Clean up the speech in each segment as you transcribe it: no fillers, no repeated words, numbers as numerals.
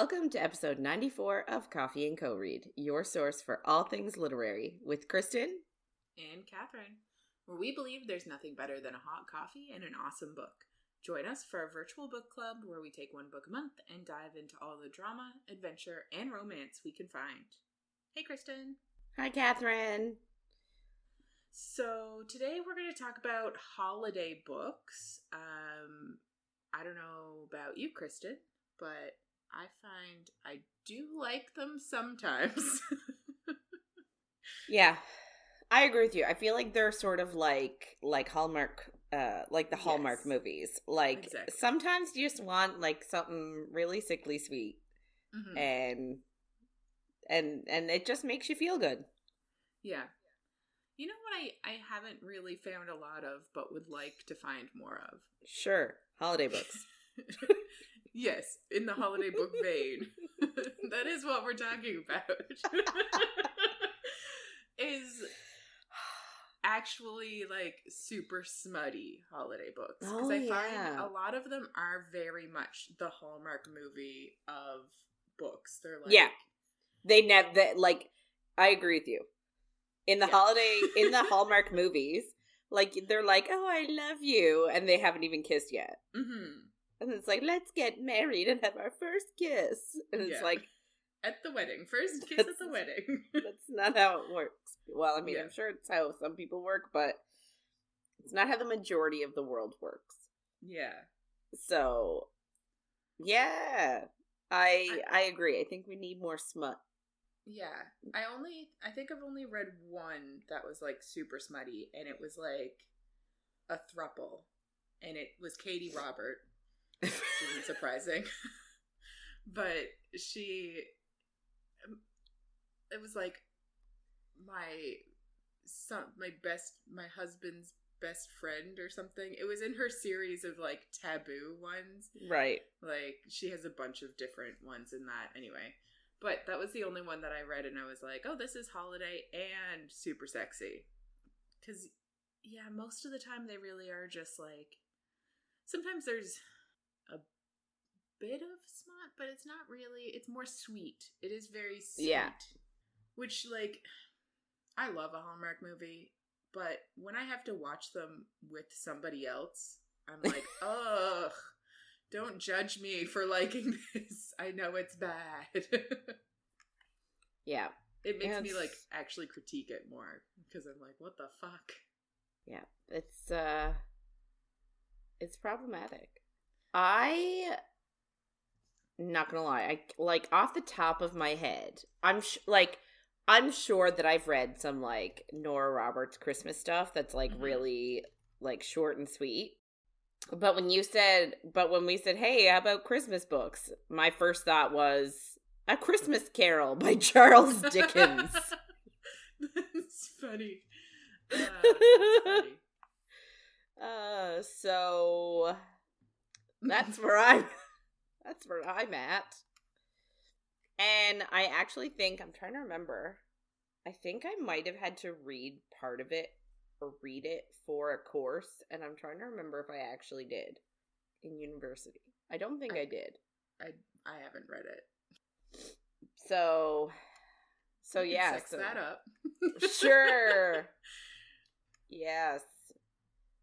Welcome to episode 94 of Coffee and Co-Read, your source for all things literary, with Kristen and Catherine, where we believe there's nothing better than a hot coffee and an awesome book. Join us for our virtual book club where we take one book a month and dive into all the drama, adventure, and romance we can find. Hey, Kristen. Hi, Catherine. So today we're going to talk about holiday books. I don't know about you, Kristen, but I find I do like them sometimes. Yeah, I agree with you. I feel like they're sort of like Hallmark, like the Hallmark movies. Like, exactly. Sometimes you just want like something really sickly sweet, and it just makes you feel good. Yeah. You know what I haven't really found a lot of, but would like to find more of? Sure. Holiday books. Yes, in the holiday book vein. That is what we're talking about. Is actually like super smutty holiday books. Because I find a lot of them are very much the Hallmark movie of books. They're like... Yeah. I agree with you. In the in the Hallmark movies, like, they're like, oh, I love you, and they haven't even kissed yet. Mm-hmm. And it's like, let's get married and have our first kiss. And it's like... At the wedding. First kiss at the wedding. That's not how it works. Well, I mean, I'm sure it's how some people work, but it's not how the majority of the world works. Yeah. So, yeah. I agree. I think we need more smut. Yeah. I think I've only read one that was like super smutty, and it was like a throuple. And it was Katie Robert. Which isn't surprising. But it was like my husband's best friend or something. It was in her series of like taboo ones. Right. Like, she has a bunch of different ones in that anyway. But that was the only one that I read, and I was like, oh, this is holiday and super sexy. Because, yeah, most of the time they really are just like... Sometimes there's a bit of smut, but it's not really... It's more sweet. It is very sweet. Yeah. Which, like, I love a Hallmark movie, but when I have to watch them with somebody else, I'm like, ugh. Don't judge me for liking this. I know it's bad. Yeah. It makes me, like, actually critique it more. Because I'm like, what the fuck? Yeah. It's problematic. I'm not gonna lie. Like, off the top of my head, I'm sure that I've read some, like, Nora Roberts Christmas stuff that's, like, really, like, short and sweet. But when we said, hey, how about Christmas books? My first thought was A Christmas Carol by Charles Dickens. That's funny. So that's where I'm at. And I actually think, I'm trying to remember, I think I might have had to read part of it or read it for a course, and I'm trying to remember if I actually did in university. I don't think I did. I haven't read it. So yeah. Sex that up. Sure. Yes.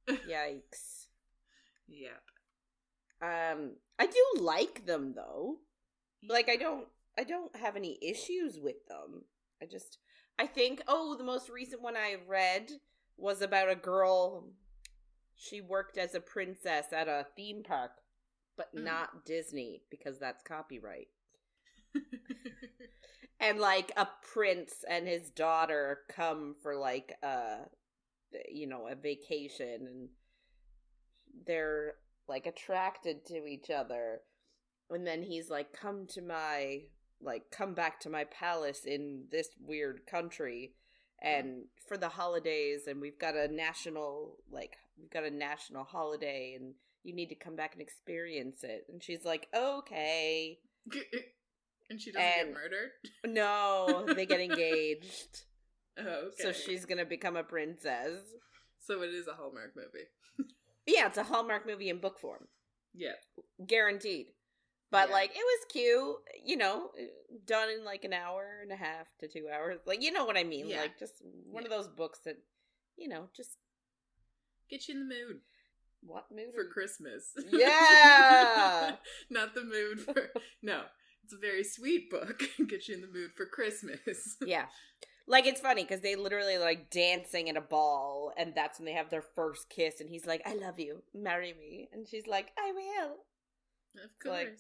Yikes. Yep. I do like them though. Like, I don't have any issues with them. I think, the most recent one I read was about a girl. She worked as a princess at a theme park, but not Disney, because that's copyright. And, like, a prince and his daughter come for, like, a vacation, and they're, like, attracted to each other. And then he's like, come back to my palace in this weird country, and for the holidays, and we've got a national holiday, and you need to come back and experience it. And she's like, okay. And she doesn't get murdered? No, they get engaged. Oh, okay. So she's gonna become a princess. So it is a Hallmark movie. Yeah, it's a Hallmark movie in book form. Yeah. Guaranteed. But, like, it was cute, you know, done in, like, an hour and a half to 2 hours. Like, you know what I mean? Yeah. Like, just one of those books that, you know, just... Get you in the mood. What mood? For Christmas. Yeah! Not the mood for... No. It's a very sweet book. Get you in the mood for Christmas. Yeah. Like, it's funny, because they literally, like, dancing at a ball, and that's when they have their first kiss, and he's like, I love you. Marry me. And she's like, I will. Of course. Like,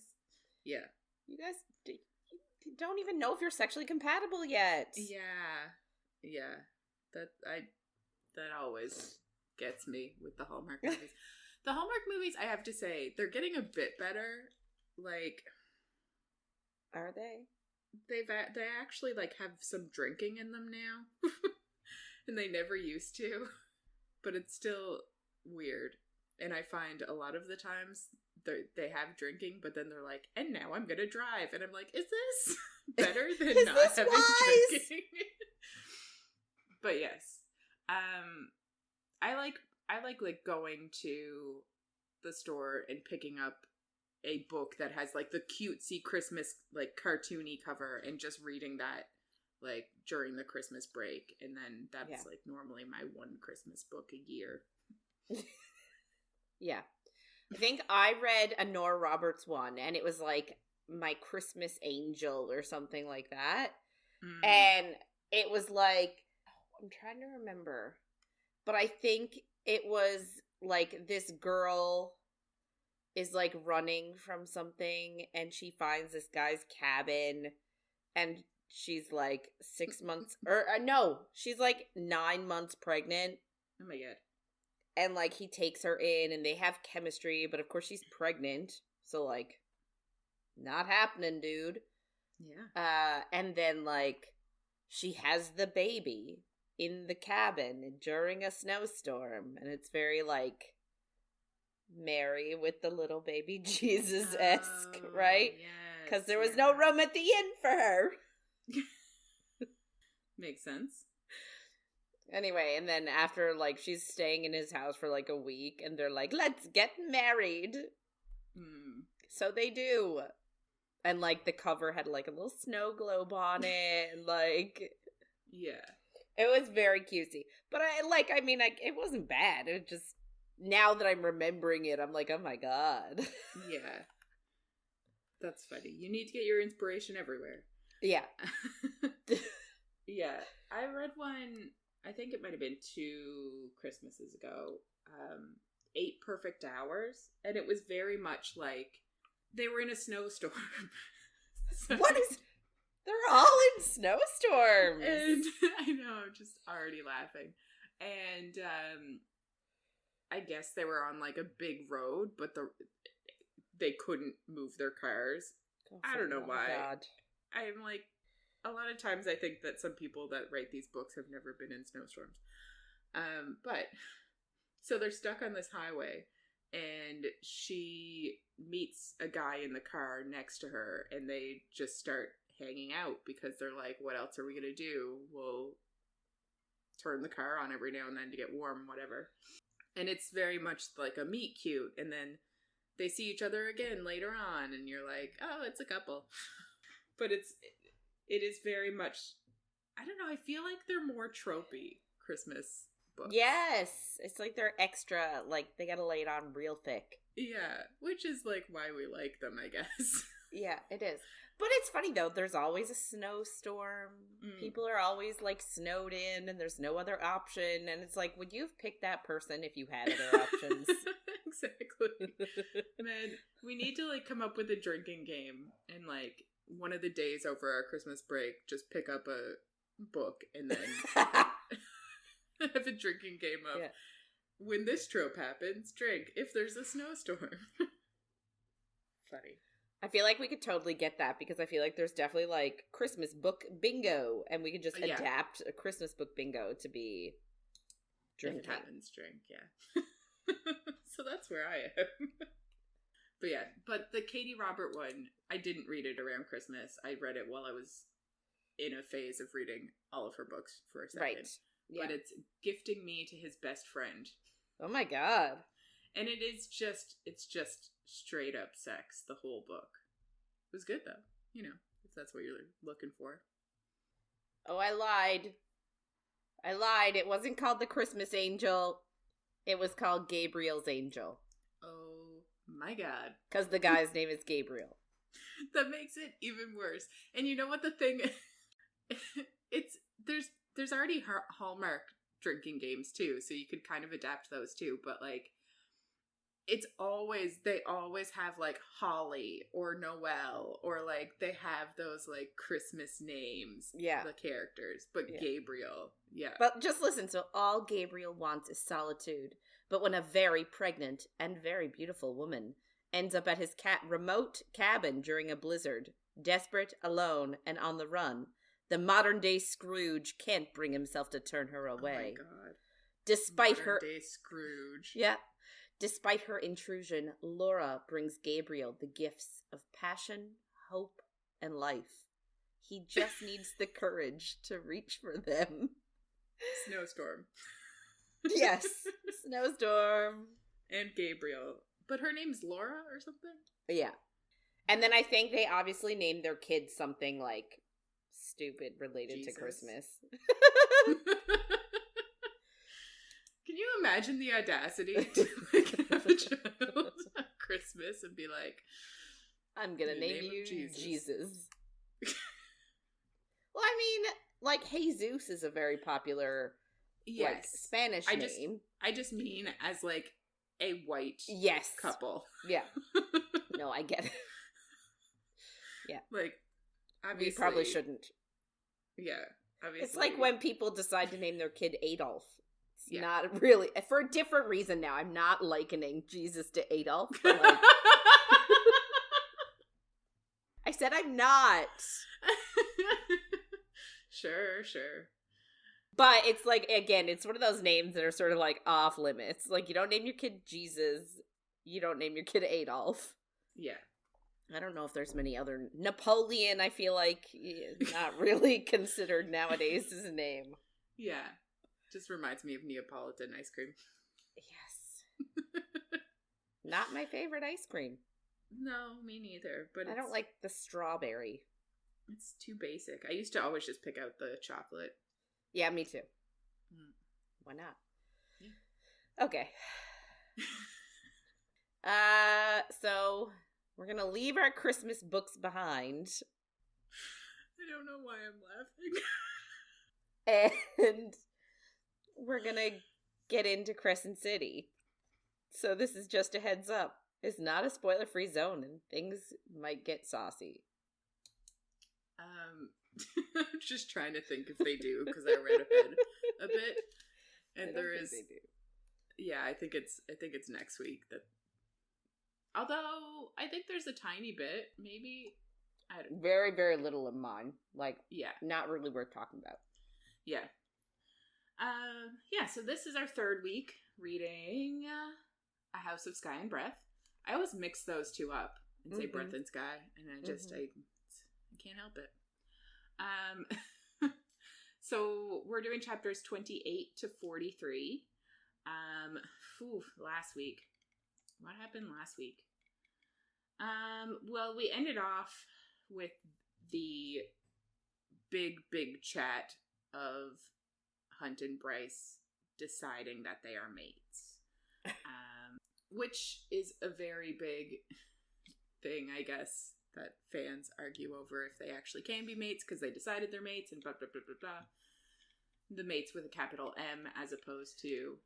yeah. You guys don't even know if you're sexually compatible yet. Yeah. Yeah. That always gets me with the Hallmark movies. The Hallmark movies, I have to say, they're getting a bit better. Like... Are they? They actually, like, have some drinking in them now. And they never used to. But it's still weird. And I find a lot of the times they have drinking, but then they're like, and now I'm gonna drive. And I'm like, is this better than not having drinking? But yes. I like going to the store and picking up a book that has, like, the cutesy Christmas, like, cartoony cover and just reading that, like, during the Christmas break. And then that's, like, normally my one Christmas book a year. Yeah. I think I read a Nora Roberts one, and it was, like, My Christmas Angel or something like that. Mm. And it was, like, I'm trying to remember. But I think it was, like, this girl... is, like, running from something, and she finds this guy's cabin, and she's, like, 6 months, or, no, she's, like, 9 months pregnant. Oh my god. And, like, he takes her in, and they have chemistry, but of course she's pregnant, so, like, not happening, dude. Yeah. And then, like, she has the baby in the cabin during a snowstorm, and it's very, like... Mary with the little baby Jesus-esque, right? Yes. Because there was no room at the inn for her. Makes sense. Anyway, and then after, like, she's staying in his house for, like, a week, and they're like, let's get married. So they do. And, like, the cover had, like, a little snow globe on it, and, like... Yeah. It was very cutesy. But, it wasn't bad. It just... Now that I'm remembering it, I'm like, oh my god. Yeah. That's funny. You need to get your inspiration everywhere. Yeah. Yeah. I read one, I think it might have been 2 Christmases ago, 8 Perfect Hours, and it was very much like they were in a snowstorm. What is... They're all in snowstorms! And I know, I'm just already laughing. And, I guess they were on, like, a big road, but they couldn't move their cars. I don't know why. God. I'm like, a lot of times I think that some people that write these books have never been in snowstorms. But, so they're stuck on this highway, and she meets a guy in the car next to her, and they just start hanging out, because they're like, what else are we gonna do? We'll turn the car on every now and then to get warm, whatever. And it's very much like a meet cute, and then they see each other again later on, and you're like, oh, it's a couple. But it is very much, I don't know, I feel like they're more tropey Christmas books. Yes! It's like they're extra, like, they gotta lay it on real thick. Yeah, which is, like, why we like them, I guess. Yeah, it is. But it's funny, though. There's always a snowstorm. People are always, like, snowed in, and there's no other option. And it's like, would you have picked that person if you had other options? Exactly. Man, we need to, like, come up with a drinking game. And, like, one of the days over our Christmas break, just pick up a book and then have a drinking game of, when this trope happens, drink. If there's a snowstorm. Funny. I feel like we could totally get that, because I feel like there's definitely, like, Christmas book bingo, and we could just adapt a Christmas book bingo to be drinking. If it happens, drink, yeah. So that's where I am. But yeah, but the Katie Robert one, I didn't read it around Christmas. I read it while I was in a phase of reading all of her books for a second. Right. Yeah. But it's gifting me to his best friend. Oh my god. And it's just straight up sex, the whole book. was good, though. You know, if that's what you're looking for. Oh, I lied. It wasn't called the Christmas Angel. It was called Gabriel's Angel. Oh, my God. Because the guy's name is Gabriel. That makes it even worse. And you know what the thing it's there's already Hallmark drinking games too, so you could kind of adapt those too, but like they always have like Holly or Noel, or like they have those like Christmas names, the characters, but Gabriel, But just listen, so all Gabriel wants is solitude, but when a very pregnant and very beautiful woman ends up at his remote cabin during a blizzard, desperate, alone, and on the run, the modern-day Scrooge can't bring himself to turn her away. Oh my God. Despite modern-day Scrooge. Yeah. Despite her intrusion, Laura brings Gabriel the gifts of passion, hope, and life. He just needs the courage to reach for them. Snowstorm. Yes. Snowstorm. And Gabriel. But her name's Laura or something? Yeah. And then I think they obviously named their kids something like stupid related to Christmas. Can you imagine the audacity to like have a child on Christmas and be like, I'm gonna name you Jesus. Well, I mean, like Jesus is a very popular like Spanish name. I just mean as like a white couple. Yeah. No, I get it. Yeah. Like, obviously. We probably shouldn't. Yeah, obviously. It's like when people decide to name their kid Adolf. It's not really, for a different reason now. I'm not likening Jesus to Adolf. But like, I said I'm not. Sure. But it's like, again, it's one of those names that are sort of like off limits. Like, you don't name your kid Jesus. You don't name your kid Adolf. Yeah. I don't know if there's many other. Napoleon, I feel like, not really considered nowadays as a name. Yeah. Just reminds me of Neapolitan ice cream. Yes. Not my favorite ice cream. No, me neither. But I don't like the strawberry. It's too basic. I used to always just pick out the chocolate. Yeah, me too. Why not? Yeah. Okay. So we're gonna leave our Christmas books behind. I don't know why I'm laughing. And we're gonna get into Crescent City. So this is just a heads up. It's not a spoiler-free zone, and things might get saucy. I'm just trying to think if they do, because I read ahead a bit, and there is. They do. Yeah, I think it's next week that. Although I think there's a tiny bit, maybe. I don't know. Very, very little in mine. Like, not really worth talking about. Yeah. So this is our third week reading A House of Sky and Breath. I always mix those two up and say Breath and Sky, and I just I can't help it. So we're doing chapters 28 to 43. Last week. What happened last week? Well, we ended off with the big chat of Hunt and Bryce deciding that they are mates. Which is a very big thing, I guess, that fans argue over if they actually can be mates because they decided they're mates and blah, blah, blah, blah, blah. The mates with a capital M as opposed to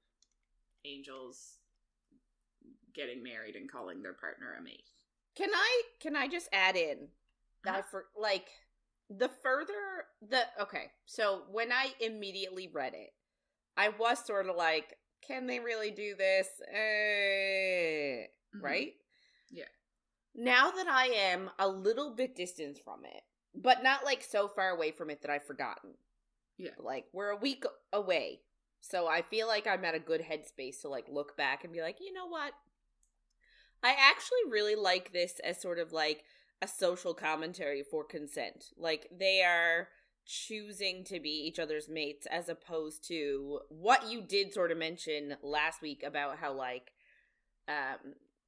angels getting married and calling their partner a mate. Can I just add in that so when I immediately read it, I was sort of like, can they really do this? Right? Yeah. Now that I am a little bit distanced from it, but not like so far away from it that I've forgotten. Yeah. Like, we're a week away. So I feel like I'm at a good headspace to like look back and be like, you know what? I actually really like this as sort of like a social commentary for consent. Like, they are choosing to be each other's mates as opposed to what you did sort of mention last week about how like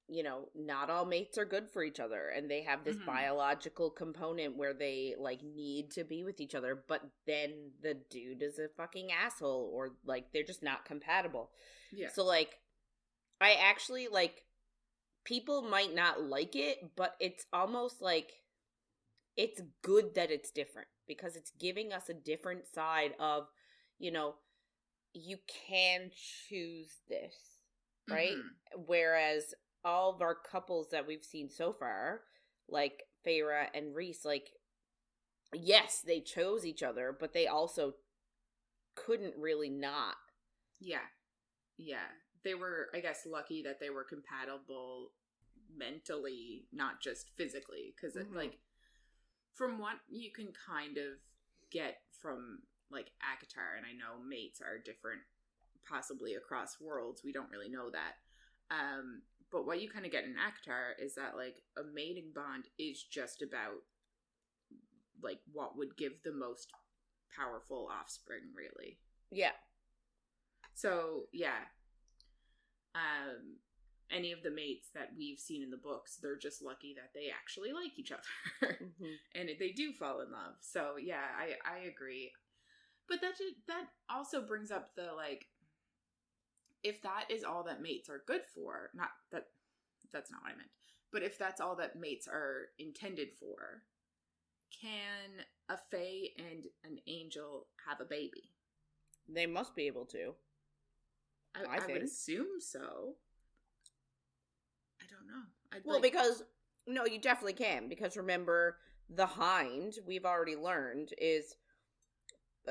you know, not all mates are good for each other, and they have this biological component where they, like, need to be with each other, but then the dude is a fucking asshole, or, like, they're just not compatible. Yeah. So, like, I actually, like, people might not like it, but it's almost like it's good that it's different, because it's giving us a different side of, you know, you can choose this, right? Whereas all of our couples that we've seen so far, like Feyre and Rhys, like, yes, they chose each other, but they also couldn't really not. Yeah. Yeah. They were, I guess, lucky that they were compatible mentally, not just physically. Because, like, from what you can kind of get from, like, ACOTAR, and I know mates are different possibly across worlds, we don't really know that. But what you kind of get in ACOTAR is that, like, a mating bond is just about, like, what would give the most powerful offspring, really. Yeah. So, yeah. Any of the mates that we've seen in the books, they're just lucky that they actually like each other. And they do fall in love. So, yeah, I agree. But that also brings up the, like, if that is all that mates are good for, not that, that's not what I meant, but if that's all that mates are intended for, can a fae and an angel have a baby? They must be able to. I would assume so. I don't know. Well, because, no, you definitely can. Because remember, the Hind, we've already learned, is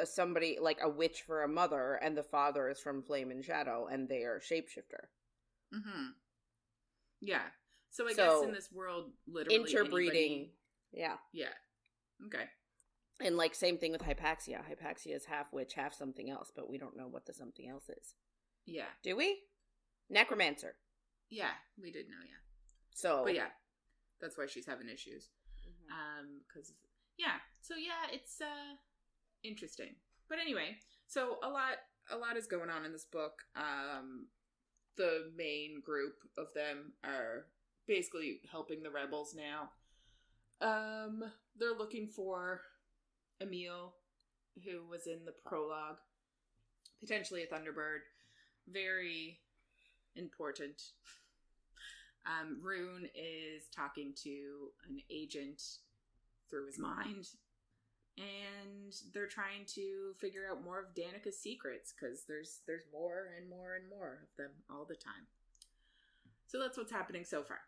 somebody, like a witch for a mother, and the father is from Flame and Shadow, and they are shapeshifter. Yeah. So I guess in this world, literally interbreeding. Yeah. Yeah. Okay. And, like, same thing with Hypaxia. Hypaxia is half witch, half something else, but we don't know what the something else is. Yeah. Do we? Necromancer. Yeah, we did know, yeah. So. But yeah, that's why she's having issues. Because, yeah. So, yeah, it's interesting. But anyway, so a lot is going on in this book. The main group of them are basically helping the rebels now. They're looking for Emil, who was in the prologue. Potentially a Thunderbird. Very important. Rune is talking to an agent through his mind, and they're trying to figure out more of Danika's secrets, because there's more and more and more of them all the time. So that's what's happening so far.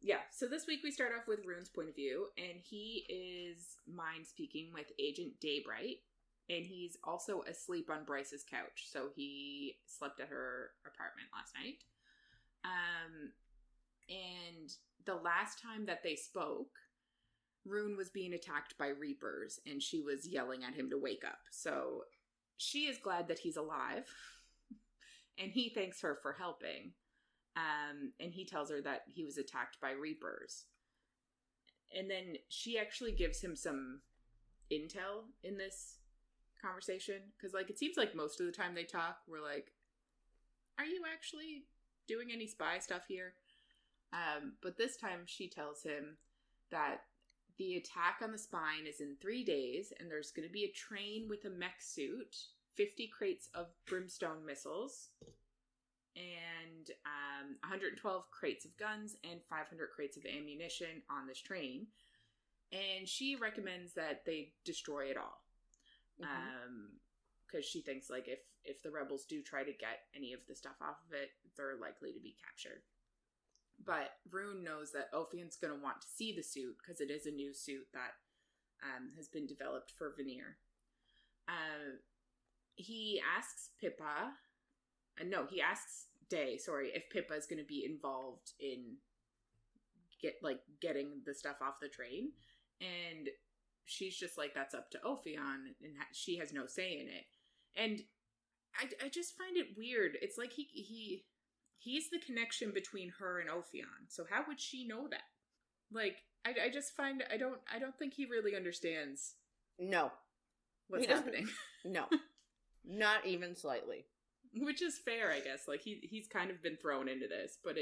Yeah, so this week we start off with Rune's point of view, and he is mind speaking with Agent Daybright, and he's also asleep on Bryce's couch. So he slept at her apartment last night. And the last time that they spoke, Rune was being attacked by Reapers, and she was yelling at him to wake up. So she is glad that he's alive, and he thanks her for helping. And he tells her that he was attacked by Reapers. And then she actually gives him some intel in this conversation, because, like, it seems like most of the time they talk, we're like, are you actually doing any spy stuff here? But this time she tells him that the attack on the spine is in 3 days, and there's going to be a train with a mech suit, 50 crates of brimstone missiles, and 112 crates of guns and 500 crates of ammunition on this train. And she recommends that they destroy it all. Because she thinks, like, if the rebels do try to get any of the stuff off of it, they're likely to be captured. But Rune knows that Ophion's going to want to see the suit, because it is a new suit that has been developed for Veneer. He asks Day, if Pippa is going to be involved in getting the stuff off the train. And she's just like, that's up to Ophion, and she has no say in it. And I just find it weird. It's like he's the connection between her and Ophion. So how would she know that? Like, I just find, I don't think he really understands. No. What's happening. No. Not even slightly. Which is fair, I guess. Like, he's kind of been thrown into this, but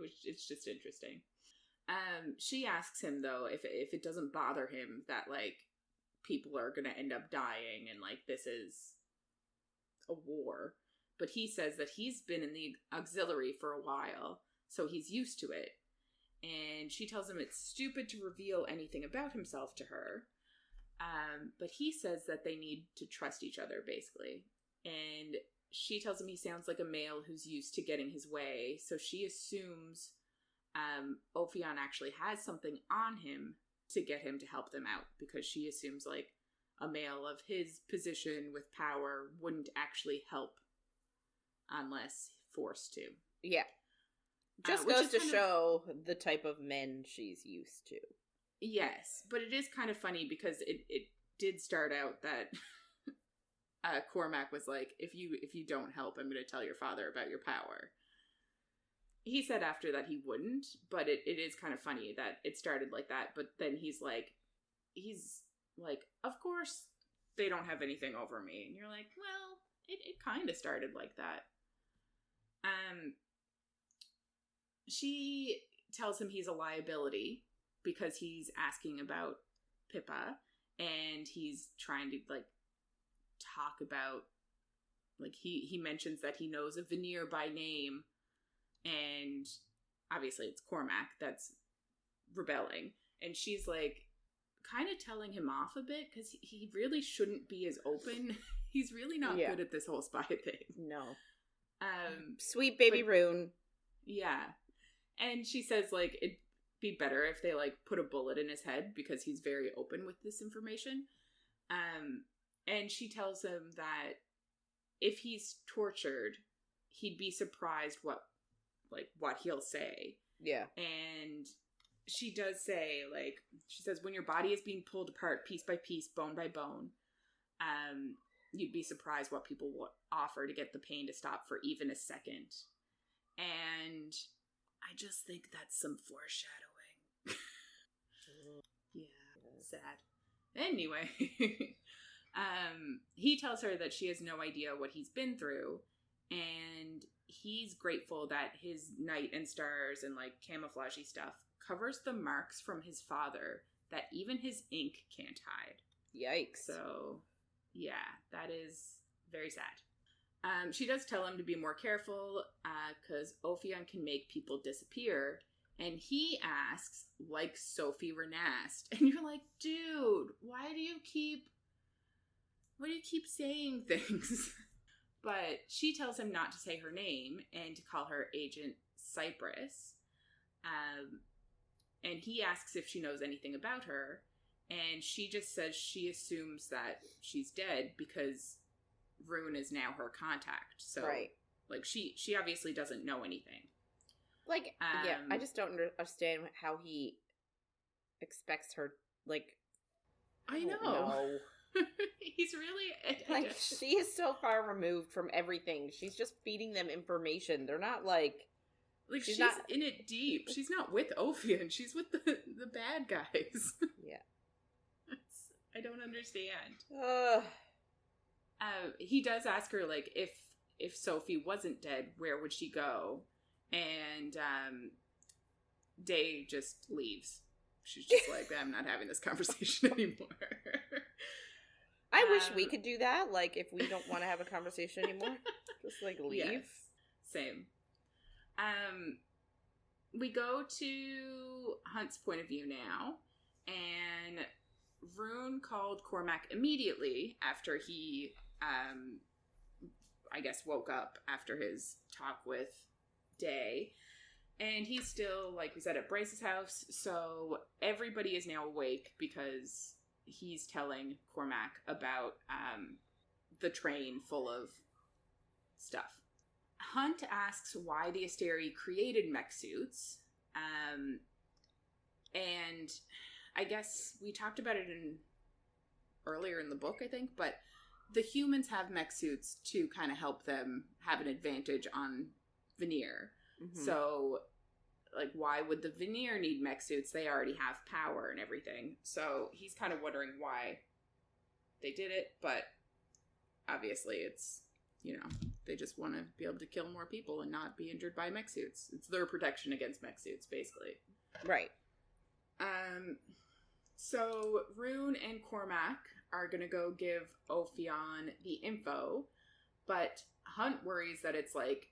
it's just interesting. She asks him, though, if it doesn't bother him that, like, people are gonna end up dying and, like, this is a war. But he says that he's been in the auxiliary for a while, so he's used to it. And she tells him it's stupid to reveal anything about himself to her. But he says that they need to trust each other, basically. And she tells him he sounds like a male who's used to getting his way, so she assumes Ophion actually has something on him to get him to help them out, because she assumes, like, a male of his position with power wouldn't actually help unless forced to. Yeah. Just goes to show the type of men she's used to. Yes, but it is kind of funny because it did start out that Cormac was like, if you don't help, I'm going to tell your father about your power. He said after that he wouldn't, but it is kind of funny that it started like that. But then he's like, of course they don't have anything over me. And you're like, well, it kind of started like that. She tells him he's a liability because he's asking about Pippa, and he's trying to, like, talk about, like, he mentions that he knows a Veneer by name, and obviously it's Cormac that's rebelling, and she's, like, kind of telling him off a bit because he really shouldn't be as open. He's really not good at this whole spy thing. No. Sweet baby Rune. Yeah. And she says, like, it'd be better if they, like, put a bullet in his head because he's very open with this information. And she tells him that if he's tortured, he'd be surprised what he'll say. Yeah. And she does say, like, she says, when your body is being pulled apart piece by piece, bone by bone, you'd be surprised what people will offer to get the pain to stop for even a second. And I just think that's some foreshadowing. Yeah, sad. Anyway, he tells her that she has no idea what he's been through, and he's grateful that his night and stars and, like, camouflagey stuff covers the marks from his father that even his ink can't hide. Yikes. So, yeah, that is very sad. She does tell him to be more careful because Ophion can make people disappear. And he asks, like Sophie Renast. And you're like, dude, why do you keep saying things? But she tells him not to say her name and to call her Agent Cypress. And he asks if she knows anything about her. And she just says she assumes that she's dead because Rune is now her contact. So, right. Like, she obviously doesn't know anything. Like, yeah, I just don't understand how he expects her, like... I know. He's really... Like, she is so far removed from everything. She's just feeding them information. They're not, like... Like, she's not in it deep. She's not with Ophion. She's with the bad guys. Yeah. I don't understand. He does ask her, like, if Sophie wasn't dead, where would she go? And Day just leaves. She's just like, I'm not having this conversation anymore. I wish we could do that. Like, if we don't want to have a conversation anymore, just, like, leave. Yes, same. We go to Hunt's point of view now, and Rune called Cormac immediately after he, I guess, woke up after his talk with Day. And he's still, like we said, at Bryce's house, so everybody is now awake because he's telling Cormac about the train full of stuff. Hunt asks why the Asteri created mech suits, and I guess we talked about it earlier in the book, I think, but the humans have mech suits to kind of help them have an advantage on Veneer. Mm-hmm. So, like, why would the Veneer need mech suits? They already have power and everything. So he's kind of wondering why they did it, but obviously it's, They just want to be able to kill more people and not be injured by mech suits. It's their protection against mech suits, basically. Right. So Rune and Cormac are going to go give Ophion the info, but Hunt worries that it's like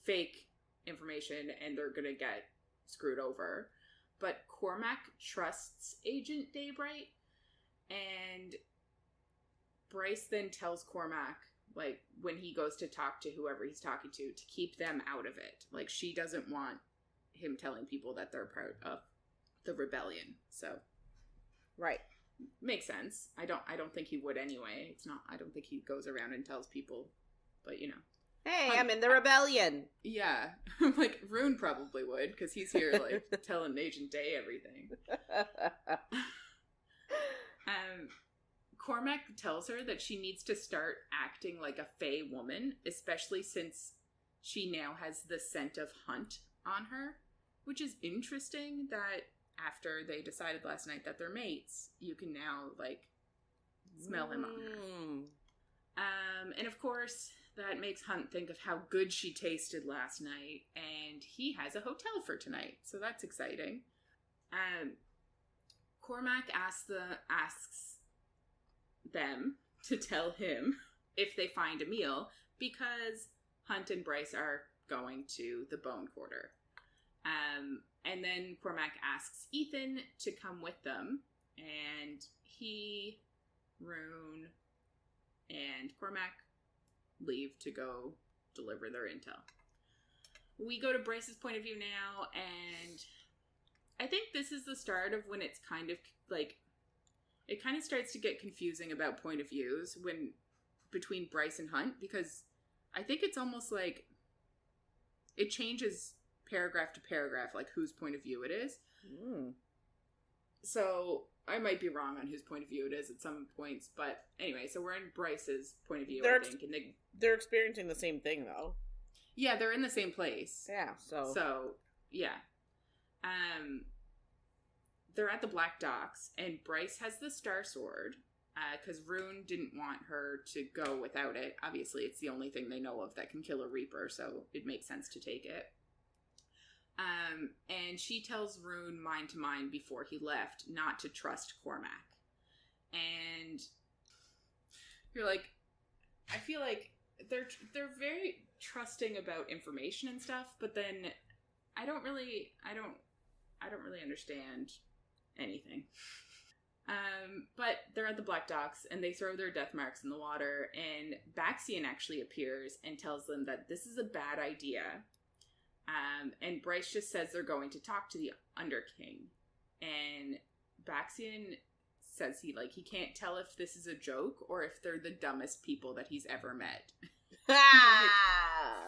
fake information and they're going to get screwed over. But Cormac trusts Agent Daybright, and Bryce then tells Cormac, like, when he goes to talk to whoever he's talking to keep them out of it. Like, she doesn't want him telling people that they're part of the rebellion. So, right, makes sense. I don't think he would anyway. It's not. I don't think he goes around and tells people, but you know. Hey, I'm in the rebellion. Yeah, like Rune probably would, because he's here like telling Agent Day everything. Cormac tells her that she needs to start acting like a fae woman, especially since she now has the scent of Hunt on her, which is interesting that after they decided last night that they're mates, you can now, like, smell him on her. And of course, that makes Hunt think of how good she tasted last night, and he has a hotel for tonight, so that's exciting. Cormac asks them to tell him if they find a meal, because Hunt and Bryce are going to the Bone Quarter. And then Cormac asks Ethan to come with them, and he, Rune, and Cormac leave to go deliver their intel. We go to Bryce's point of view now, and I think this is the start of when it's kind of like, it kind of starts to get confusing about point of views when between Bryce and Hunt, because I think it's almost like it changes paragraph to paragraph, like whose point of view it is. So I might be wrong on whose point of view it is at some points, but anyway, so we're in Bryce's point of view, I think. And they're experiencing the same thing, though. Yeah, they're in the same place. Yeah, So, yeah. They're at the Black Docks, and Bryce has the Star Sword, because Rune didn't want her to go without it. Obviously, it's the only thing they know of that can kill a Reaper, so it makes sense to take it. And she tells Rune mind to mind before he left not to trust Cormac. And you're like, I feel like they're very trusting about information and stuff, but then I don't really understand anything. But they're at the Black Docks, and they throw their death marks in the water, and Baxian actually appears and tells them that this is a bad idea. And Bryce just says they're going to talk to the Underking. And Baxian says he can't tell if this is a joke or if they're the dumbest people that he's ever met.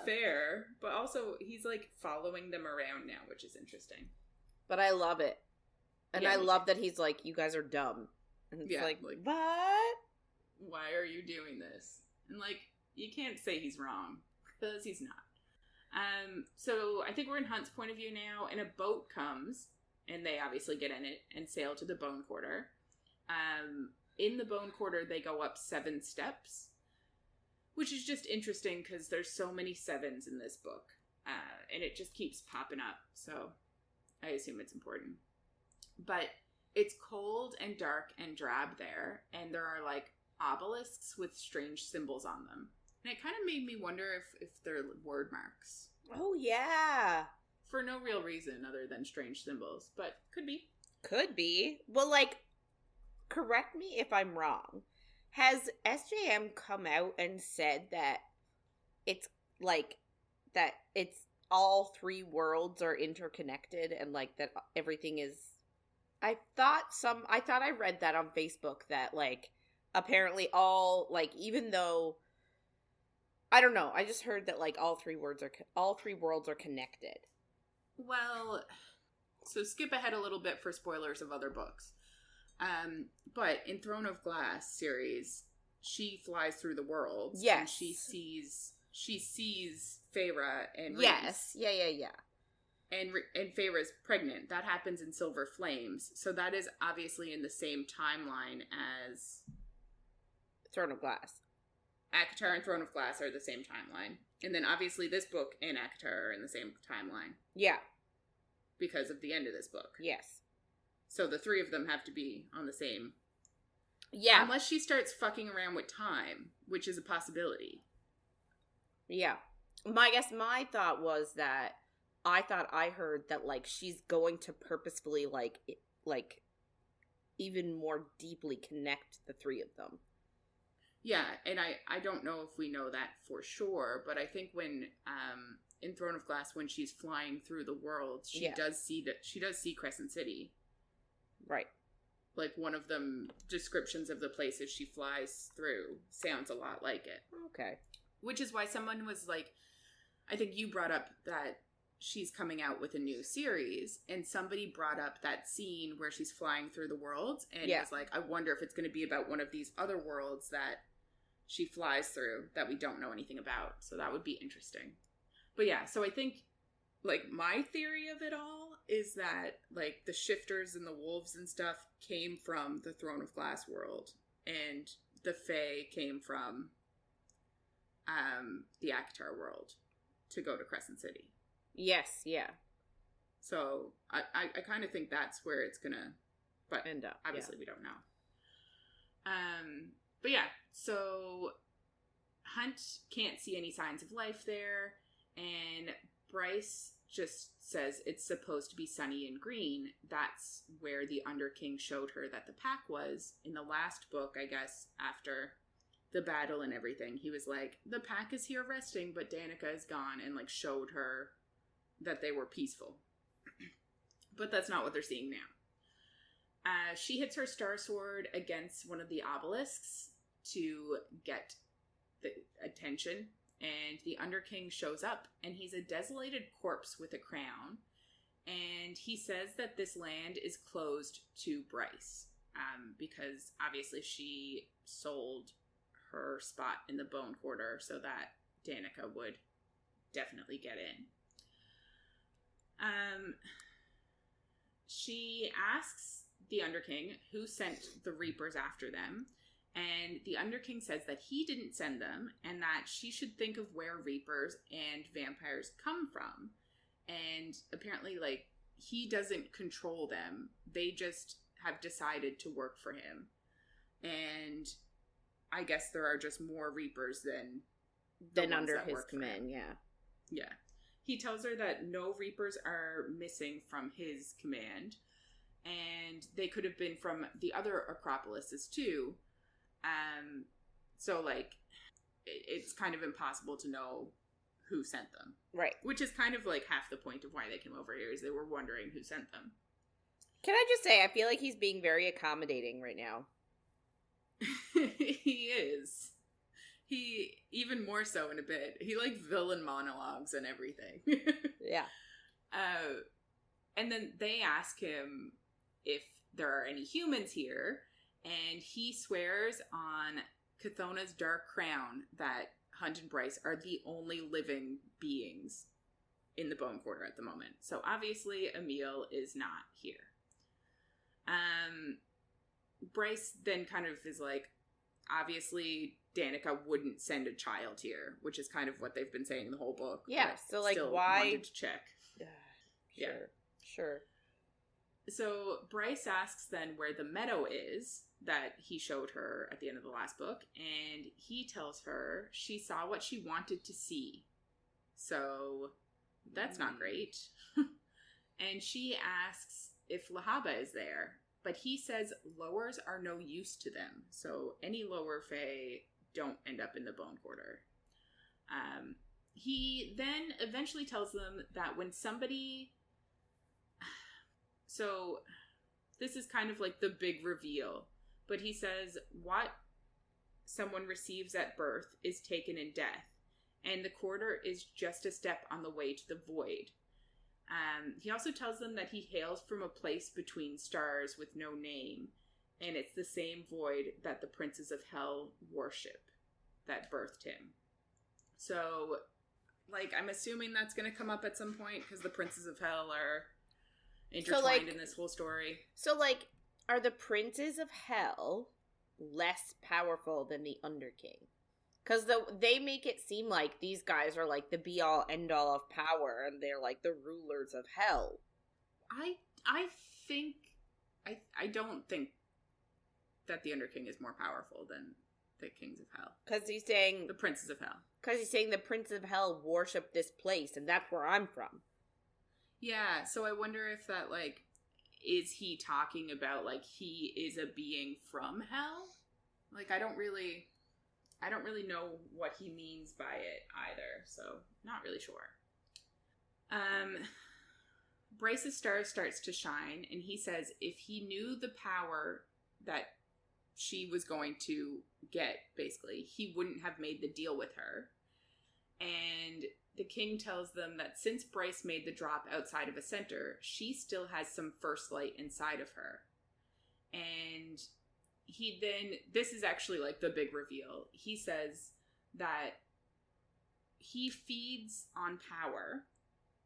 Fair, but also he's like following them around now, which is interesting. But I love it. And I love that he's like, you guys are dumb. And it's like, what? Why are you doing this? And like, you can't say he's wrong, because he's not. So I think we're in Hunt's point of view now, and a boat comes, and they obviously get in it and sail to the Bone Quarter. In the Bone Quarter, they go up 7 steps, which is just interesting because there's so many 7s in this book, and it just keeps popping up, so I assume it's important. But it's cold and dark and drab there, and there are like obelisks with strange symbols on them. And it kind of made me wonder if they're word marks. Oh, yeah. For no real reason other than strange symbols, but could be. Could be. Well, like, correct me if I'm wrong. Has SJM come out and said that it's, like, that it's all 3 worlds are interconnected and, like, that everything is... I thought I read that on Facebook that, like, apparently all, like, even though... I don't know. I just heard that like all 3 worlds are connected. Well, so skip ahead a little bit for spoilers of other books. But in Throne of Glass series, she flies through the worlds. Yes, and she sees Feyre and Rhys. Yes, yeah. And Feyre's pregnant. That happens in Silver Flames, so that is obviously in the same timeline as Throne of Glass. ACOTAR and Throne of Glass are the same timeline. And then obviously this book and ACOTAR are in the same timeline. Yeah. Because of the end of this book. Yes. So the three of them have to be on the same. Yeah. Unless she starts fucking around with time, which is a possibility. Yeah. My thought was that I thought I heard that, like, she's going to purposefully, like, even more deeply connect the three of them. Yeah, and I don't know if we know that for sure, but I think when in Throne of Glass, when she's flying through the world, she does see Crescent City. Right. Like, one of them descriptions of the places she flies through sounds a lot like it. Okay. Which is why someone was like, I think you brought up that she's coming out with a new series, and somebody brought up that scene where she's flying through the worlds, and was like, I wonder if it's going to be about one of these other worlds that she flies through that we don't know anything about. So that would be interesting. But yeah, so I think, like, my theory of it all is that, like, the shifters and the wolves and stuff came from the Throne of Glass world, and the Fae came from the ACOTAR world to go to Crescent City. Yes, yeah. So I kind of think that's where it's gonna end up. Obviously, we don't know. But yeah, so Hunt can't see any signs of life there, and Bryce just says it's supposed to be sunny and green. That's where the Underking showed her that the pack was in the last book, I guess, after the battle and everything. He was like, the pack is here resting, but Danika is gone, and, like, showed her that they were peaceful. But that's not what they're seeing now. She hits her star sword against one of the obelisks to get the attention, and the Underking shows up, and he's a desolated corpse with a crown, and he says that this land is closed to Bryce, because obviously she sold her spot in the Bone Quarter so that Danika would definitely get in. She asks the Underking who sent the Reapers after them, and the Underking says that he didn't send them, and that she should think of where Reapers and vampires come from. And apparently, like, he doesn't control them. They just have decided to work for him. And I guess there are just more Reapers than under his command, yeah. Yeah. He tells her that no Reapers are missing from his command, and they could have been from the other Acropolises too. So, like, it's kind of impossible to know who sent them. Right. Which is kind of, like, half the point of why they came over here, is they were wondering who sent them. Can I just say, I feel like he's being very accommodating right now. He is. He, even more so in a bit, he, like, villain monologues and everything. Yeah. And then they ask him if there are any humans here, and he swears on Chthonia's dark crown that Hunt and Bryce are the only living beings in the Bone Quarter at the moment. So obviously Emil is not here. Bryce then kind of is like, obviously Danika wouldn't send a child here, which is kind of what they've been saying the whole book. Yeah, so, like, why? Wanted to check. Sure. So Bryce asks then where the meadow is that he showed her at the end of the last book, and he tells her she saw what she wanted to see. So that's not great. And she asks if Lahaba is there, but he says lowers are no use to them. So any lower fae don't end up in the Bone Quarter. He then eventually tells them that when somebody... So this is kind of like the big reveal, but he says what someone receives at birth is taken in death, and the quarter is just a step on the way to the void. He also tells them that he hails from a place between stars with no name, and it's the same void that the princes of hell worship that birthed him. So, like, I'm assuming that's going to come up at some point, because the princes of hell are intertwined in this whole story. So, like, are the princes of hell less powerful than the Underking? Because they make it seem like these guys are, like, the be-all, end-all of power, and they're, like, the rulers of hell. I think... I don't think that the Underking is more powerful than the Kings of Hell. Because he's saying... The Princes of Hell. Because he's saying the Princes of Hell worship this place, and that's where I'm from. Yeah, so I wonder if that, like... Is he talking about, like, he is a being from hell? Like, I don't really know what he means by it either, so not really sure. Bryce's star starts to shine, and he says if he knew the power that she was going to get, basically, he wouldn't have made the deal with her. And the king tells them that since Bryce made the drop outside of a center, she still has some first light inside of her. And he then, this is actually like the big reveal. He says that he feeds on power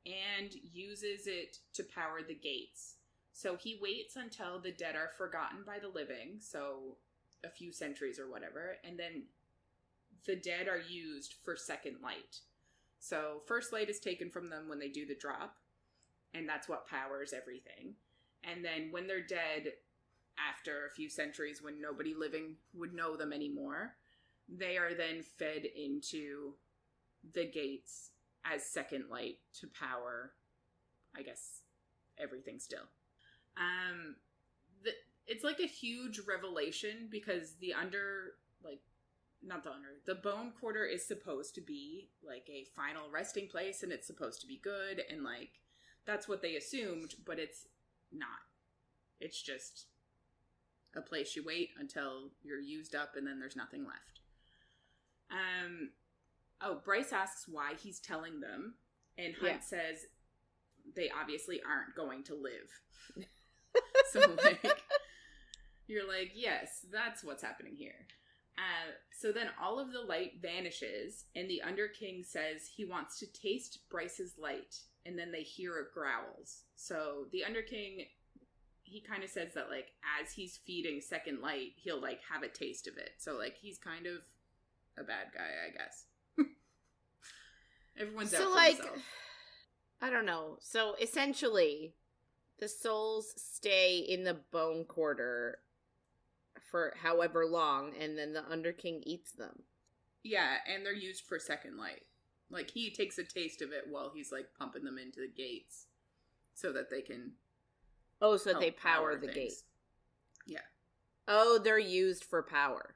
and uses it to power the gates. So he waits until the dead are forgotten by the living, so a few centuries or whatever, and then the dead are used for second light. So first light is taken from them when they do the drop, and that's what powers everything. And then when they're dead, after a few centuries when nobody living would know them anymore, they are then fed into the gates as second light to power, I guess, everything still. It's like a huge revelation because the Bone Quarter is supposed to be like a final resting place, and it's supposed to be good, and like that's what they assumed, but it's not. It's just a place you wait until you're used up and then there's nothing left. Bryce asks why he's telling them, and Hunt says they obviously aren't going to live. So, like, you're like, yes, that's what's happening here. So then all of the light vanishes, and the Underking says he wants to taste Bryce's light, and then they hear it growls. So the Underking, he kind of says that, like, as he's feeding second light, he'll, like, have a taste of it. So, like, he's kind of a bad guy, I guess. Everyone's out for himself. I don't know. So, essentially, the souls stay in the Bone Quarter for however long, and then the Underking eats them. Yeah, and they're used for second light. Like, he takes a taste of it while he's, like, pumping them into the gates so that they can... Oh, so they power the gate. Yeah. Oh, they're used for power.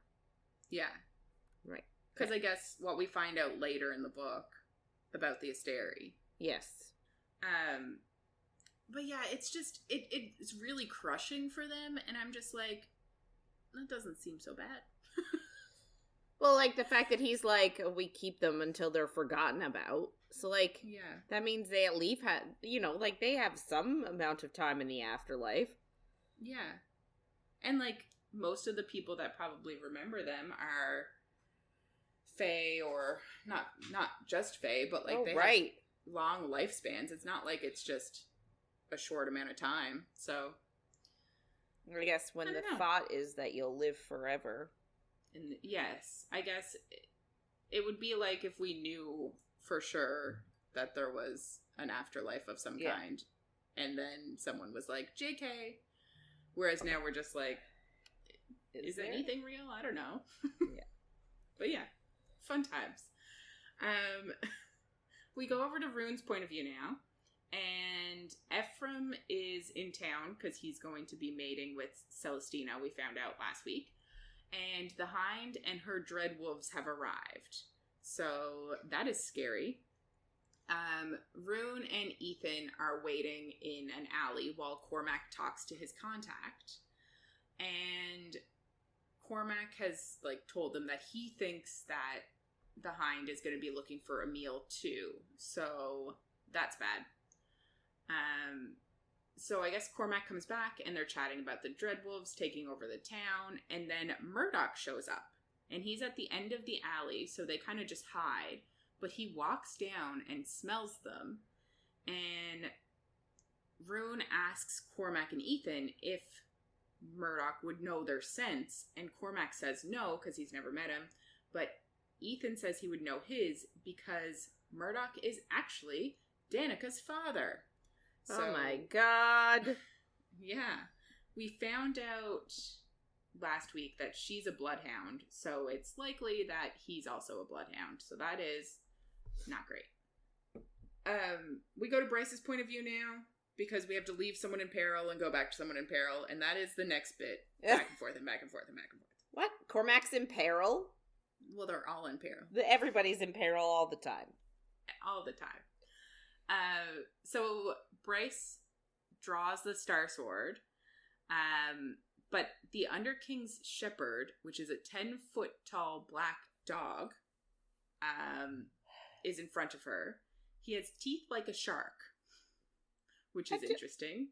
Yeah. Right. Because I guess what we find out later in the book about the Asteri. Yes. But yeah, it's just, it's really crushing for them, and I'm just like, that doesn't seem so bad. Well, like, the fact that he's like, we keep them until they're forgotten about. So, like, yeah, that means they at least have, like, they have some amount of time in the afterlife. Yeah. And, like, most of the people that probably remember them are Fae, or not just Fae, but, like, they have long lifespans. It's not like it's just a short amount of time. So, I guess when the thought is that you'll live forever. And yes, I guess it would be like if we knew for sure that there was an afterlife of some kind, and then someone was like, JK. Whereas now we're just like, is anything real? I don't know. Yeah. But yeah, fun times. We go over to Rune's point of view now, and Ephraim is in town because he's going to be mating with Celestina, we found out last week. And the Hind and her Dreadwolves have arrived. So that is scary. Rune and Ethan are waiting in an alley while Cormac talks to his contact. And Cormac has, like, told them that he thinks that the Hind is going to be looking for a meal too. So that's bad. So I guess Cormac comes back, and they're chatting about the Dreadwolves taking over the town, and then Murdoch shows up, and he's at the end of the alley, so they kind of just hide, but he walks down and smells them, and Rune asks Cormac and Ethan if Murdoch would know their scents, and Cormac says no, because he's never met him, but Ethan says he would know his because Murdoch is actually Danika's father. So, oh my god. Yeah. We found out last week that she's a bloodhound, so it's likely that he's also a bloodhound. So that is not great. We go to Bryce's point of view now because we have to leave someone in peril and go back to someone in peril, and that is the next bit. Back and forth and back and forth and back and forth. What? Cormac's in peril? Well, they're all in peril. Everybody's in peril all the time. All the time. So Bryce draws the Star Sword, but the Underking's shepherd, which is a 10-foot tall black dog, is in front of her. He has teeth like a shark, which is interesting.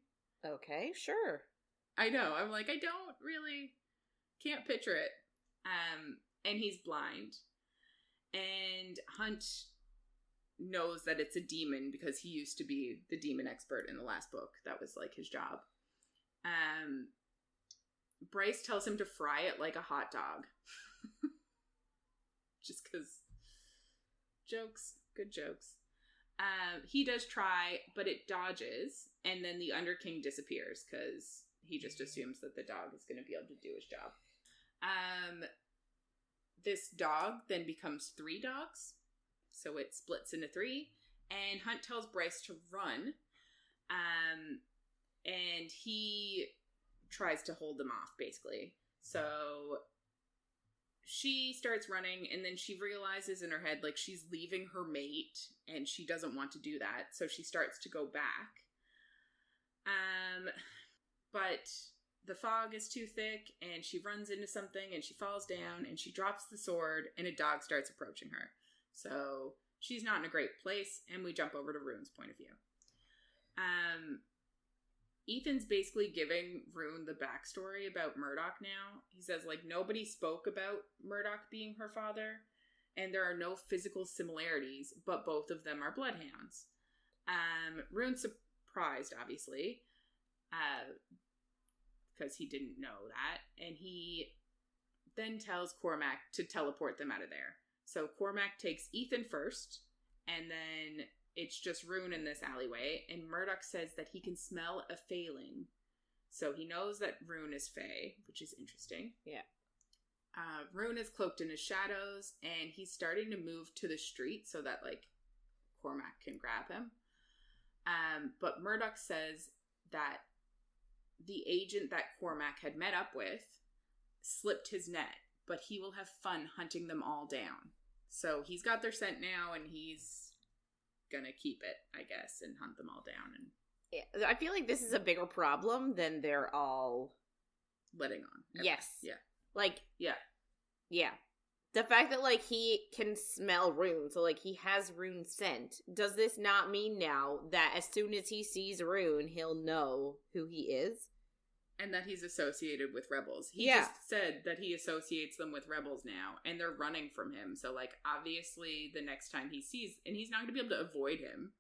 Okay, sure. I know. I'm like, can't picture it. And he's blind. And Hunt knows that it's a demon because he used to be the demon expert in the last book. That was like his job. Bryce tells him to fry it like a hot dog. Just because jokes, good jokes. He does try, but it dodges, and then the Underking disappears because he just assumes that the dog is going to be able to do his job. This dog then becomes 3 dogs, so it splits into 3, and Hunt tells Bryce to run, and he tries to hold them off, basically. So she starts running, and then she realizes in her head, like, she's leaving her mate, and she doesn't want to do that, so she starts to go back. But the fog is too thick, and she runs into something, and she falls down, and she drops the sword, and a dog starts approaching her. So she's not in a great place, and we jump over to Rune's point of view. Ethan's basically giving Rune the backstory about Murdoch now. He says, like, nobody spoke about Murdoch being her father, and there are no physical similarities, but both of them are bloodhounds. Rune's surprised, obviously, because he didn't know that, and he then tells Cormac to teleport them out of there. So Cormac takes Ethan first, and then it's just Rune in this alleyway, and Murdoch says that he can smell a failing. So he knows that Rune is Fae, which is interesting. Yeah. Rune is cloaked in his shadows, and he's starting to move to the street so that, like, Cormac can grab him. But Murdoch says that the agent that Cormac had met up with slipped his net, but he will have fun hunting them all down. So he's got their scent now, and he's gonna keep it, I guess, and hunt them all down. And yeah, I feel like this is a bigger problem than they're all letting on. Yes. Yeah. Like, yeah. Yeah. The fact that, like, he can smell Rune, so, like, he has Rune scent, does this not mean now that as soon as he sees Rune, he'll know who he is? And that he's associated with rebels. He just said that he associates them with rebels now, and they're running from him. So, like, obviously, the next time he sees, and he's not going to be able to avoid him.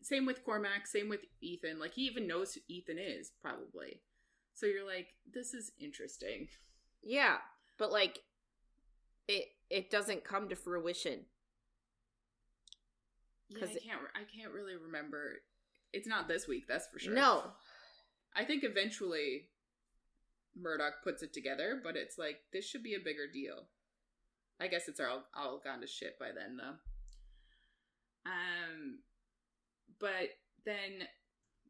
Same with Cormac, same with Ethan. Like, he even knows who Ethan is, probably. So you're like, this is interesting. Yeah, but, like, it doesn't come to fruition. Yeah, I can't really remember. It's not this week, that's for sure. No. I think eventually Murdoch puts it together, but it's like, this should be a bigger deal. I guess it's all gone to shit by then, though. But then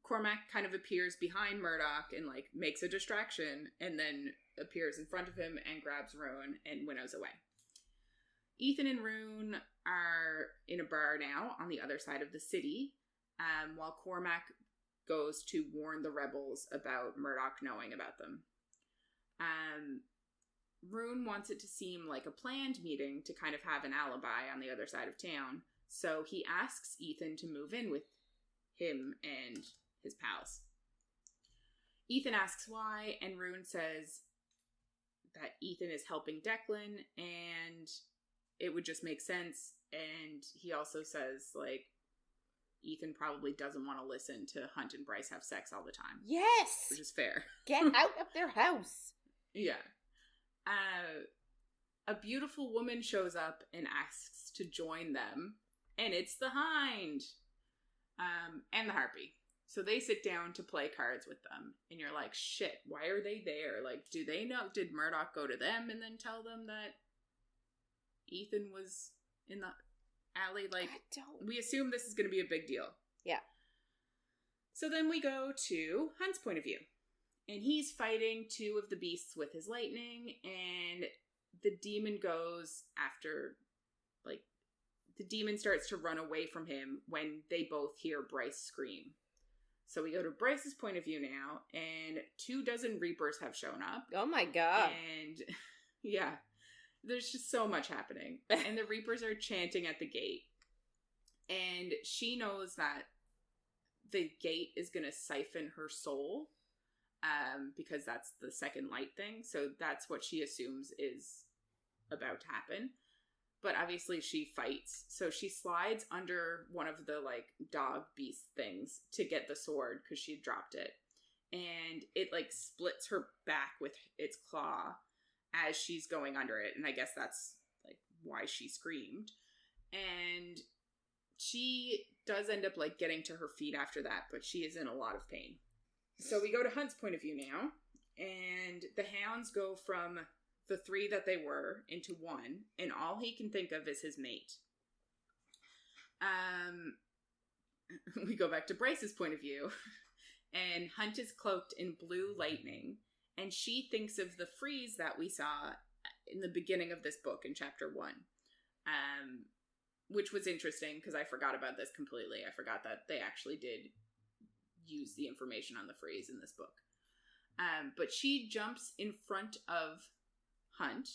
Cormac kind of appears behind Murdoch and, like, makes a distraction, and then appears in front of him and grabs Rune and winnows away. Ethan and Rune are in a bar now on the other side of the city, while Cormac goes to warn the rebels about Murdoch knowing about them. Rune wants it to seem like a planned meeting to kind of have an alibi on the other side of town, so he asks Ethan to move in with him and his pals. Ethan asks why, and Rune says that Ethan is helping Declan, and it would just make sense, and he also says, like, Ethan probably doesn't want to listen to Hunt and Bryce have sex all the time. Yes! Which is fair. Get out of their house! Yeah. a beautiful woman shows up and asks to join them, and it's the Hind and the Harpy. So they sit down to play cards with them, and you're like, shit, why are they there? Like, do they know? Did Murdoch go to them and then tell them that Ethan was in the alley? Like, we assume this is going to be a big deal. Yeah. So then we go to Hunt's point of view, and he's fighting two of the beasts with his lightning, and the demon goes after, like, the demon starts to run away from him when they both hear Bryce scream. So we go to Bryce's point of view now, and 24 Reapers have shown up. Oh my god. And, yeah, there's just so much happening. And the Reapers are chanting at the gate. And she knows that the gate is going to siphon her soul, because that's the second light thing. So that's what she assumes is about to happen. But obviously she fights. So she slides under one of the, like, dog beast things to get the sword because she dropped it. And it, like, splits her back with its claw as she's going under it. And I guess that's, like, why she screamed. And she does end up, like, getting to her feet after that, but she is in a lot of pain. So we go to Hunt's point of view now. And the hounds go from the 3 that they were into 1, and all he can think of is his mate. We go back to Bryce's point of view, and Hunt is cloaked in blue lightning, and she thinks of the freeze that we saw in the beginning of this book in chapter 1, which was interesting because I forgot about this completely. I forgot that they actually did use the information on the freeze in this book. But she jumps in front of Hunt,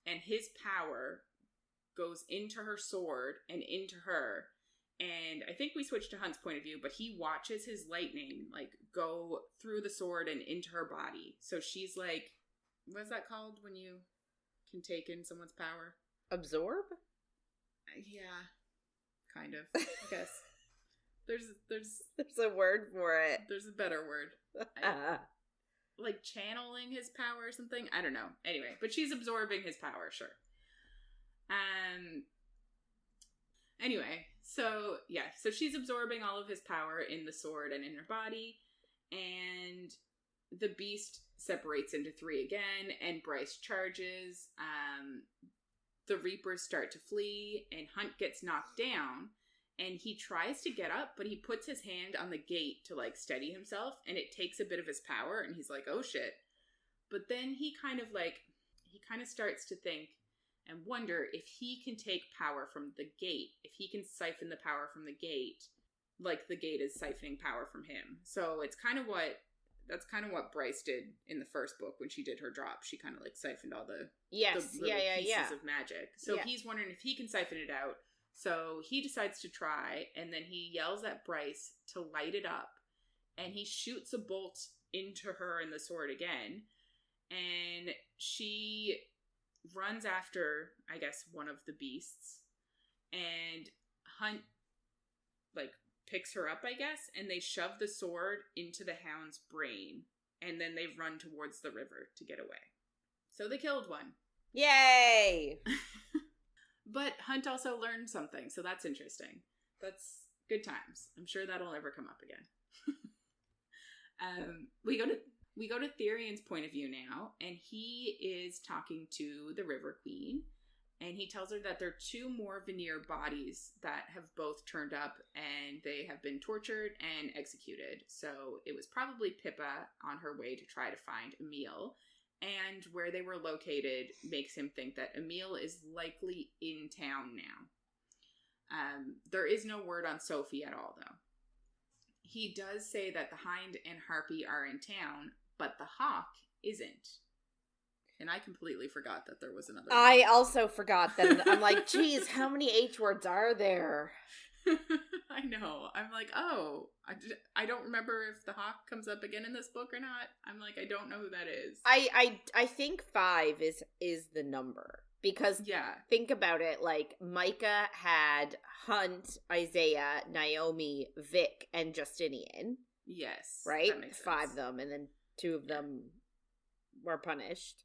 and his power goes into her sword and into her, and I think we switched to Hunt's point of view, but he watches his lightning, like, go through the sword and into her body. So she's like, what's that called when you can take in someone's power? Absorb? Yeah, kind of, I guess. There's a word for it. There's a better word. Like channeling his power or something. I don't know. Anyway, but she's absorbing his power, sure. Anyway, so she's absorbing all of his power in the sword and in her body, and the beast separates into 3 again, and Bryce charges. The Reapers start to flee, and Hunt gets knocked down. And he tries to get up, but he puts his hand on the gate to, like, steady himself, and it takes a bit of his power, and he's like, oh shit. But then he kind of starts to think and wonder if he can take power from the gate, if he can siphon the power from the gate, like the gate is siphoning power from him. So that's kind of what Bryce did in the first book when she did her drop. She kind of, like, siphoned all the pieces of magic. So he's wondering if he can siphon it out. So he decides to try, and then he yells at Bryce to light it up, and he shoots a bolt into her and the sword again, and she runs after, I guess, one of the beasts, and Hunt, like, picks her up, I guess, and they shove the sword into the hound's brain, and then they run towards the river to get away. So they killed one. Yay! But Hunt also learned something, so that's interesting. That's good times. I'm sure that'll never come up again. We go to Therion's point of view now, and he is talking to the River Queen, and he tells her that there are 2 more Veneer bodies that have both turned up, and they have been tortured and executed. So it was probably Pippa on her way to try to find Emil. And where they were located makes him think that Emil is likely in town now. There is no word on Sophie at all, though. He does say that the Hind and Harpy are in town, but the Hawk isn't. And I completely forgot that there was another one. I also forgot that. I'm like, geez, how many H words are there? I know. I'm like, oh, I don't remember if the Hawk comes up again in this book or not. I'm like, I don't know who that is. I think 5 is the number. Because think about it, like, Micah had Hunt, Isaiah, Naomi, Vic, and Justinian. Yes. Right? 5 of them, and then 2 of them were punished.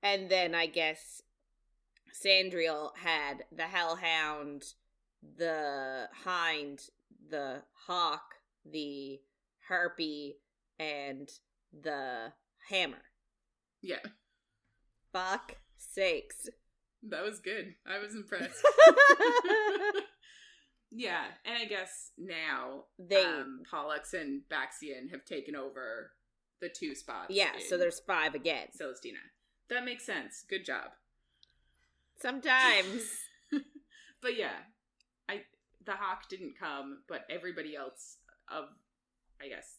And then I guess Sandriel had the hellhound, the hind, the hawk, the harpy, and the hammer. Yeah. Fuck sakes. That was good. I was impressed. Yeah, and I guess now Pollux and Baxian have taken over the 2 spots. Yeah, so there's 5 again. Celestina. That makes sense. Good job. Sometimes. But yeah, the hawk didn't come, but everybody else of, I guess,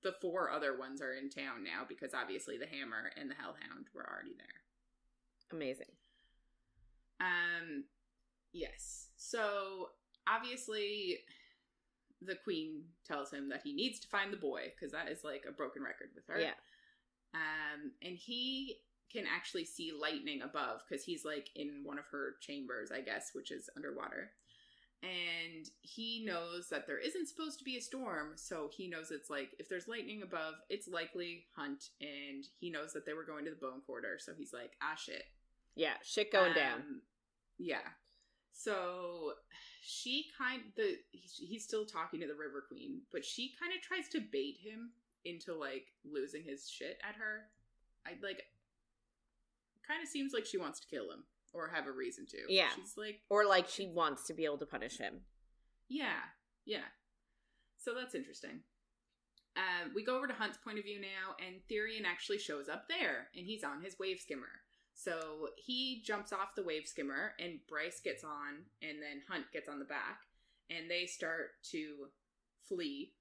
the 4 other ones are in town now because obviously the hammer and the hellhound were already there. Amazing. Yes. So, obviously, the queen tells him that he needs to find the boy, because that is, like, a broken record with her. Yeah. And he can actually see lightning above, because he's, like, in one of her chambers, I guess, which is underwater. And he knows that there isn't supposed to be a storm, so he knows it's, like, if there's lightning above, it's likely Hunt, and he knows that they were going to the Bone Quarter, so he's like, shit. Yeah, shit going down. Yeah. So he's still talking to the River Queen, but she kind of tries to bait him into, like, losing his shit at her. Kind of seems like she wants to kill him or have a reason to. Yeah. She's like, or like she wants to be able to punish him. Yeah. Yeah. So that's interesting. We go over to Hunt's point of view now, and Therian actually shows up there, and he's on his wave skimmer. So he jumps off the wave skimmer, and Bryce gets on, and then Hunt gets on the back, and they start to flee.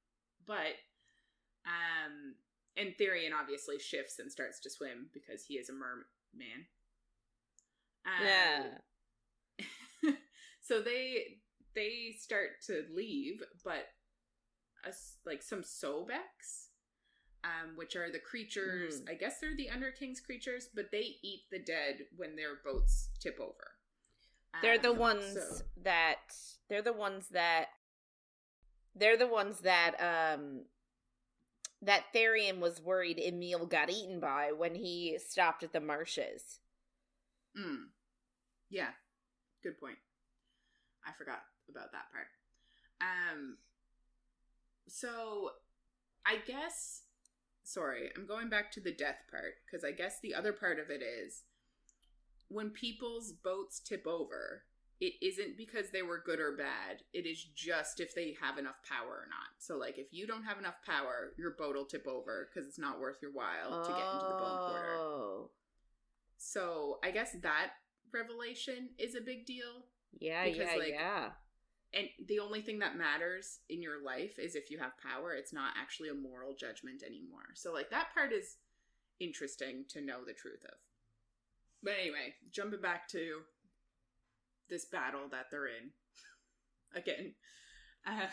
But, and Therian obviously shifts and starts to swim because he is a merman. Yeah. So they start to leave, but some Sobex, which are the creatures, I guess they're the Underking's creatures, but they eat the dead when their boats tip over. They're the ones that Therian was worried Emil got eaten by when he stopped at the marshes. Yeah. Good point. I forgot about that part. So I guess, sorry, I'm going back to the death part, because I guess the other part of it is when people's boats tip over, it isn't because they were good or bad. It is just if they have enough power or not. So, like, if you don't have enough power, your boat will tip over because it's not worth your while to get into the Bone Quarter. So, I guess that revelation is a big deal. Yeah, yeah. And the only thing that matters in your life is if you have power. It's not actually a moral judgment anymore. So, like, that part is interesting to know the truth of. But anyway, jumping back to this battle that they're in. Again. I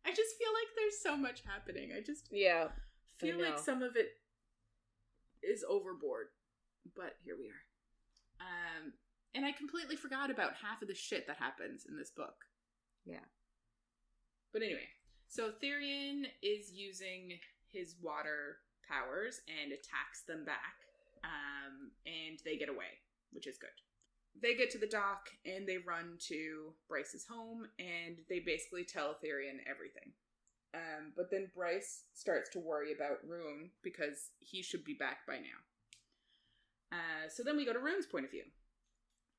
just feel like there's so much happening. I feel like some of it is overboard. But here we are. And I completely forgot about half of the shit that happens in this book. Yeah. But anyway, so Therian is using his water powers and attacks them back. And they get away, which is good. They get to the dock and they run to Bryce's home and they basically tell Therian everything. But then Bryce starts to worry about Rune because he should be back by now. So then we go to Rune's point of view.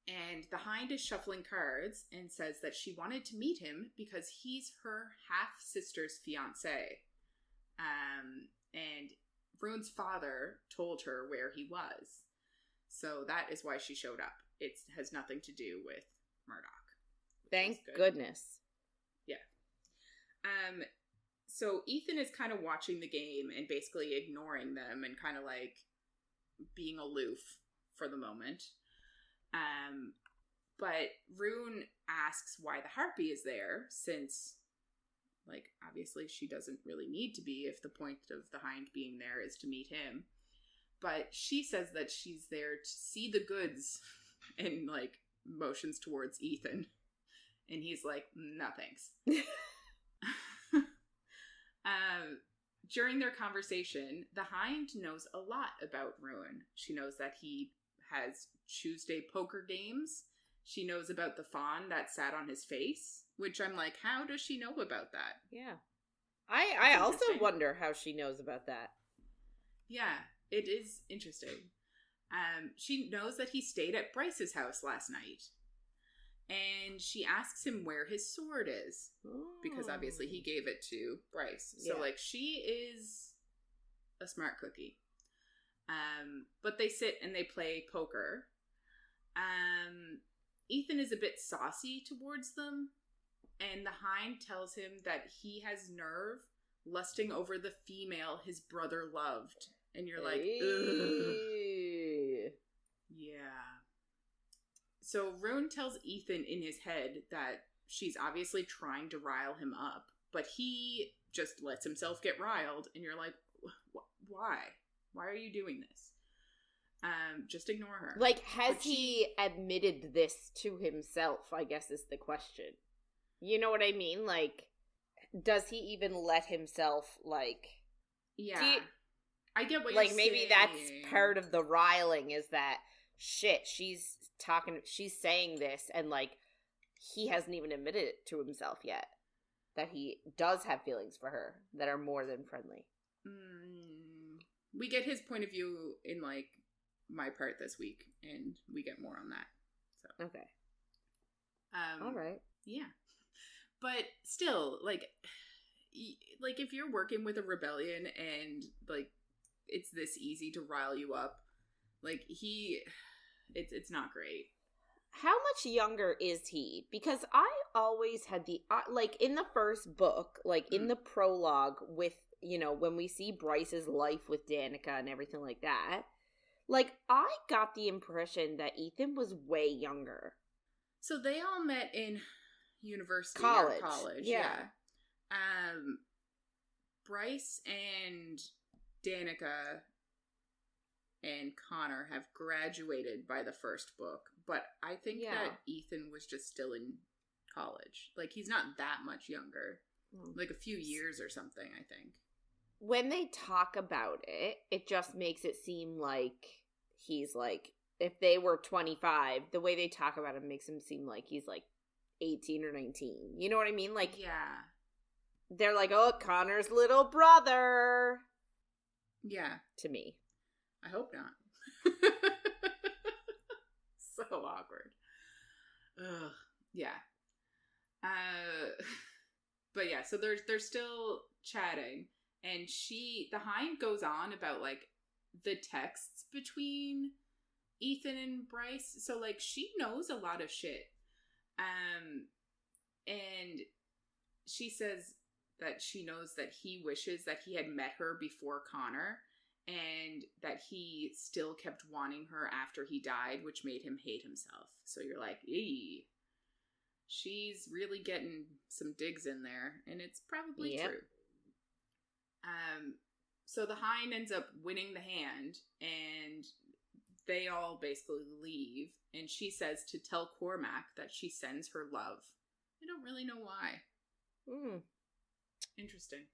And the Hind is shuffling cards and says that she wanted to meet him because he's her half-sister's fiancé. And Rune's father told her where he was. So that is why she showed up. It has nothing to do with Murdoch. Thank goodness. Yeah. So Ethan is kind of watching the game and basically ignoring them and kind of like being aloof for the moment. But Rune asks why the Harpy is there, since, like, obviously she doesn't really need to be if the point of the Hind being there is to meet him. But she says that she's there to see the goods and, like, motions towards Ethan. And he's like, no thanks. During their conversation, the Hind knows a lot about Rune. She knows that he has Tuesday poker games. She knows about the fawn that sat on his face, which I'm like, how does she know about that? Yeah. I also wonder how she knows about that. Yeah, it is interesting. She knows that he stayed at Bryce's house last night. And she asks him where his sword is. Because obviously he gave it to Bryce. So, like, she is a smart cookie. But they sit and they play poker. Ethan is a bit saucy towards them. And the Hind tells him that he has nerve lusting over the female his brother loved. And you're like, ugh. Yeah. So Rune tells Ethan in his head that she's obviously trying to rile him up, but he just lets himself get riled, and you're like, why? Why are you doing this? Just ignore her. Like, has he admitted this to himself, I guess is the question. You know what I mean? Like, does he even let himself, like... Yeah. I get what you're saying. Like, maybe that's part of the riling, is that, shit, she's saying this, and, like, he hasn't even admitted it to himself yet. That he does have feelings for her that are more than friendly. We get his point of view in, like, my part this week, and we get more on that. So okay. All right. Yeah. But still, like, if you're working with a rebellion and, like, it's this easy to rile you up, like, it's not great. How much younger is he? Because I always had like, in the first book, like, in the prologue with, you know, when we see Bryce's life with Danika and everything like that, like, I got the impression that Ethan was way younger. So they all met in university college. Or college. Yeah. Bryce and Danika and Connor have graduated by the first book, but I think that Ethan was just still in college. Like, he's not that much younger. Like, a few years or something, I think. When they talk about it, it just makes it seem like he's, like, if they were 25, the way they talk about him makes him seem like he's, like, 18 or 19. You know what I mean? Like, yeah. They're like, oh, Connor's little brother. Yeah. To me. I hope not. So awkward. Ugh. Yeah. But yeah, so they're still chatting, and the Hind goes on about, like, the texts between Ethan and Bryce. So, like, she knows a lot of shit. And she says that she knows that he wishes that he had met her before Connor, and that he still kept wanting her after he died, which made him hate himself. So you're like, eee. She's really getting some digs in there, and it's probably true. So the Hind ends up winning the hand, and they all basically leave, and she says to tell Cormac that she sends her love. I don't really know why. Interesting.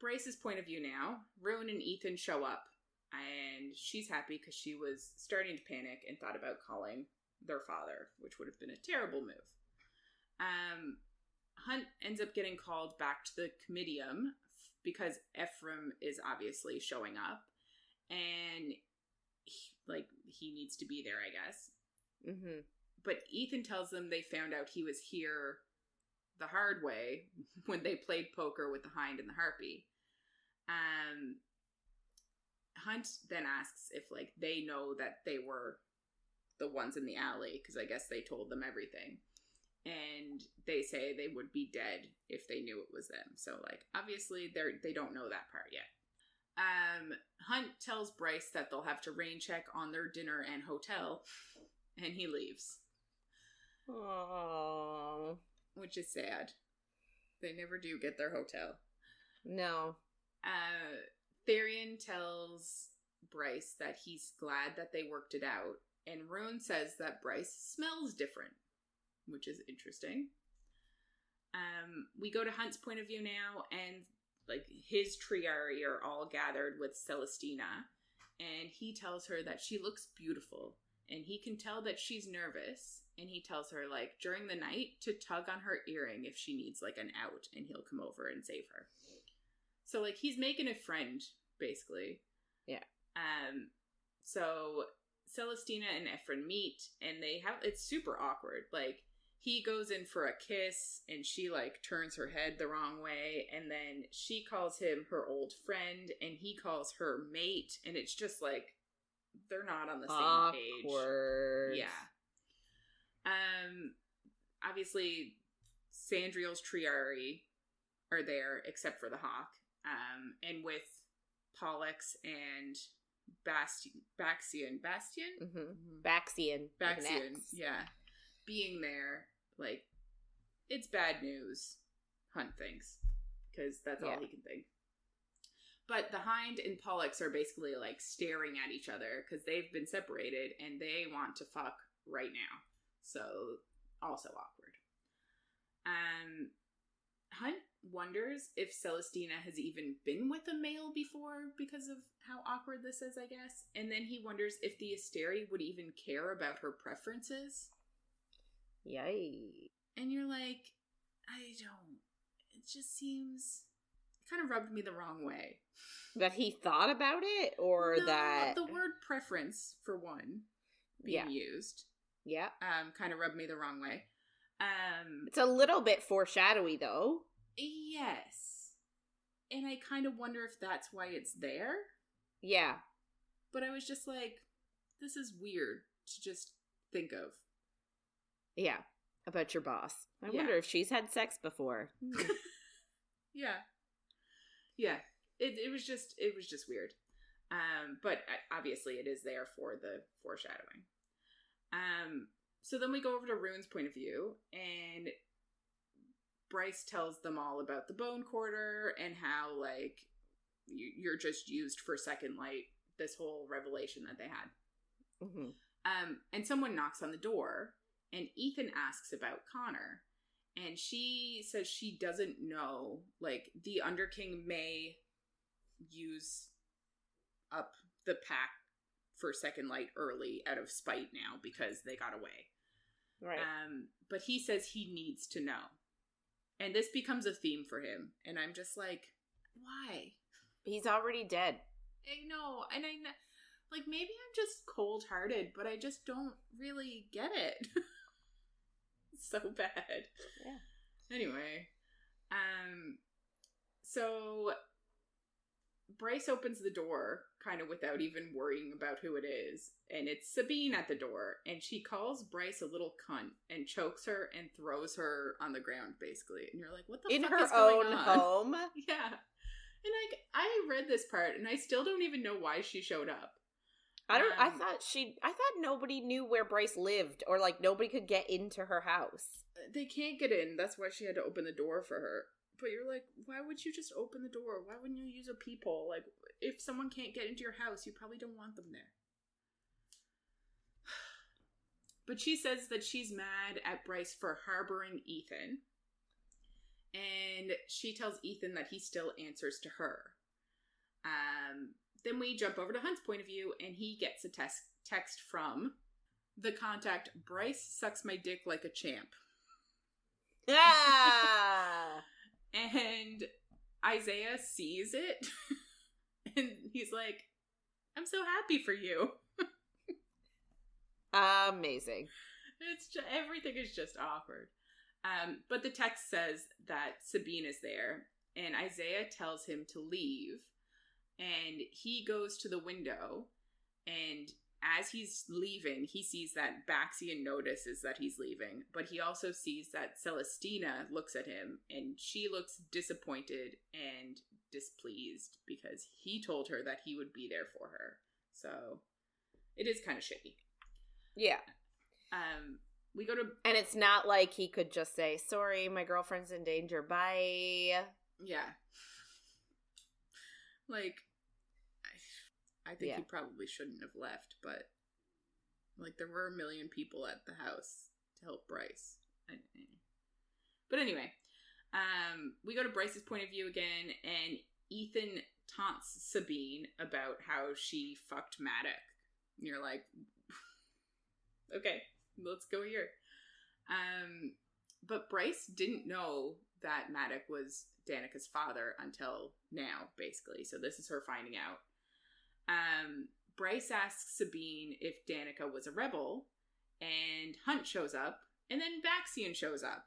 Bryce's point of view now. Rune and Ethan show up, and she's happy because she was starting to panic and thought about calling their father, which would have been a terrible move. Hunt ends up getting called back to the comitium because Ephraim is obviously showing up, and he needs to be there, I guess. But Ethan tells them they found out he was here the hard way when they played poker with the Hind and the Harpy. Hunt then asks if, like, they know that they were the ones in the alley, because I guess they told them everything. And they say they would be dead if they knew it was them. So, like, obviously they don't know that part yet. Hunt tells Bryce that they'll have to rain check on their dinner and hotel, and he leaves. Aww. Which is sad. They never do get their hotel. No. Therian tells Bryce that he's glad that they worked it out, and Rune says that Bryce smells different, which is interesting. We go to Hunt's point of view now, and, like, his triarii are all gathered with Celestina, and he tells her that she looks beautiful, and he can tell that she's nervous, and he tells her, like, during the night to tug on her earring if she needs, like, an out, and he'll come over and save her. So, like, he's making a friend, basically. Yeah. So Celestina and Ephraim meet, and it's super awkward. Like, he goes in for a kiss, and she, like, turns her head the wrong way, and then she calls him her old friend, and he calls her mate, and it's just, like, they're not on the same page. Awkward. Yeah. Obviously, Sandriel's Triari are there, except for the Hawk, and with Pollux and Baxian, yeah, being there, like, it's bad news, Hunt thinks, because that's all he can think. But the Hind and Pollux are basically, like, staring at each other because they've been separated and they want to fuck right now. So, also awkward. Hunt wonders if Celestina has even been with a male before because of how awkward this is, I guess. And then he wonders if the Asteri would even care about her preferences. Yay. And you're like, I don't. It just seems... It kind of rubbed me the wrong way. That he thought about it? Or no, that... the word preference, for one, being used. Yeah. Kind of rubbed me the wrong way. It's a little bit foreshadowy, though. Yes. And I kind of wonder if that's why it's there. Yeah. But I was just like, this is weird to just think of. Yeah. About your boss. I wonder if she's had sex before. Yeah. Yeah. It was just weird. But obviously it is there for the foreshadowing. So then we go over to Rune's point of view, and Bryce tells them all about the bone quarter and how, like, you're just used for second light, this whole revelation that they had. Mm-hmm. And someone knocks on the door, and Ethan asks about Connor, and she says she doesn't know, like, the Underking may use up the pack for second light early out of spite now because they got away. Right. But he says he needs to know. And this becomes a theme for him. And I'm just like, why? He's already dead. I know. And like, maybe I'm just cold-hearted, but I just don't really get it. It's so bad. Yeah. Anyway. So Bryce opens the door, kind of without even worrying about who it is, and it's Sabine at the door, and she calls Bryce a little cunt and chokes her and throws her on the ground, basically. And you're like, what the fuck is going on? In her own home? Yeah. And, like, I read this part, and I still don't even know why she showed up. I thought nobody knew where Bryce lived, or, like, nobody could get into her house. They can't get in. That's why she had to open the door for her. But you're like, why would you just open the door? Why wouldn't you use a peephole? Like, if someone can't get into your house, you probably don't want them there. But she says that she's mad at Bryce for harboring Ethan. And she tells Ethan that he still answers to her. Then we jump over to Hunt's point of view, and he gets a text from the contact, Bryce sucks my dick like a champ. Ah! And Isaiah sees it, and he's like, I'm so happy for you. Amazing. It's just, everything is just awkward. But the text says that Sabine is there, and Isaiah tells him to leave, and he goes to the window, and as he's leaving, he sees that Baxian notices that he's leaving, but he also sees that Celestina looks at him, and she looks disappointed and displeased because he told her that he would be there for her. So it is kind of shitty. Yeah. We go to... And it's not like he could just say, sorry, my girlfriend's in danger, bye. Yeah. Like... I think he probably shouldn't have left, but, like, there were a million people at the house to help Bryce. But anyway, we go to Bryce's point of view again, and Ethan taunts Sabine about how she fucked Maddox. And you're like, okay, let's go here. But Bryce didn't know that Maddox was Danika's father until now, basically. So this is her finding out. Bryce asks Sabine if Danika was a rebel, and Hunt shows up, and then Baxian shows up.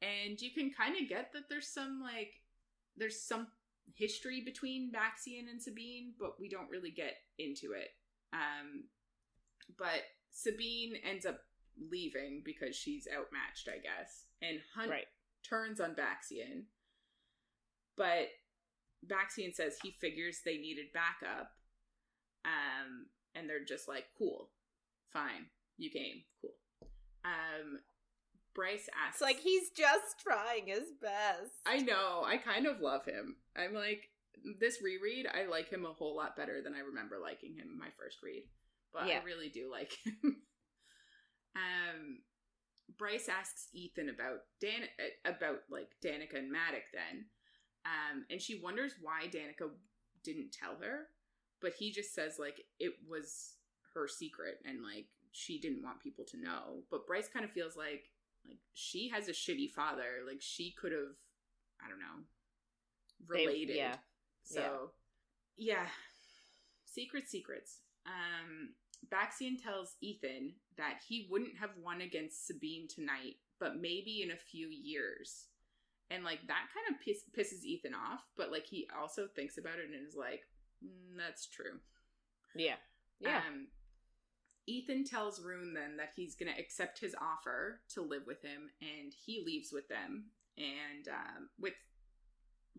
And you can kind of get that there's some history between Baxian and Sabine, but we don't really get into it. But Sabine ends up leaving because she's outmatched, I guess. And Hunt turns on Baxian. But Baxian says he figures they needed backup. And they're just like, cool. Fine. You came. Cool. Bryce asks... It's like, he's just trying his best. I know. I kind of love him. I'm like, this reread, I like him a whole lot better than I remember liking him in my first read. But I really do like him. Bryce asks Ethan about Danika and Maddox then. And she wonders why Danika didn't tell her. But he just says, like, it was her secret and, like, she didn't want people to know. But Bryce kind of feels like she has a shitty father. Like, she could have, I don't know, related. So, yeah. Secrets. Baxian tells Ethan that he wouldn't have won against Sabine tonight, but maybe in a few years. And, like, that kind of pisses Ethan off, but, like, he also thinks about it and is like, that's true. Yeah. Ethan tells Rune then that he's going to accept his offer to live with him, and he leaves with them, and with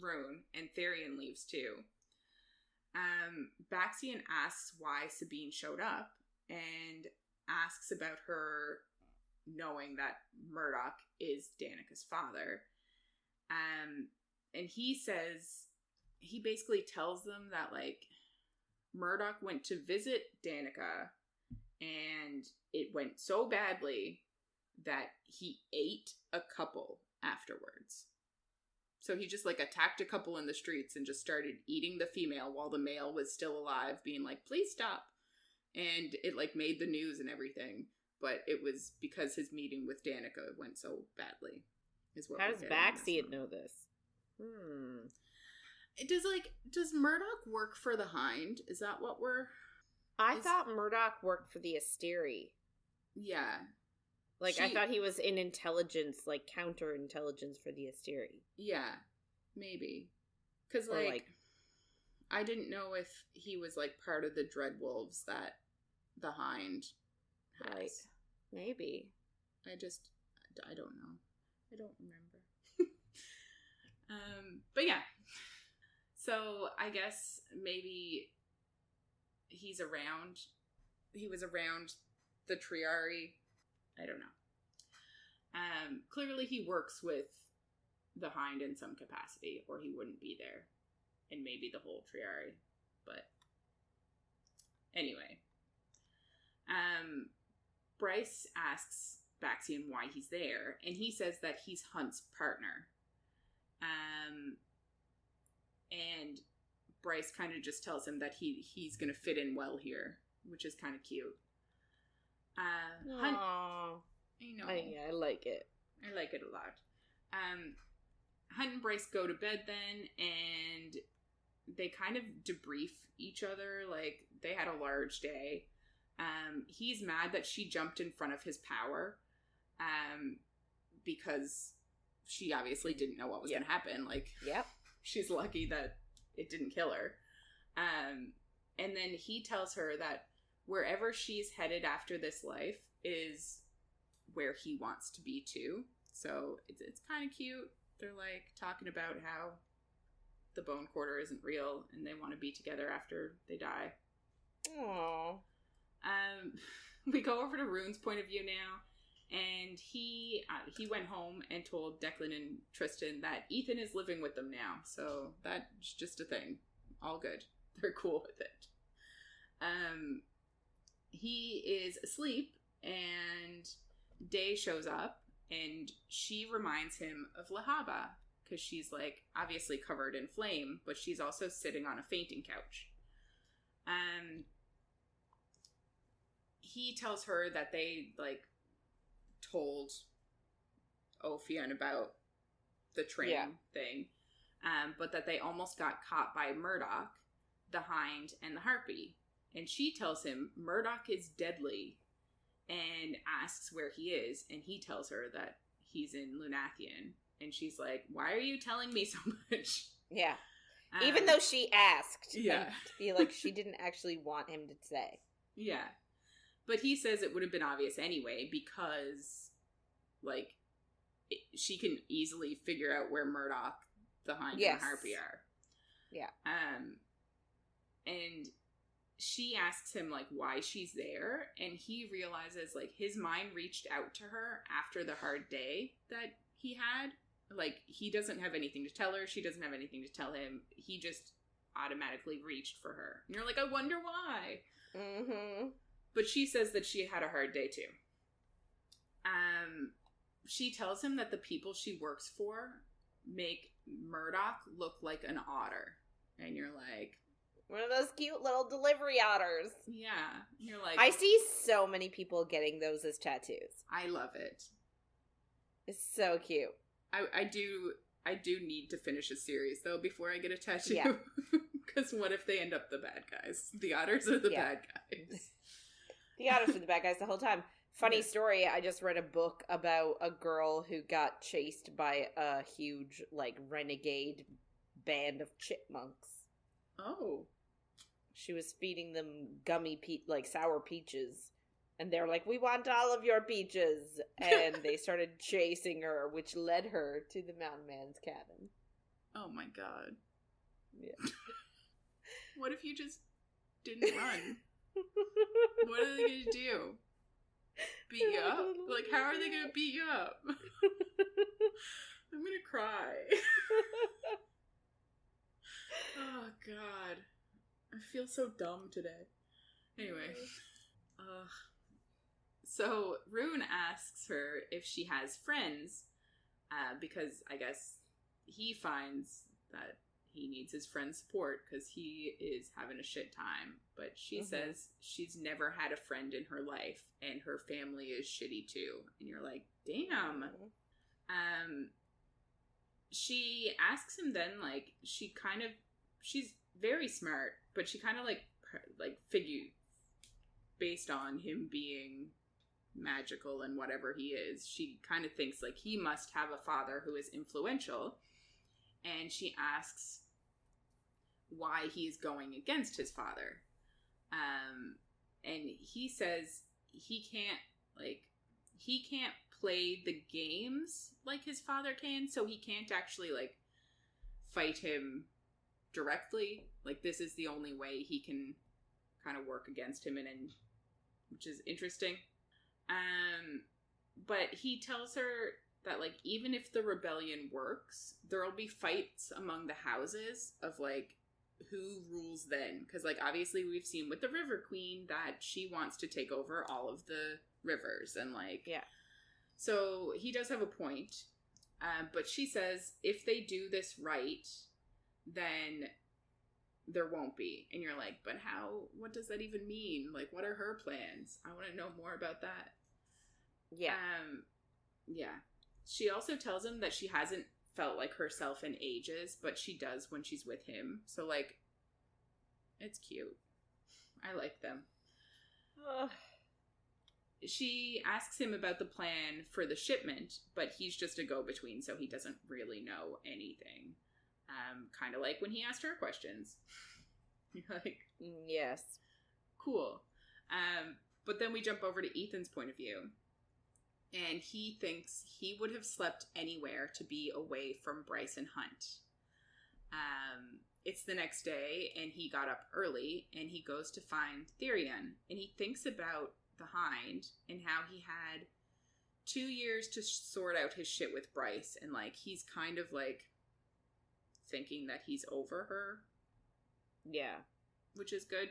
Rune, and Therian leaves too. Baxian asks why Sabine showed up, and asks about her knowing that Murdoch is Danika's father. And he basically tells them that, like, Murdoch went to visit Danika, and it went so badly that he ate a couple afterwards. So he just, like, attacked a couple in the streets and just started eating the female while the male was still alive, being like, please stop. And it, like, made the news and everything. But it was because his meeting with Danika went so badly. How does Baxian know this? Does Murdoch work for the Hind? Is that what I thought Murdoch worked for the Asteri. Yeah. Like, I thought he was in intelligence, like, counterintelligence for the Asteri. Yeah. Maybe. Because, like, I didn't know if he was, like, part of the Dreadwolves that the Hind has. Like, maybe. I don't know. I don't remember. But yeah. So I guess maybe he was around the Triari. I don't know. Clearly he works with the Hind in some capacity, or he wouldn't be there. And maybe the whole Triari. But anyway. Bryce asks Baxian why he's there, and he says that he's Hunt's partner. And Bryce kind of just tells him that he's gonna fit in well here, which is kind of cute. Hunt, I know. I like it. I like it a lot. Hunt and Bryce go to bed then, and they kind of debrief each other. Like, they had a large day. He's mad that she jumped in front of his power, because she obviously didn't know what was going to happen. Like, she's lucky that it didn't kill her. And then he tells her that wherever she's headed after this life is where he wants to be too. So it's kind of cute. They're, like, talking about how the Bone Quarter isn't real and they want to be together after they die. Aww. We go over to Rune's point of view now, and he went home and told Declan and Tristan that Ethan is living with them now, so that's just a thing. All good. They're cool with it. He is asleep, and Day shows up, and she reminds him of Lahaba, because she's, like, obviously covered in flame, but she's also sitting on a fainting couch. He tells her that they, like, told Ophion about the train thing, but that they almost got caught by Murdoch, the Hind, and the Harpy. And she tells him Murdoch is deadly and asks where he is, and he tells her that he's in Lunathian. And she's like, why are you telling me so much? Yeah. Even though she asked. Yeah. And feel like she didn't actually want him to say. Yeah. But he says it would have been obvious anyway because, like, she can easily figure out where Murdoch, the Hind, and the Harpy are. Yeah. And she asks him, like, why she's there, and he realizes, like, his mind reached out to her after the hard day that he had. Like, he doesn't have anything to tell her, she doesn't have anything to tell him, he just automatically reached for her. And you're like, I wonder why. Mm-hmm. But she says that she had a hard day, too. She tells him that the people she works for make Murdoch look like an otter. And you're like... one of those cute little delivery otters. Yeah. You're like... I see so many people getting those as tattoos. I love it. It's so cute. I do need to finish a series, though, before I get a tattoo. Yeah. Because what if they end up the bad guys? The otters are the bad guys. The otters are the bad guys the whole time. Funny story, I just read a book about a girl who got chased by a huge, like, renegade band of chipmunks. Oh. She was feeding them sour peaches. And they're like, we want all of your peaches. And they started chasing her, which led her to the mountain man's cabin. Oh my god. Yeah. What if you just didn't run? What are they going to do? Beat you up? Like, how are they going to beat you up? I'm going to cry. Oh god. I feel so dumb today. Anyway. So, Rune asks her if she has friends, because I guess he finds that he needs his friend's support because he is having a shit time. But she says she's never had a friend in her life, and her family is shitty too. And you're like, damn. She asks him then, like, she's very smart, but she kind of, like figure, based on him being magical and whatever he is, she kind of thinks, like, he must have a father who is influential. And she asks why he's going against his father. And he says he can't play the games like his father can, so he can't actually, like, fight him directly. Like, this is the only way he can kind of work against him, and which is interesting. But he tells her that, like, even if the rebellion works, there'll be fights among the houses of, like, who rules then. Because, like, obviously we've seen with the River Queen that she wants to take over all of the rivers. And, like... yeah. So he does have a point. But she says if they do this right, then there won't be. And you're like, but how? What does that even mean? Like, what are her plans? I want to know more about that. Yeah. Yeah. She also tells him that she hasn't felt like herself in ages, but she does when she's with him. So, like, it's cute. I like them. She asks him about the plan for the shipment, but he's just a go-between, so he doesn't really know anything. Kind of like when he asked her questions. You're like, yes. Cool. But then we jump over to Ethan's point of view. And he thinks he would have slept anywhere to be away from Bryce and Hunt. It's the next day, and he got up early, and he goes to find Therion. And he thinks about the Hind and how he had 2 years to sort out his shit with Bryce. And, like, he's kind of, like, thinking that he's over her. Yeah. Which is good.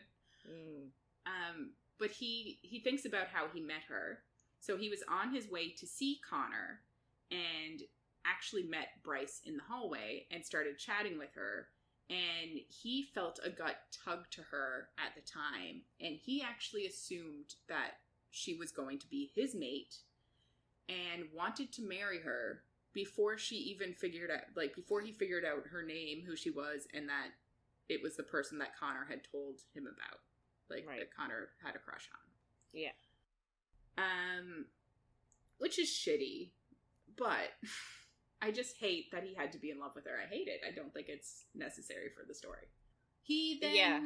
But he thinks about how he met her. So he was on his way to see Connor, and actually met Bryce in the hallway and started chatting with her. And he felt a gut tug to her at the time. And he actually assumed that she was going to be his mate and wanted to marry her before she even figured out, like, before he figured out her name, who she was, and that it was the person that Connor had told him about. Like, that Connor had a crush on. Yeah. Which is shitty, but I just hate that he had to be in love with her. I hate it. I don't think it's necessary for the story. He then... Yeah.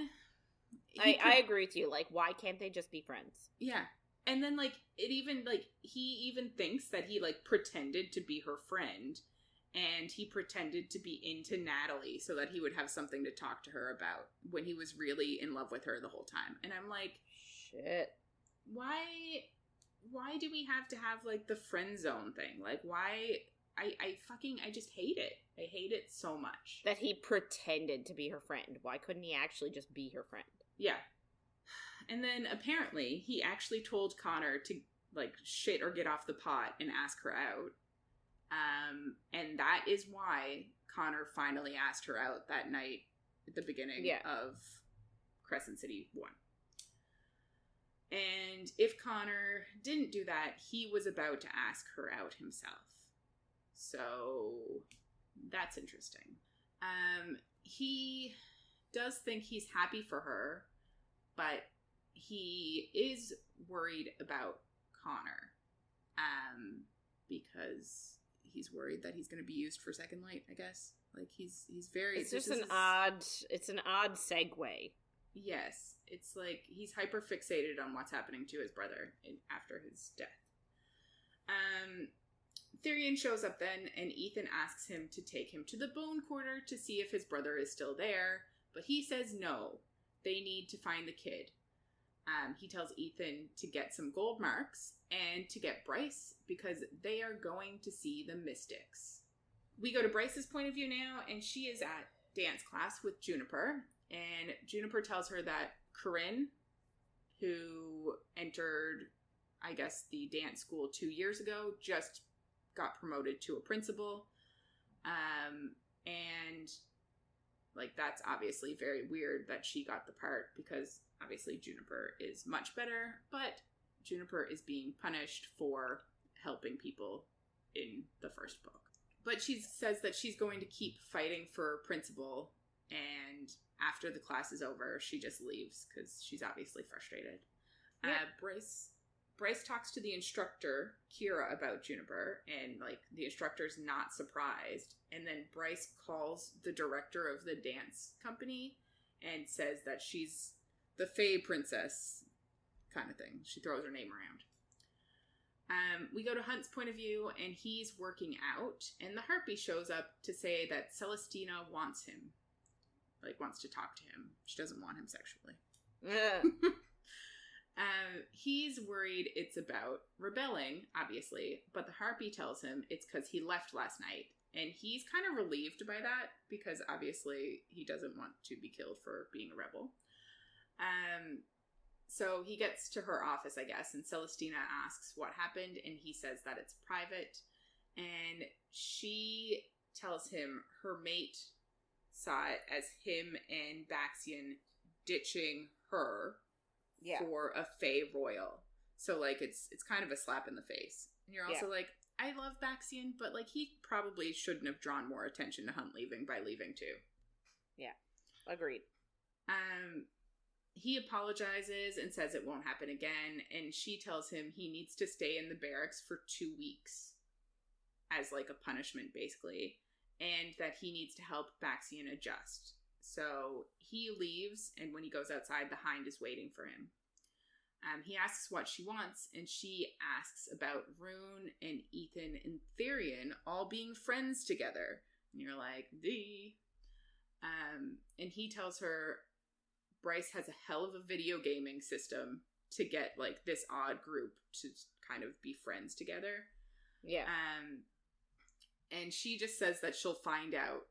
I agree with you. Like, why can't they just be friends? Yeah. And then, like, it even, like, he even thinks that he, like, pretended to be her friend, and he pretended to be into Natalie so that he would have something to talk to her about when he was really in love with her the whole time. And I'm like, shit. Why do we have to have, like, the friend zone thing? Like, why... I just hate it. I hate it so much. That he pretended to be her friend. Why couldn't he actually just be her friend? Yeah. And then, apparently, he actually told Connor to, like, shit or get off the pot and ask her out. And that is why Connor finally asked her out that night at the beginning of Crescent City 1. And if Connor didn't do that, he was about to ask her out himself. So that's interesting. He does think he's happy for her, but he is worried about Connor. Because he's worried that he's going to be used for Second Light, I guess. Like, he's very... It's just an odd segue. Yes. It's like he's hyper fixated on what's happening to his brother after his death. Therian shows up then, and Ethan asks him to take him to the Bone Quarter to see if his brother is still there, but he says no. They need to find the kid. He tells Ethan to get some gold marks and to get Bryce because they are going to see the Mystics. We go to Bryce's point of view now, and she is at dance class with Juniper, and Juniper tells her that Corinne, who entered, I guess, the dance school 2 years ago, just got promoted to a principal. And, like, that's obviously very weird that she got the part because obviously Juniper is much better, but Juniper is being punished for helping people in the first book. But she says that she's going to keep fighting for principal, and after the class is over, she just leaves because she's obviously frustrated. Yeah. Bryce talks to the instructor, Kira, about Juniper, and, like, the instructor's not surprised. And then Bryce calls the director of the dance company and says that she's the Fae Princess kind of thing. She throws her name around. We go to Hunt's point of view, and he's working out, and the Harpy shows up to say that Celestina wants him. Like, wants to talk to him. She doesn't want him sexually. He's worried it's about rebelling, obviously, but the Harpy tells him it's because he left last night, and he's kind of relieved by that, because obviously he doesn't want to be killed for being a rebel. So he gets to her office, I guess, and Celestina asks what happened, and he says that it's private, and she tells him her mate saw it as him and Baxian ditching her for a Fae Royal. So, like, it's kind of a slap in the face. And you're also like, I love Baxian, but, like, he probably shouldn't have drawn more attention to Hunt leaving by leaving too. Yeah. Agreed. He apologizes and says it won't happen again, and she tells him he needs to stay in the barracks for 2 weeks as, like, a punishment, basically, and that he needs to help Baxian adjust. So he leaves, and when he goes outside, the Hind is waiting for him. He asks what she wants, and she asks about Rune and Ethan and Therian all being friends together. And you're like, and he tells her Bryce has a hell of a video gaming system to get, like, this odd group to kind of be friends together. Yeah. And she just says that she'll find out.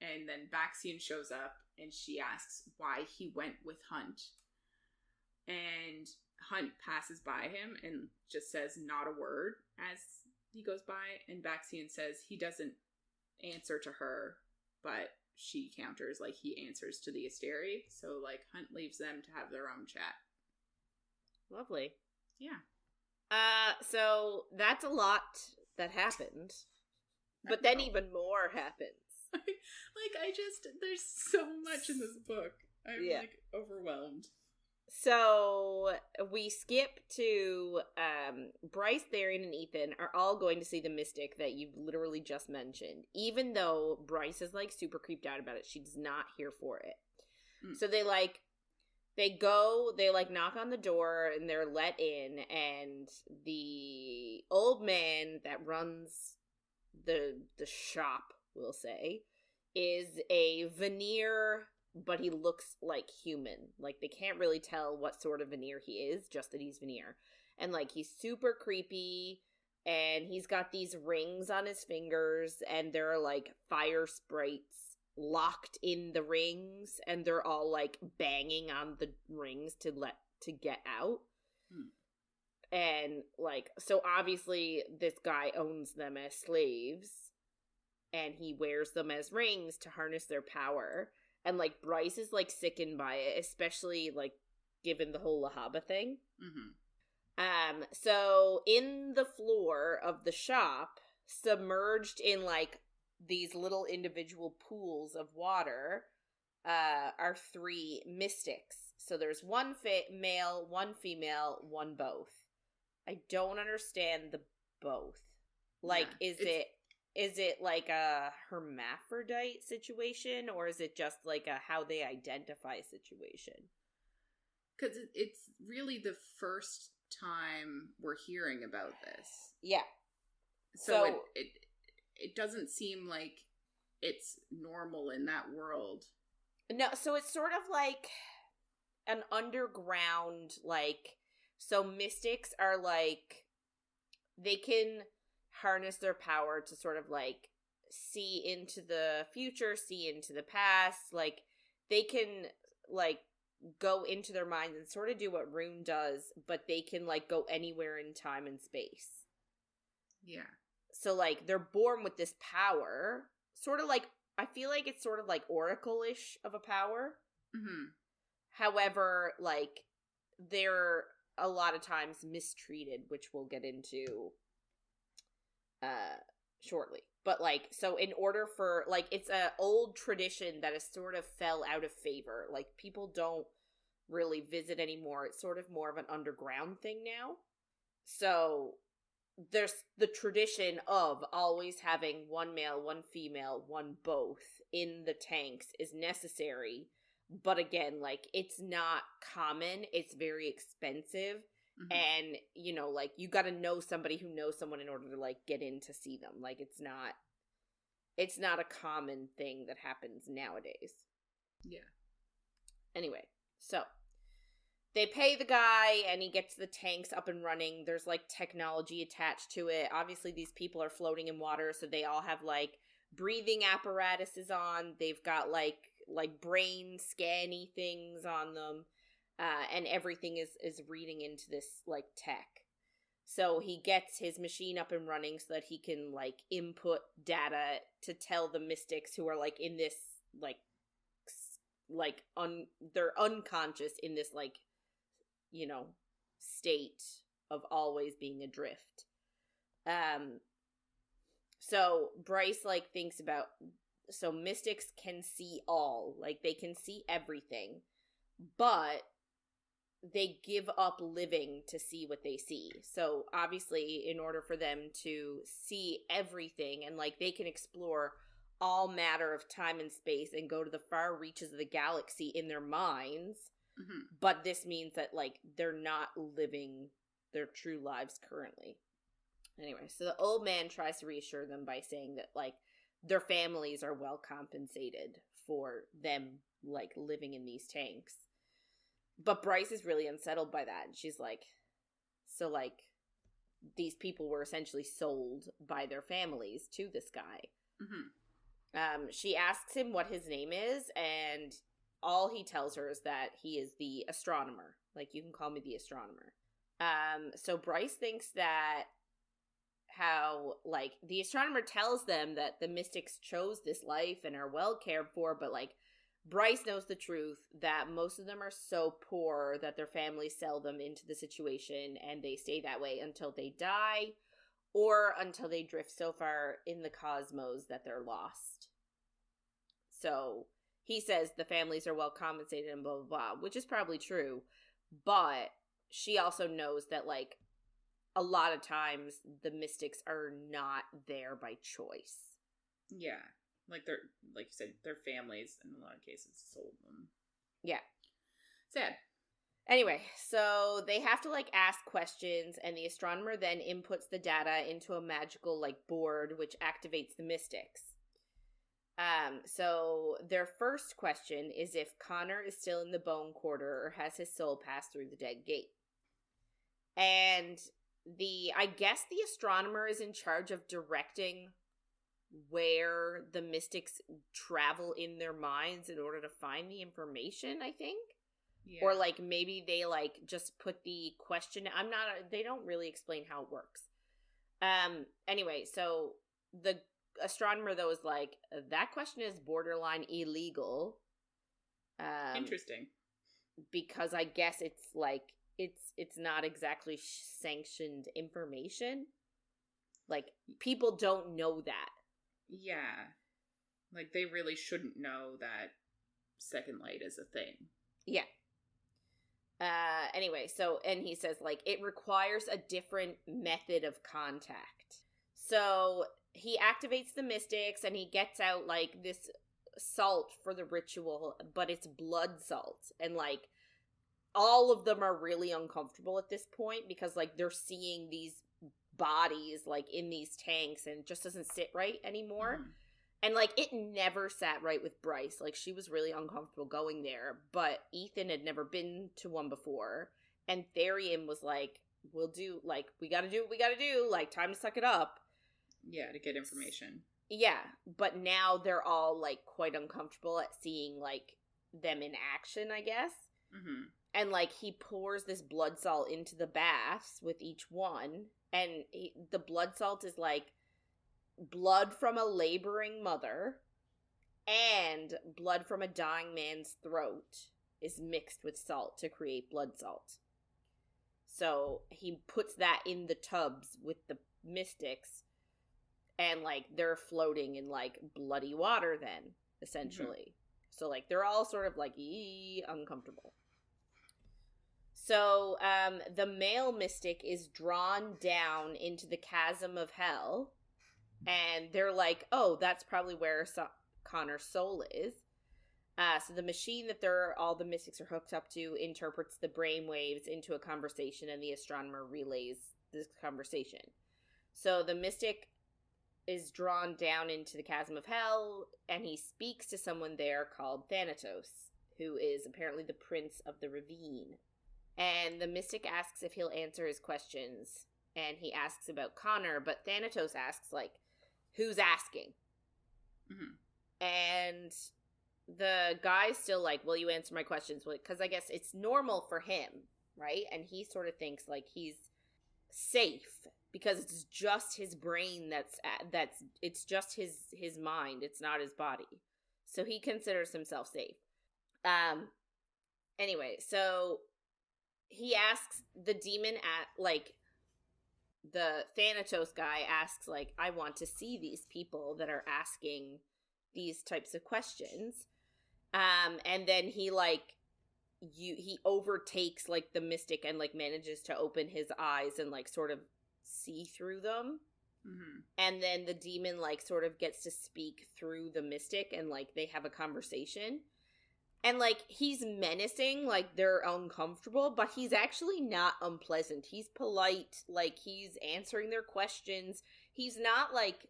And then Baxian shows up, and she asks why he went with Hunt. And Hunt passes by him and just says not a word as he goes by, and Baxian says he doesn't answer to her, but she counters, like, he answers to the Asteri. So, like, Hunt leaves them to have their own chat. Lovely. Yeah. So that's a lot that happened. But then even more happens. There's so much in this book. I'm, like, overwhelmed. So we skip to Bryce, Therian, and Ethan are all going to see the Mystic that you literally just mentioned. Even though Bryce is, like, super creeped out about it, she's not here for it. So they knock on the door, and they're let in, and the old man that runs the shop, we'll say, is a veneer, but he looks like human. Like, they can't really tell what sort of veneer he is, just that he's veneer. And, like, he's super creepy, and he's got these rings on his fingers, and there are, like, fire sprites locked in the rings, and they're all, like, banging on the rings to get out. And, like, so obviously this guy owns them as slaves, and he wears them as rings to harness their power. And, like, Bryce is, like, sickened by it, especially, like, given the whole Lahaba thing. So in the floor of the shop, submerged in, like, these little individual pools of water, are 3 mystics. So there's one male, one female, one both. I don't understand the both. Like, is it like a hermaphrodite situation, or is it just like a how they identify situation? Because it's really the first time we're hearing about this. Yeah. So it doesn't seem like it's normal in that world. No, so it's sort of like an underground, like, so mystics are like, they can harness their power to sort of, like, see into the future, see into the past. Like, they can, like, go into their minds and sort of do what Rune does, but they can, like, go anywhere in time and space. Yeah. So, like, they're born with this power, sort of like, I feel like it's sort of like Oracle-ish of a power. However, like, they're a lot of times mistreated, which we'll get into shortly. But, like, so in order for, like, it's an old tradition that has sort of fell out of favor. Like, people don't really visit anymore. It's sort of more of an underground thing now. So there's the tradition of always having one male, one female, one both in the tanks is necessary. But again, like, it's not common. It's very expensive. And, you know, like, you gotta know somebody who knows someone in order to, like, get in to see them. Like, it's not a common thing that happens nowadays. Yeah. Anyway, so they pay the guy, and he gets the tanks up and running. There's, like, technology attached to it. Obviously, these people are floating in water, so they all have, like, breathing apparatuses on. They've got, like brain scanny things on them. And everything is reading into this, like, tech. So he gets his machine up and running so that he can, like, input data to tell the mystics who are, like, in this, they're unconscious in this, like, you know, state of always being adrift. So Bryce, like, thinks about, so mystics can see all, like, they can see everything, but they give up living to see what they see. So obviously, in order for them to see everything, and, like, they can explore all matter of time and space and go to the far reaches of the galaxy in their minds, but this means that, like, they're not living their true lives currently. Anyway, so the old man tries to reassure them by saying that, like, their families are well compensated for them, like, living in these tanks. But Bryce is really unsettled by that. And she's like, so, like, these people were essentially sold by their families to this guy. She asks him what his name is, and all he tells her is that he is the astronomer. Like, you can call me the astronomer. So Bryce thinks that how, like, the astronomer tells them that the mystics chose this life and are well cared for, but, like, Bryce knows the truth that most of them are so poor that their families sell them into the situation and they stay that way until they die or until they drift so far in the cosmos that they're lost. So he says the families are well compensated and blah, blah, blah, which is probably true. But she also knows that, like, a lot of times the mystics are not there by choice. Yeah. Like you said, their families in a lot of cases sold them. Yeah. Sad. Anyway, so they have to, like, ask questions, and the astronomer then inputs the data into a magical, like, board, which activates the mystics. So their first question is if Connor is still in the bone quarter or has his soul passed through the dead gate. And I guess the astronomer is in charge of directing where the mystics travel in their minds in order to find the information, I think. Yeah. Or, like, maybe they, like, just put the question... they don't really explain how it works. Anyway, so the astronomer, though, is like, that question is borderline illegal. Interesting. Because I guess it's, like, it's not exactly sanctioned information. Like, people don't know that. Yeah. Like, they really shouldn't know that second light is a thing. Yeah. Anyway, so, and he says, like, it requires a different method of contact. So he activates the mystics and he gets out, like, this salt for the ritual, but it's blood salt. And, like, all of them are really uncomfortable at this point because, like, they're seeing these bodies, like, in these tanks, and it just doesn't sit right anymore. And, like, it never sat right with Bryce. Like, she was really uncomfortable going there, but Ethan had never been to one before, and Therian was like, we'll do, like, we gotta do what we gotta do, like, time to suck it up. Yeah, to get information. Yeah, but now they're all, like, quite uncomfortable at seeing, like, them in action, I guess. Mm-hmm. And, like, he pours this blood salt into the baths with each one, and the blood salt is, like, blood from a laboring mother and blood from a dying man's throat is mixed with salt to create blood salt. So he puts that in the tubs with the mystics, and, like, they're floating in, like, bloody water then, essentially. Mm-hmm. So, like, they're all sort of, like, uncomfortable. So, the male mystic is drawn down into the chasm of hell, and they're like, oh, that's probably where Connor's soul is. So the machine that all the mystics are hooked up to interprets the brainwaves into a conversation, and the astronomer relays this conversation. So the mystic is drawn down into the chasm of hell, and he speaks to someone there called Thanatos, who is apparently the prince of the ravine. And the mystic asks if he'll answer his questions, and he asks about Connor, but Thanatos asks, like, who's asking? Mm-hmm. And the guy's still like, will you answer my questions? Because I guess it's normal for him, right? And he sort of thinks, like, he's safe because it's just his brain it's just his mind. It's not his body. So he considers himself safe. Anyway, so he asks the demon the Thanatos guy asks, like, I want to see these people that are asking these types of questions. And then he, like, he overtakes, like, the mystic and, like, manages to open his eyes and, like, sort of see through them. Mm-hmm. And then the demon, like, sort of gets to speak through the mystic, and, like, they have a conversation. And, like, he's menacing, like, they're uncomfortable, but he's actually not unpleasant. He's polite, like, he's answering their questions. He's not, like,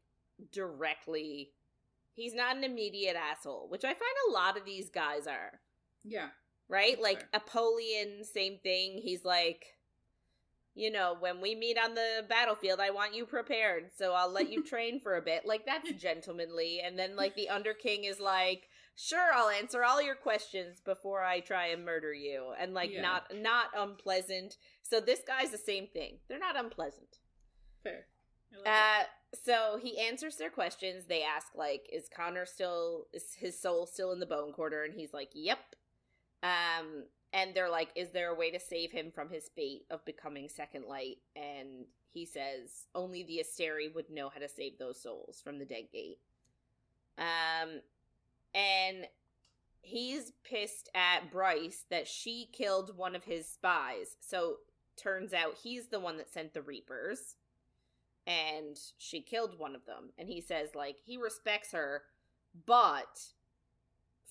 he's not an immediate asshole, which I find a lot of these guys are. Yeah. Right? Like, fair. Apollyon, same thing. He's like, you know, when we meet on the battlefield, I want you prepared, so I'll let you train for a bit. Like, that's gentlemanly. And then, like, the Underking is like, sure, I'll answer all your questions before I try and murder you. And, like, yeah. not unpleasant. So this guy's the same thing. They're not unpleasant. Fair. So he answers their questions. They ask, like, is his soul still in the bone quarter? And he's like, yep. And they're like, is there a way to save him from his fate of becoming Second Light? And he says, only the Asteri would know how to save those souls from the Dead Gate. And he's pissed at Bryce that she killed one of his spies. So turns out he's the one that sent the Reapers. And she killed one of them. And he says, like, he respects her, but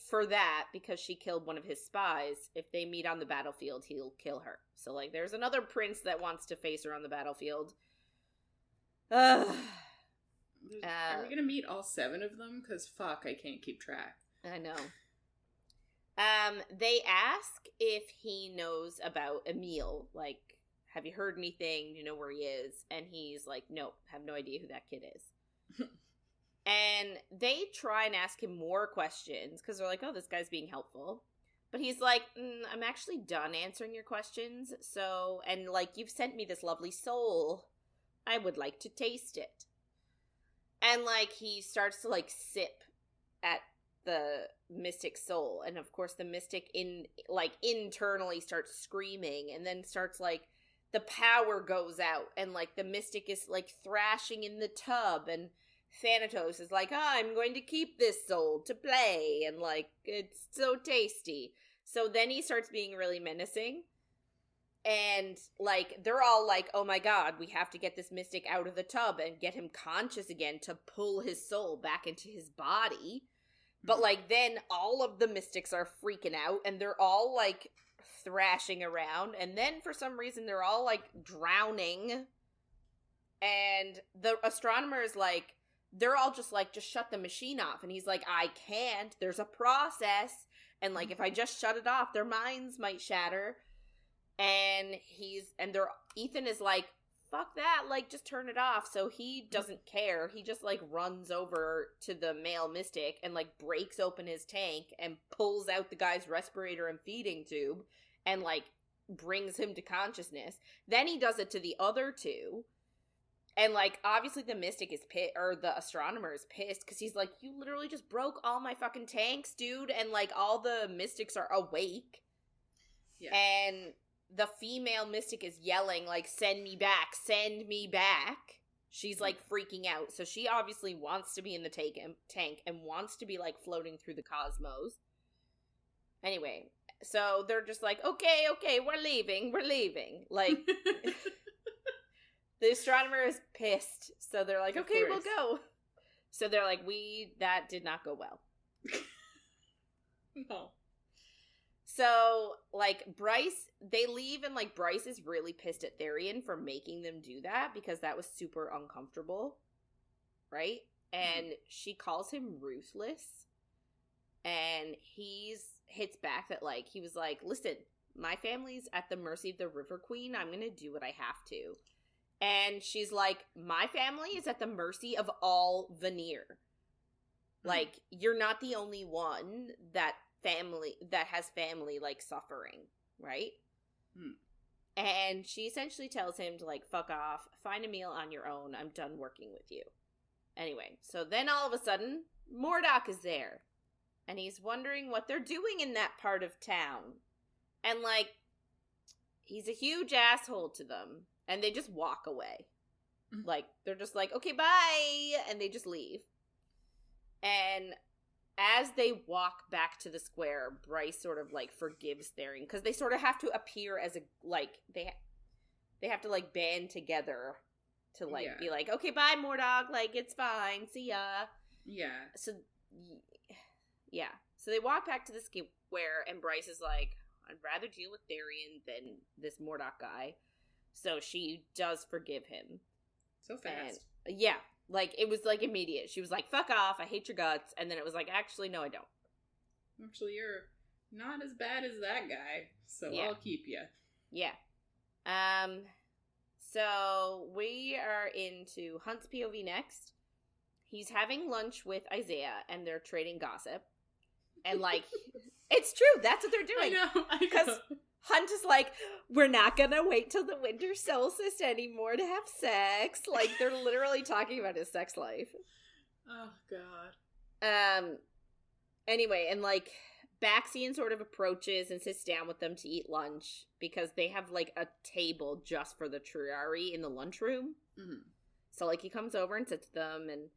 for that, because she killed one of his spies, if they meet on the battlefield, he'll kill her. So, like, there's another prince that wants to face her on the battlefield. Are we gonna meet all 7 of them? Because, fuck, I can't keep track. I know. They ask if he knows about Emil, like, have you heard anything? Do you know where he is? And he's like, nope, have no idea who that kid is. And they try and ask him more questions because they're like, oh, this guy's being helpful. But he's like, I'm actually done answering your questions. So, and like, you've sent me this lovely soul. I would like to taste it. And like, he starts to like sip at the mystic soul. And of course, the mystic internally starts screaming and then starts like, the power goes out and like the mystic is like thrashing in the tub and Thanatos is like, I'm going to keep this soul to play and like it's so tasty. So then he starts being really menacing and like they're all like, oh my god, we have to get this mystic out of the tub and get him conscious again to pull his soul back into his body. But like then all of the mystics are freaking out and they're all like thrashing around, and then for some reason they're all like drowning, and the astronomer is like, they're all just like, just shut the machine off, and he's like, I can't, there's a process, and like if I just shut it off their minds might shatter, and Ethan is like, fuck that, like just turn it off. So he doesn't care, he just like runs over to the male mystic and like breaks open his tank and pulls out the guy's respirator and feeding tube and like brings him to consciousness. Then he does it to the other 2. And like obviously the mystic is pissed, or the astronomer is pissed, because he's like, you literally just broke all my fucking tanks, dude. And like all the mystics are awake. Yeah. And the female mystic is yelling like, send me back, send me back. She's like freaking out. So she obviously wants to be in the tank and wants to be like floating through the cosmos. Anyway, so they're just like, okay, we're leaving. Like, the astronomer is pissed. So they're like, okay, we'll go. So they're like, that did not go well. No. So, like, they leave, and, like, Bryce is really pissed at Therian for making them do that, because that was super uncomfortable, right? And she calls him ruthless, and hits back that, like, he was like, listen, my family's at the mercy of the River Queen, I'm gonna do what I have to. And she's like, my family is at the mercy of all Vanir. Like, you're not the only one that has family like suffering, right? And she essentially tells him to like fuck off, find a meal on your own, I'm done working with you. Anyway, so then all of a sudden Mordok is there and he's wondering what they're doing in that part of town, and like he's a huge asshole to them, and they just walk away. Like they're just like, okay, bye, and they just leave. And as they walk back to the square, Bryce sort of, like, forgives Therian, because they sort of have to appear as a, like, they have to, like, band together to, like, be like, okay, bye, Mordog, like, it's fine, see ya. Yeah. So, yeah. So they walk back to the square, and Bryce is like, I'd rather deal with Therian than this Mordok guy. So she does forgive him. So fast. And, yeah. Like, it was, like, immediate. She was like, fuck off, I hate your guts. And then it was like, actually, no, I don't. Actually, you're not as bad as that guy, so I'll keep you. Yeah. So we are into Hunt's POV next. He's having lunch with Isaiah, and they're trading gossip. And, like, it's true, that's what they're doing. I know. Because Hunt is like, we're not gonna wait till the winter solstice anymore to have sex. Like, they're literally talking about his sex life. Oh, God. Anyway, and, like, Baxian sort of approaches and sits down with them to eat lunch because they have, like, a table just for the Triari in the lunchroom. Mm-hmm. So, like, he comes over and sits with them, and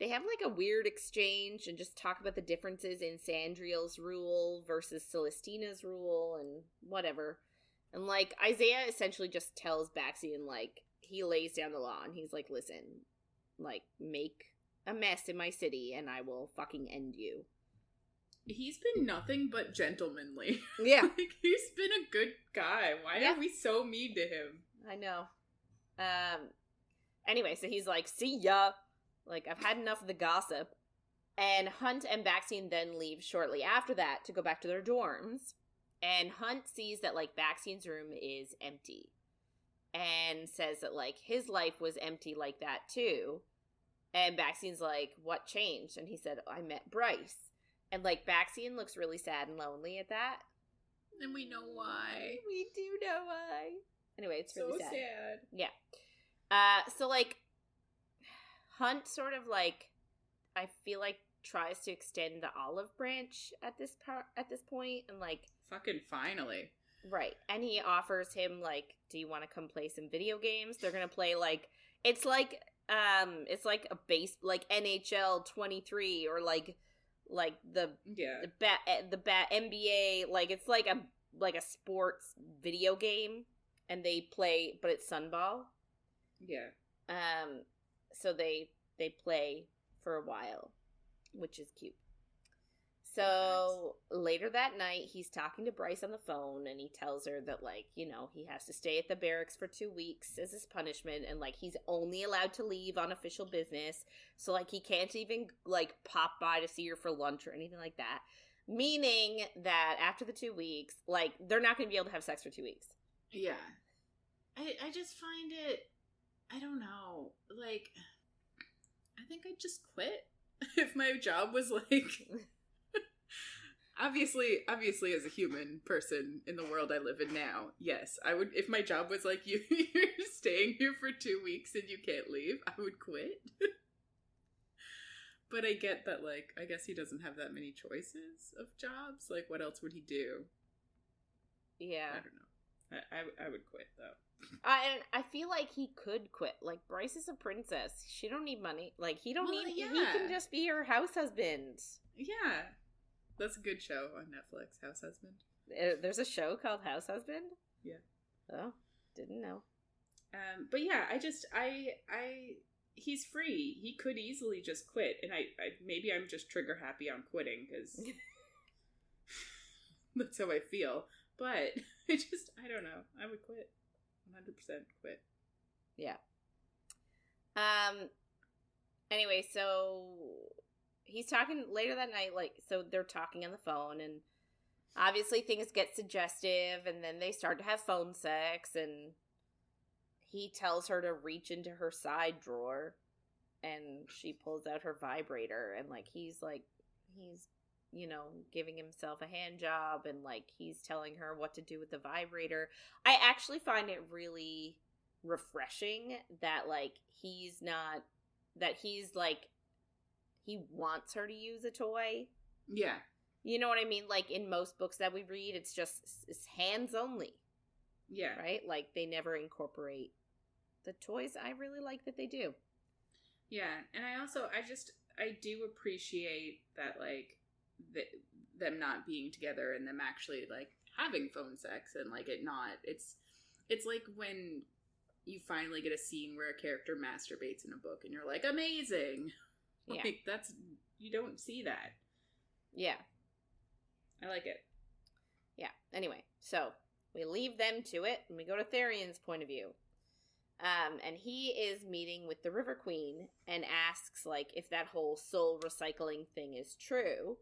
they have, like, a weird exchange and just talk about the differences in Sandriel's rule versus Celestina's rule and whatever. And, like, Isaiah essentially just tells Baxian, like, he lays down the law, and he's like, listen, like, make a mess in my city, and I will fucking end you. He's been nothing but gentlemanly. Yeah. Like, he's been a good guy. Why are we so mean to him? I know. Anyway, so he's like, see ya. Like, I've had enough of the gossip. And Hunt and Baxian then leave shortly after that to go back to their dorms. And Hunt sees that, like, Baxian's room is empty. And says that, like, his life was empty like that, too. And Baxian's like, what changed? And he said, I met Bryce. And, like, Baxian looks really sad and lonely at that. And we know why. We do know why. Anyway, it's really sad. Yeah. So, like, Hunt sort of, like, I feel like tries to extend the olive branch at this point, and, like, fucking finally. Right. And he offers him, like, do you want to come play some video games? They're gonna play, like, it's like a base, like, NHL 23 or, like the NBA, like, it's like a sports video game, and they play, but it's Sunball. Yeah. So they play for a while, which is cute. So later that night, he's talking to Bryce on the phone, and he tells her that, like, you know, he has to stay at the barracks for 2 weeks as his punishment, and, like, he's only allowed to leave on official business, so, like, he can't even, like, pop by to see her for lunch or anything like that. Meaning that after the 2 weeks, like, they're not going to be able to have sex for 2 weeks. Yeah. I just find it, I don't know, like, I think I'd just quit if my job was, like... Obviously, as a human person in the world I live in now, yes, I would. If my job was like, you're staying here for 2 weeks and you can't leave, I would quit. But I get that, like, I guess he doesn't have that many choices of jobs. Like, what else would he do? Yeah, I don't know. I would quit though. And I feel like he could quit. Like, Bryce is a princess. She don't need money. Like, he don't need. Yeah. He can just be her house husband. Yeah. That's a good show on Netflix, House Husband. There's a show called House Husband? Yeah. Oh, didn't know. But yeah, he's free. He could easily just quit, and I maybe I'm just trigger happy on quitting, because that's how I feel. But I don't know. I would quit. 100% quit. Yeah. Anyway, so... he's talking later that night, like, so they're talking on the phone, and obviously things get suggestive, and then they start to have phone sex, and he tells her to reach into her side drawer, and she pulls out her vibrator, and, like, he's, you know, giving himself a hand job, and, like, he's telling her what to do with the vibrator. I actually find it really refreshing that, like, he wants her to use a toy. Yeah. You know what I mean? Like, in most books that we read, it's hands only. Yeah. Right? Like, they never incorporate the toys. I really like that they do. Yeah. And I do appreciate that, like, them not being together and them actually, like, having phone sex, and, like, it's like when you finally get a scene where a character masturbates in a book and you're like, amazing. Yeah. Like, you don't see that. Yeah. I like it. Yeah. Anyway, so we leave them to it, and we go to Therion's point of view. And he is meeting with the River Queen and asks, like, if that whole soul recycling thing is true.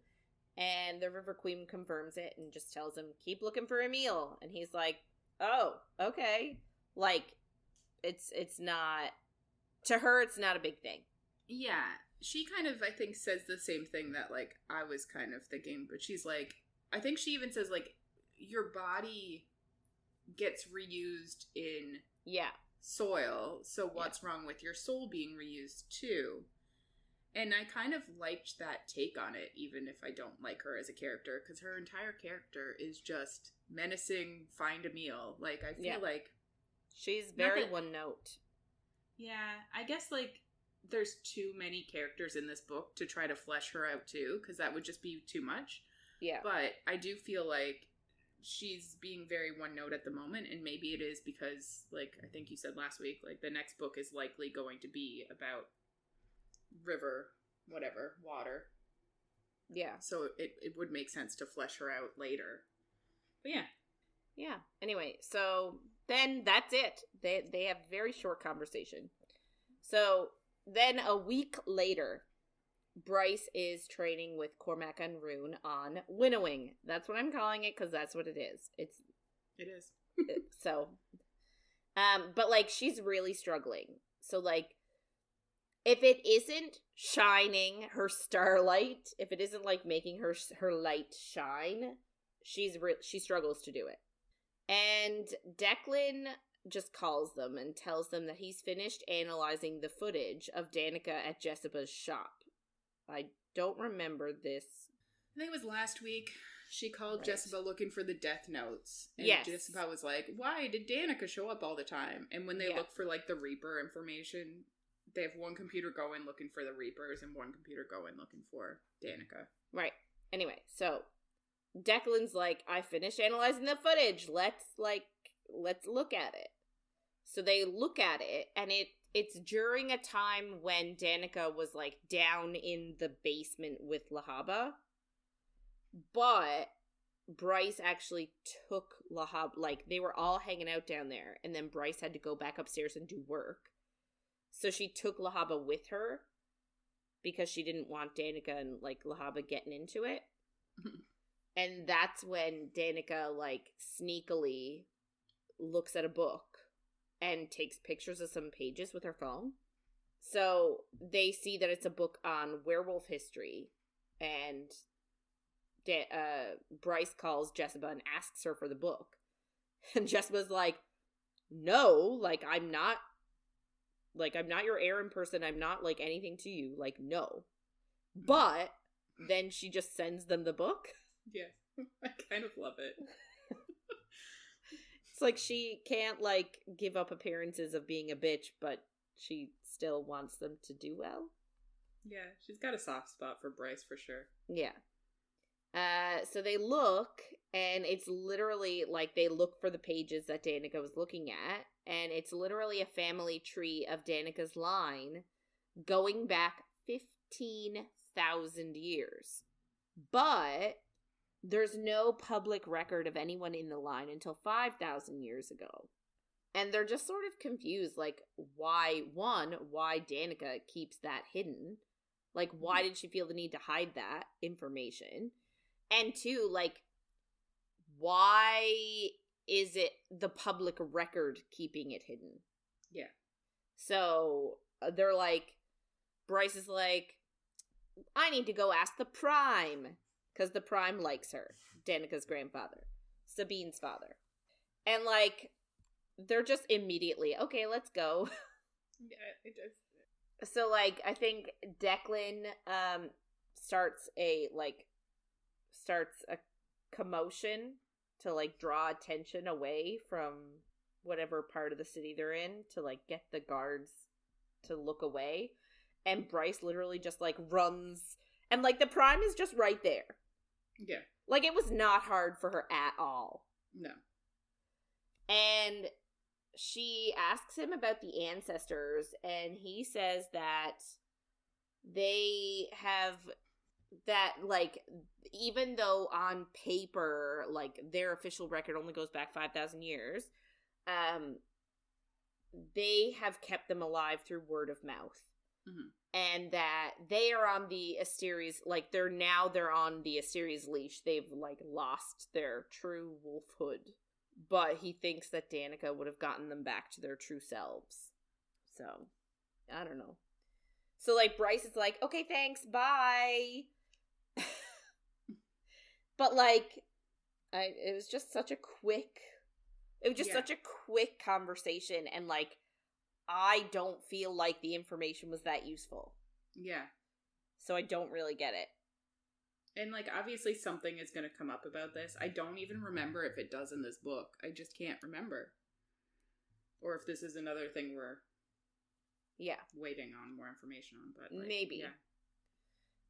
And the River Queen confirms it and just tells him, keep looking for Emil. And he's like, oh, okay. Like, it's not, to her, it's not a big thing. Yeah. She kind of, I think, says the same thing that, like, I was kind of thinking, but she's like, I think she even says, like, your body gets reused in soil, so what's wrong with your soul being reused too? And I kind of liked that take on it, even if I don't like her as a character, because her entire character is just menacing, find a meal. Like, I feel like... She's very one note. Yeah, I guess, like, there's too many characters in this book to try to flesh her out, too, because that would just be too much. Yeah. But I do feel like she's being very one note at the moment, and maybe it is because, like, I think you said last week, like, the next book is likely going to be about river, whatever, water. Yeah. So it would make sense to flesh her out later. But yeah. Yeah. Anyway, so then that's it. They have very short conversation. So then a week later, Bryce is training with Cormac and Rune on winnowing. That's what I'm calling it because that's what it is. It is. So, but like she's really struggling. So like, if it isn't shining her starlight, if it isn't like making her light shine, she struggles to do it. And Declan just calls them and tells them that he's finished analyzing the footage of Danika at Jessica's shop. I don't remember this. I think it was last week. She called Jessica looking for the death notes. And Jessica was like, why did Danika show up all the time? And when they look for like the Reaper information, they have one computer going looking for the Reapers and one computer going looking for Danika. Right. Anyway, so Declan's like, I finished analyzing the footage. Let's look at it. So they look at it, and it's during a time when Danika was like down in the basement with Lahaba. But Bryce actually took Lahaba, like they were all hanging out down there, and then Bryce had to go back upstairs and do work. So she took Lahaba with her because she didn't want Danika and like Lahaba getting into it. And that's when Danika like sneakily looks at a book and takes pictures of some pages with her phone. So they see that it's a book on werewolf history, and Bryce calls Jessica and asks her for the book. And Jessica's like, no, I'm not your errand person. I'm not like anything to you. Like, no. But then she just sends them the book. Yeah. I kind of love it. It's like she can't like give up appearances of being a bitch, but she still wants them to do well. Yeah, she's got a soft spot for Bryce for sure. Yeah. So they look, and it's literally like they look for the pages that Danika was looking at, and it's literally a family tree of Danika's line going back 15,000 years. But there's no public record of anyone in the line until 5,000 years ago. And they're just sort of confused, like, why Danika keeps that hidden. Like, why did she feel the need to hide that information? And two, like, why is it the public record keeping it hidden? Yeah. So they're like, Bryce is like, I need to go ask the Prime. Because the Prime likes her. Danika's grandfather. Sabine's father. And, like, they're just immediately, okay, let's go. Yeah, it does. So, like, I think Declan starts a commotion to, like, draw attention away from whatever part of the city they're in to, like, get the guards to look away. And Bryce literally just, like, runs. And, like, the Prime is just right there. Yeah. Like, it was not hard for her at all. No. And she asks him about the ancestors, and he says that they have that, like, even though on paper, like, their official record only goes back 5,000 years, they have kept them alive through word of mouth. Mm-hmm. And that they are on the Asteri's, like, they're on the Asteri's leash. They've, like, lost their true wolfhood. But he thinks that Danika would have gotten them back to their true selves. So, I don't know. So, like, Bryce is like, okay, thanks, bye. But, like, it was just such a quick It was just such a quick conversation, and, like, I don't feel like the information was that useful. Yeah. So I don't really get it. And, like, obviously something is going to come up about this. I don't even remember if it does in this book. I just can't remember. Or if this is another thing we're waiting on more information on. But like, maybe. Yeah.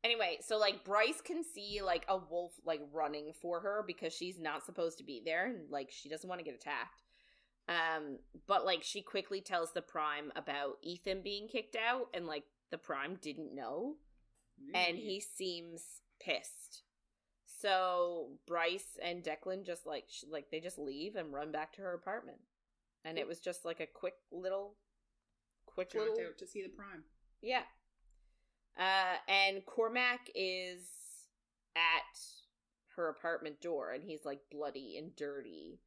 Anyway, so, like, Bryce can see, like, a wolf, like, running for her because she's not supposed to be there. And, like, she doesn't want to get attacked. But, like, she quickly tells the Prime about Ethan being kicked out. And, like, the Prime didn't know. And he seems pissed. So Bryce and Declan just, like, they just leave and run back to her apartment. And it was just, like, a quick little jaunt out to see the Prime. Yeah. And Cormac is at her apartment door, and he's, like, bloody and dirty.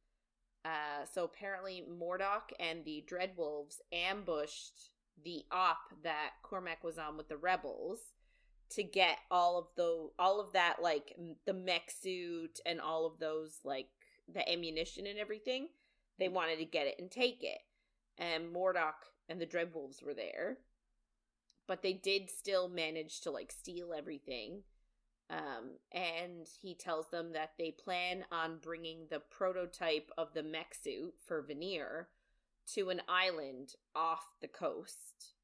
So apparently Mordok and the Dreadwolves ambushed the op that Cormac was on with the rebels to get all of that, like, the mech suit and all of those, like, the ammunition and everything. They wanted to get it and take it. And Mordok and the Dreadwolves were there. But they did still manage to, like, steal everything. And he tells them that they plan on bringing the prototype of the mech suit for Veneer to an island off the coast.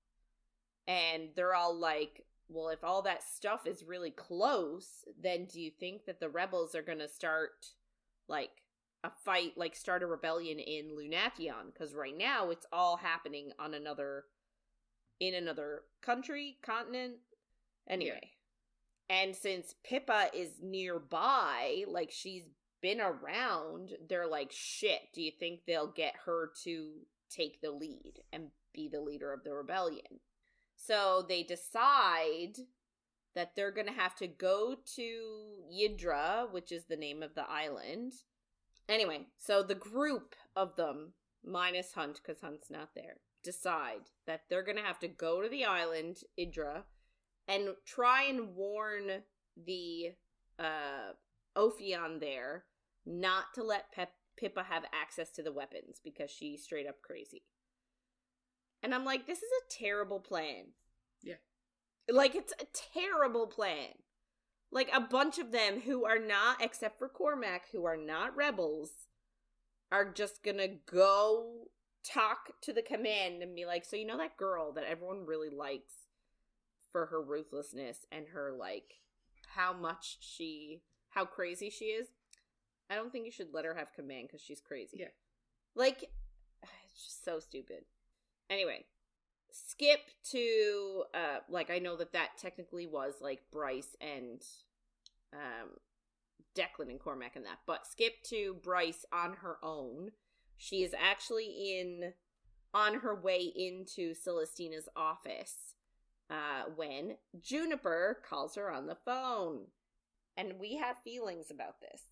And they're all like, well, if all that stuff is really close, then do you think that the rebels are going to start, like, a fight, like, start a rebellion in Lunathion? Because right now it's all happening on another country, continent. Anyway. Yeah. And since Pippa is nearby, like, she's been around, they're like, shit, do you think they'll get her to take the lead and be the leader of the rebellion? So they decide that they're going to have to go to Yidra, which is the name of the island. Anyway, so the group of them, minus Hunt, because Hunt's not there, decide that they're going to have to go to the island, Yidra, and try and warn the Ophion there not to let Pippa have access to the weapons because she's straight up crazy. And I'm like, this is a terrible plan. Yeah. Like, it's a terrible plan. Like, a bunch of them who are not, except for Cormac, who are not rebels, are just gonna go talk to the command and be like, so you know that girl that everyone really likes for her ruthlessness and her, like, how crazy she is? I don't think you should let her have command because she's crazy. Yeah. Like, it's just so stupid. Anyway, skip to, like, I know that technically was, like, Bryce and, Declan and Cormac and that, but skip to Bryce on her own. She is actually on her way into Celestina's office, when Juniper calls her on the phone. And we have feelings about this.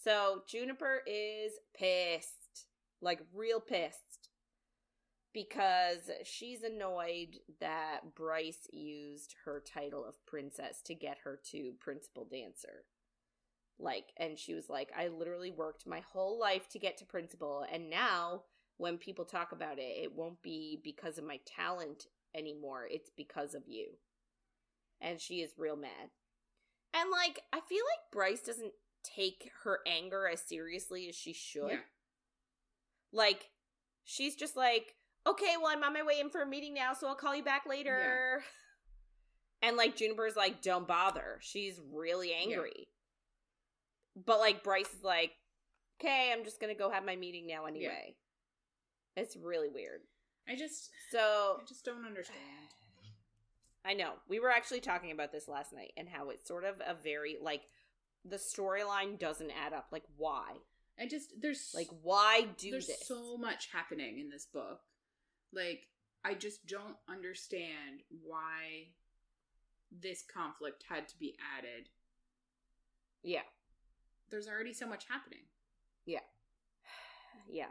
So, Juniper is pissed. Like, real pissed. Because she's annoyed that Bryce used her title of princess to get her to principal dancer. Like, and she was like, I literally worked my whole life to get to principal, and now, when people talk about it, it won't be because of my talent anymore. It's because of you. And she is real mad. And, like, I feel like Bryce doesn't take her anger as seriously as she should. Yeah. Like, she's just like, okay, well, I'm on my way in for a meeting now, so I'll call you back later. Yeah. And, like, Juniper's like, don't bother. She's really angry. Yeah. But, like, Bryce is like, okay, I'm just gonna go have my meeting now anyway. Yeah. It's really weird. I just don't understand. I know. We were actually talking about this last night and how it's sort of a very, like, the storyline doesn't add up. Like, why? Why do this? There's so much happening in this book. Like, I just don't understand why this conflict had to be added. Yeah. There's already so much happening. Yeah. Yeah.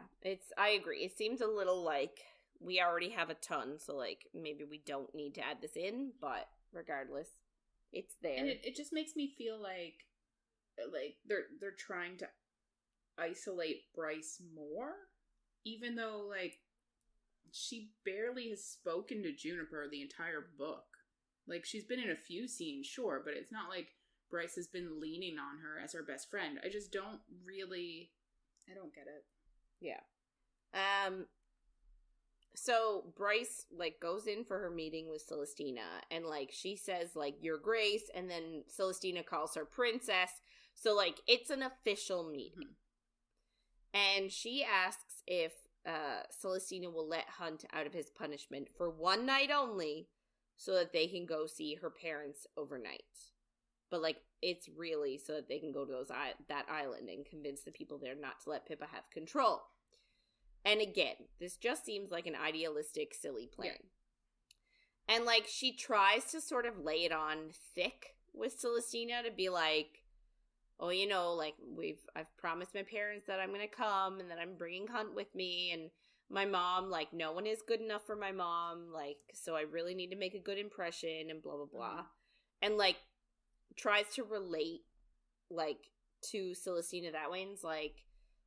I agree. It seems a little like we already have a ton, so, like, maybe we don't need to add this in, but regardless, it's there. And it just makes me feel like they're trying to isolate Bryce more, even though, like, she barely has spoken to Juniper the entire book. Like, she's been in a few scenes, sure, but it's not like Bryce has been leaning on her as her best friend. I just don't really... I don't get it. Yeah. So Bryce, like, goes in for her meeting with Celestina, and, like, she says, like, Your Grace, and then Celestina calls her Princess. So, like, it's an official meeting. Mm-hmm. And she asks if Celestina will let Hunt out of his punishment for one night only so that they can go see her parents overnight. But, like, it's really so that they can go to that island and convince the people there not to let Pippa have control. And again, this just seems like an idealistic, silly plan. Yeah. And, like, she tries to sort of lay it on thick with Celestina to be like, oh, you know, like, I've promised my parents that I'm going to come and that I'm bringing Hunt with me, and my mom, like, no one is good enough for my mom, like, so I really need to make a good impression, and blah, blah, blah. Mm-hmm. And, like, tries to relate, like, to Celestina that way, and is like,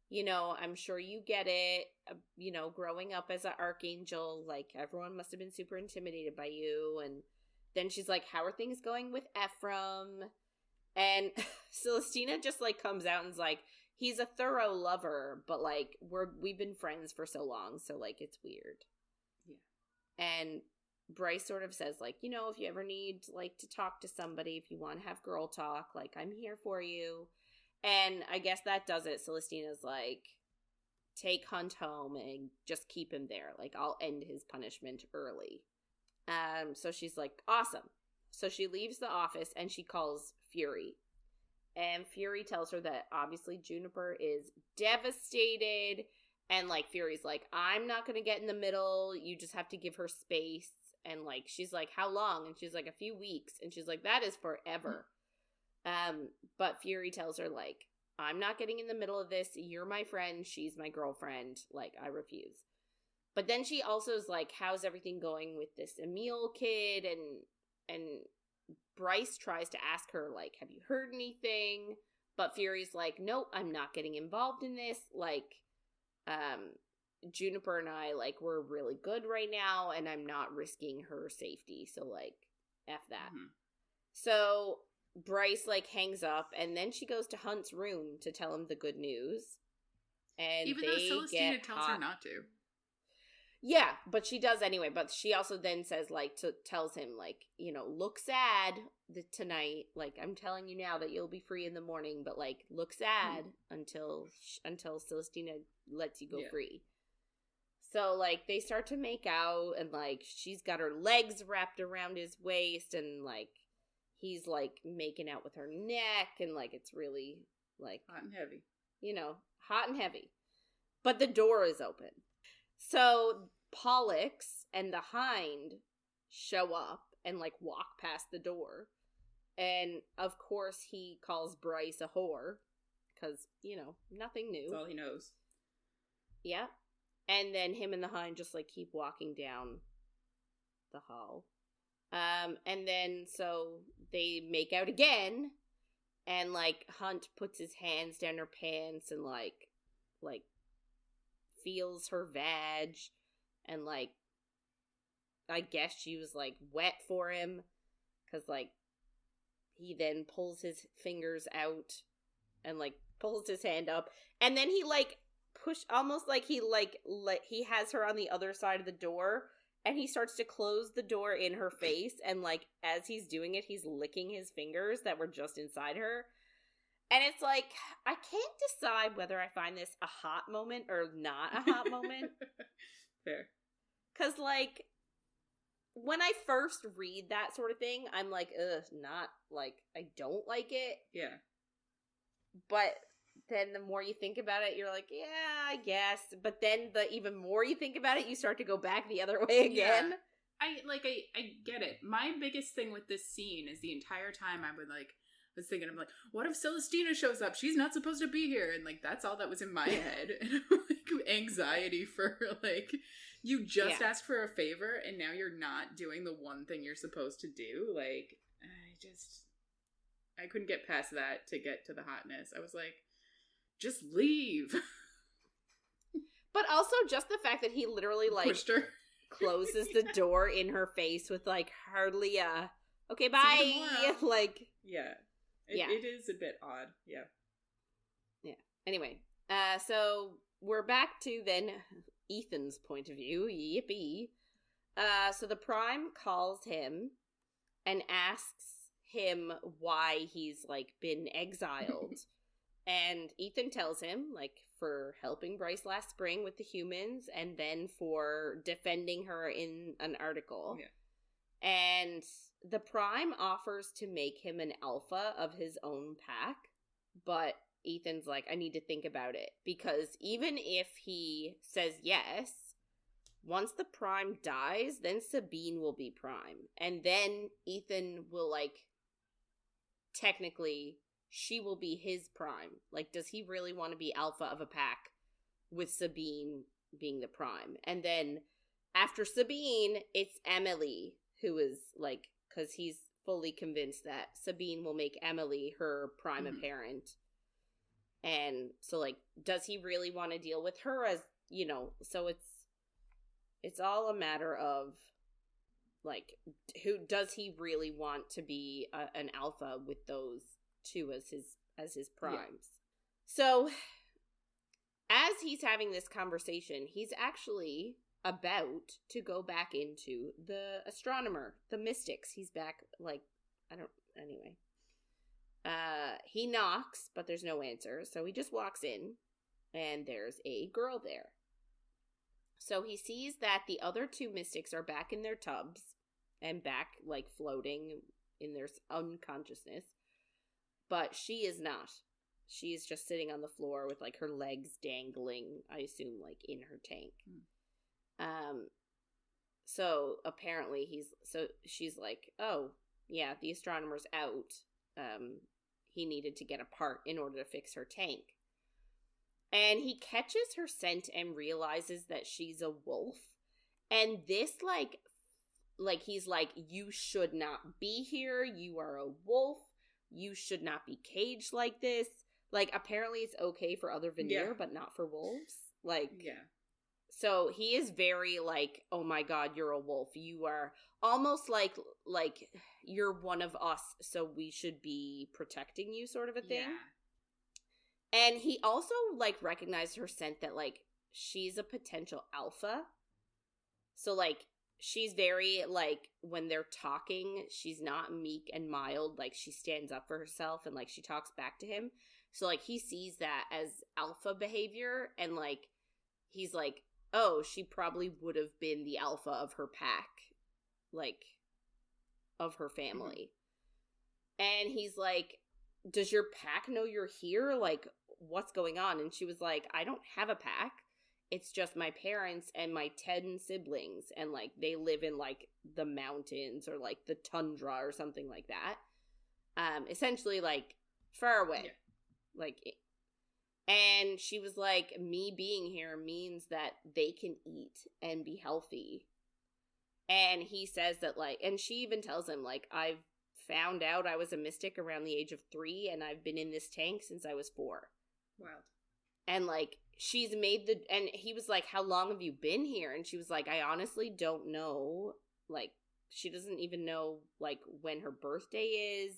you know, I'm sure you get it, you know, growing up as an archangel, like, everyone must have been super intimidated by you, and then she's like, how are things going with Ephraim? And Celestina just, like, comes out and is like, he's a thorough lover, but, like, we've been friends for so long, so, like, it's weird. Yeah. And Bryce sort of says, like, you know, if you ever need, like, to talk to somebody, if you want to have girl talk, like, I'm here for you. And I guess that does it. Celestina's like, take Hunt home and just keep him there. Like, I'll end his punishment early. So she's like, awesome. So she leaves the office and she calls Fury. And Fury tells her that obviously Juniper is devastated. And, like, Fury's like, I'm not going to get in the middle. You just have to give her space. And, like, she's like, how long? And she's like, a few weeks. And she's like, that is forever. But Fury tells her, like, I'm not getting in the middle of this. You're my friend. She's my girlfriend. Like, I refuse. But then she also is like, how's everything going with this Emil kid? And Bryce tries to ask her, like, have you heard anything? But Fury's like, nope, I'm not getting involved in this. Like, Juniper and I, like, we're really good right now, and I'm not risking her safety. So, like, F that. Mm-hmm. So Bryce, like, hangs up, and then she goes to Hunt's room to tell him the good news. And even though Celestina tells her not to. Yeah, but she does anyway. But she also then says, like, tells him, like, you know, look sad tonight. Like, I'm telling you now that you'll be free in the morning, but, like, look sad until Celestina lets you go free. So, like, they start to make out, and, like, she's got her legs wrapped around his waist, and, like, he's, like, making out with her neck, and, like, it's really, like... hot and heavy. You know, hot and heavy. But the door is open. So Pollux and the Hind show up and, like, walk past the door. And, of course, he calls Bryce a whore. Because, you know, nothing new. That's all he knows. Yeah. And then him and the Hind just, like, keep walking down the hall. And then, so they make out again. And, like, Hunt puts his hands down her pants and, like, feels her vag, and, like, I guess she was, like, wet for him, because, like, he then pulls his fingers out, and, like, pulls his hand up, and then he, like, almost like he, like, he has her on the other side of the door, and he starts to close the door in her face, and, like, as he's doing it, he's licking his fingers that were just inside her. And it's like, I can't decide whether I find this a hot moment or not a hot moment. Fair. Because, like, when I first read that sort of thing, I'm like, ugh, not, like, I don't like it. Yeah. But then the more you think about it, you're like, yeah, I guess. But then the even more you think about it, you start to go back the other way again. Yeah. I get it. My biggest thing with this scene is the entire time I was thinking, I'm like, what if Celestina shows up? She's not supposed to be here. And, like, that's all that was in my head. And I'm like, anxiety for, like, you just asked for a favor and now you're not doing the one thing you're supposed to do. Like, I couldn't get past that to get to the hotness. I was like, just leave. But also just the fact that he literally, like, pushed her. Closes the door in her face with, like, hardly a, okay, bye. Like, yeah. It is a bit odd. Yeah. Yeah. Anyway, so we're back to then Ethan's point of view. Yippee. So the Prime calls him and asks him why he's, like, been exiled. And Ethan tells him, like, for helping Bryce last spring with the humans, and then for defending her in an article. Yeah. And the Prime offers to make him an alpha of his own pack, but Ethan's like, I need to think about it, because even if he says yes, once the Prime dies, then Sabine will be Prime, and then Ethan will, like, technically, she will be his Prime. Like, does he really want to be alpha of a pack with Sabine being the Prime? And then after Sabine, it's Emily who is, like, because he's fully convinced that Sabine will make Emily her Prime apparent. And so, like, does he really want to deal with her as, you know, so it's all a matter of, like, who does he really want to be an alpha with those two as his primes. Yeah. So as he's having this conversation, he's actually about to go back into the astronomer, the mystics. He's back, like, anyway. He knocks, but there's no answer, so he just walks in, and there's a girl there. So he sees that the other two mystics are back in their tubs, and back, like, floating in their unconsciousness. But she is not. She is just sitting on the floor with, like, her legs dangling, I assume, like, in her tank. So apparently she's like, oh, yeah, the astronomer's out. He needed to get a part in order to fix her tank. And he catches her scent and realizes that she's a wolf. And this, like he's like, you should not be here. You are a wolf. You should not be caged like this. Like, apparently it's okay for other veneer, but not for wolves. Like, yeah. So he is very, like, oh my god, you're a wolf. You are almost like you're one of us, so we should be protecting you, sort of a thing. Yeah. And he also, like, recognized her scent that, like, she's a potential alpha. So, like, she's very, like, when they're talking, she's not meek and mild. Like, she stands up for herself and, like, she talks back to him. So, like, he sees that as alpha behavior, and, like, he's like, oh, she probably would have been the alpha of her pack, like, of her family. Mm-hmm. And he's like, does your pack know you're here? Like, what's going on? And she was like, I don't have a pack. It's just my parents and my 10 siblings, and, like, they live in, like, the mountains or, like, the tundra or something like that. Essentially, like, far away. Yeah. Like, and she was like, me being here means that they can eat and be healthy. And he says that, like, and she even tells him, like, I've found out I was a mystic around the age of 3, and I've been in this tank since I was 4. Wild. And, like, she's made and he was like, how long have you been here? And she was like, I honestly don't know. Like, she doesn't even know, like, when her birthday is.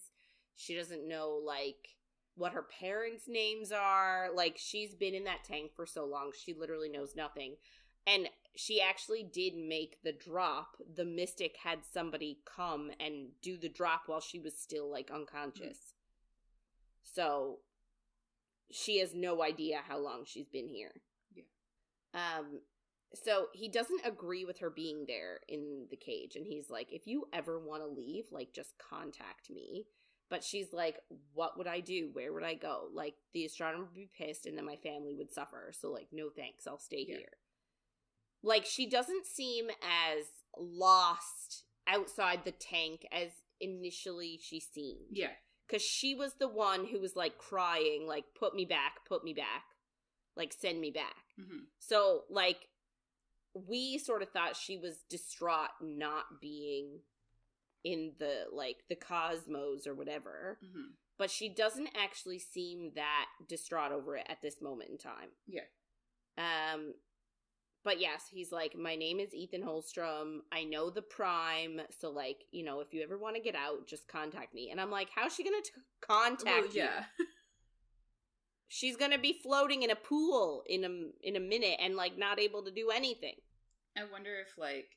She doesn't know, like, what her parents' names are. Like, she's been in that tank for so long, she literally knows nothing. And she actually did make the drop. The mystic had somebody come and do the drop while she was still, like, unconscious. So she has no idea how long she's been here. Yeah. So he doesn't agree with her being there in the cage. And he's like, if you ever want to leave, like, just contact me. But she's like, what would I do? Where would I go? Like, the astronomer would be pissed, and then my family would suffer. So, like, no thanks. I'll stay here. Like, she doesn't seem as lost outside the tank as initially she seemed. Yeah. Because she was the one who was, like, crying, like, put me back, like, send me back. Mm-hmm. So, like, we sort of thought she was distraught not being in the, like, the cosmos or whatever. Mm-hmm. But she doesn't actually seem that distraught over it at this moment in time. Yeah. But yes, he's like, my name is Ethan Holstrom. I know the Prime. So, like, you know, if you ever want to get out, just contact me. And I'm like, how's she going to contact you? She's going to be floating in a pool in a minute and, like, not able to do anything. I wonder if, like,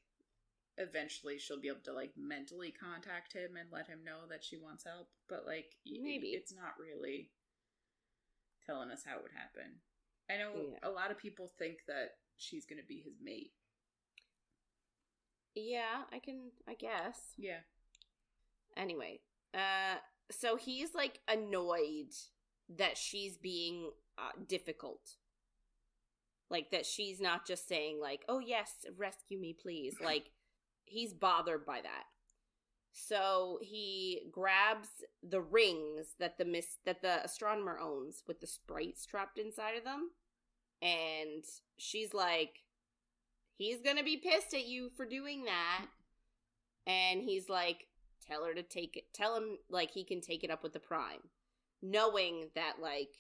eventually she'll be able to, like, mentally contact him and let him know that she wants help. But, like, maybe it's not really telling us how it would happen. I know a lot of people think that she's going to be his mate. Yeah, I guess. Yeah. Anyway, so he's, like, annoyed that she's being difficult. Like, that she's not just saying, like, oh, yes, rescue me, please. Like, he's bothered by that. So he grabs the rings that the astronomer owns with the sprites trapped inside of them. And she's like, he's gonna be pissed at you for doing that. And he's like, tell him, like, he can take it up with the Prime. Knowing that, like,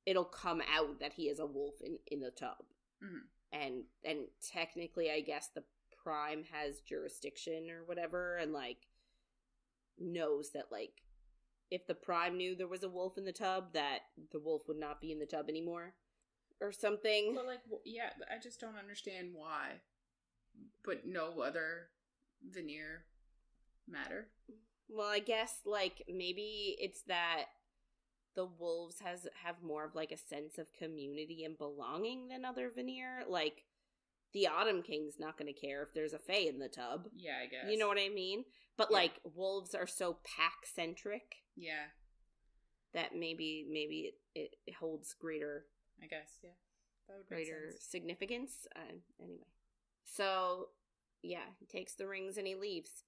it'll come out that he is a wolf in the tub. Mm-hmm. And technically, I guess the Prime has jurisdiction or whatever, and, like, knows that, like, if the Prime knew there was a wolf in the tub, that the wolf would not be in the tub anymore. Or something. But, like, yeah, I just don't understand why. But no other veneer matter. Well, I guess, like, maybe it's that the wolves have more of, like, a sense of community and belonging than other veneer. Like, the Autumn King's not going to care if there's a fae in the tub. Yeah, I guess. You know what I mean? But, like, wolves are so pack-centric. Yeah. That maybe it holds greater... I guess, yeah. That would make greater sense. Significance. Anyway. So, yeah, he takes the rings and he leaves.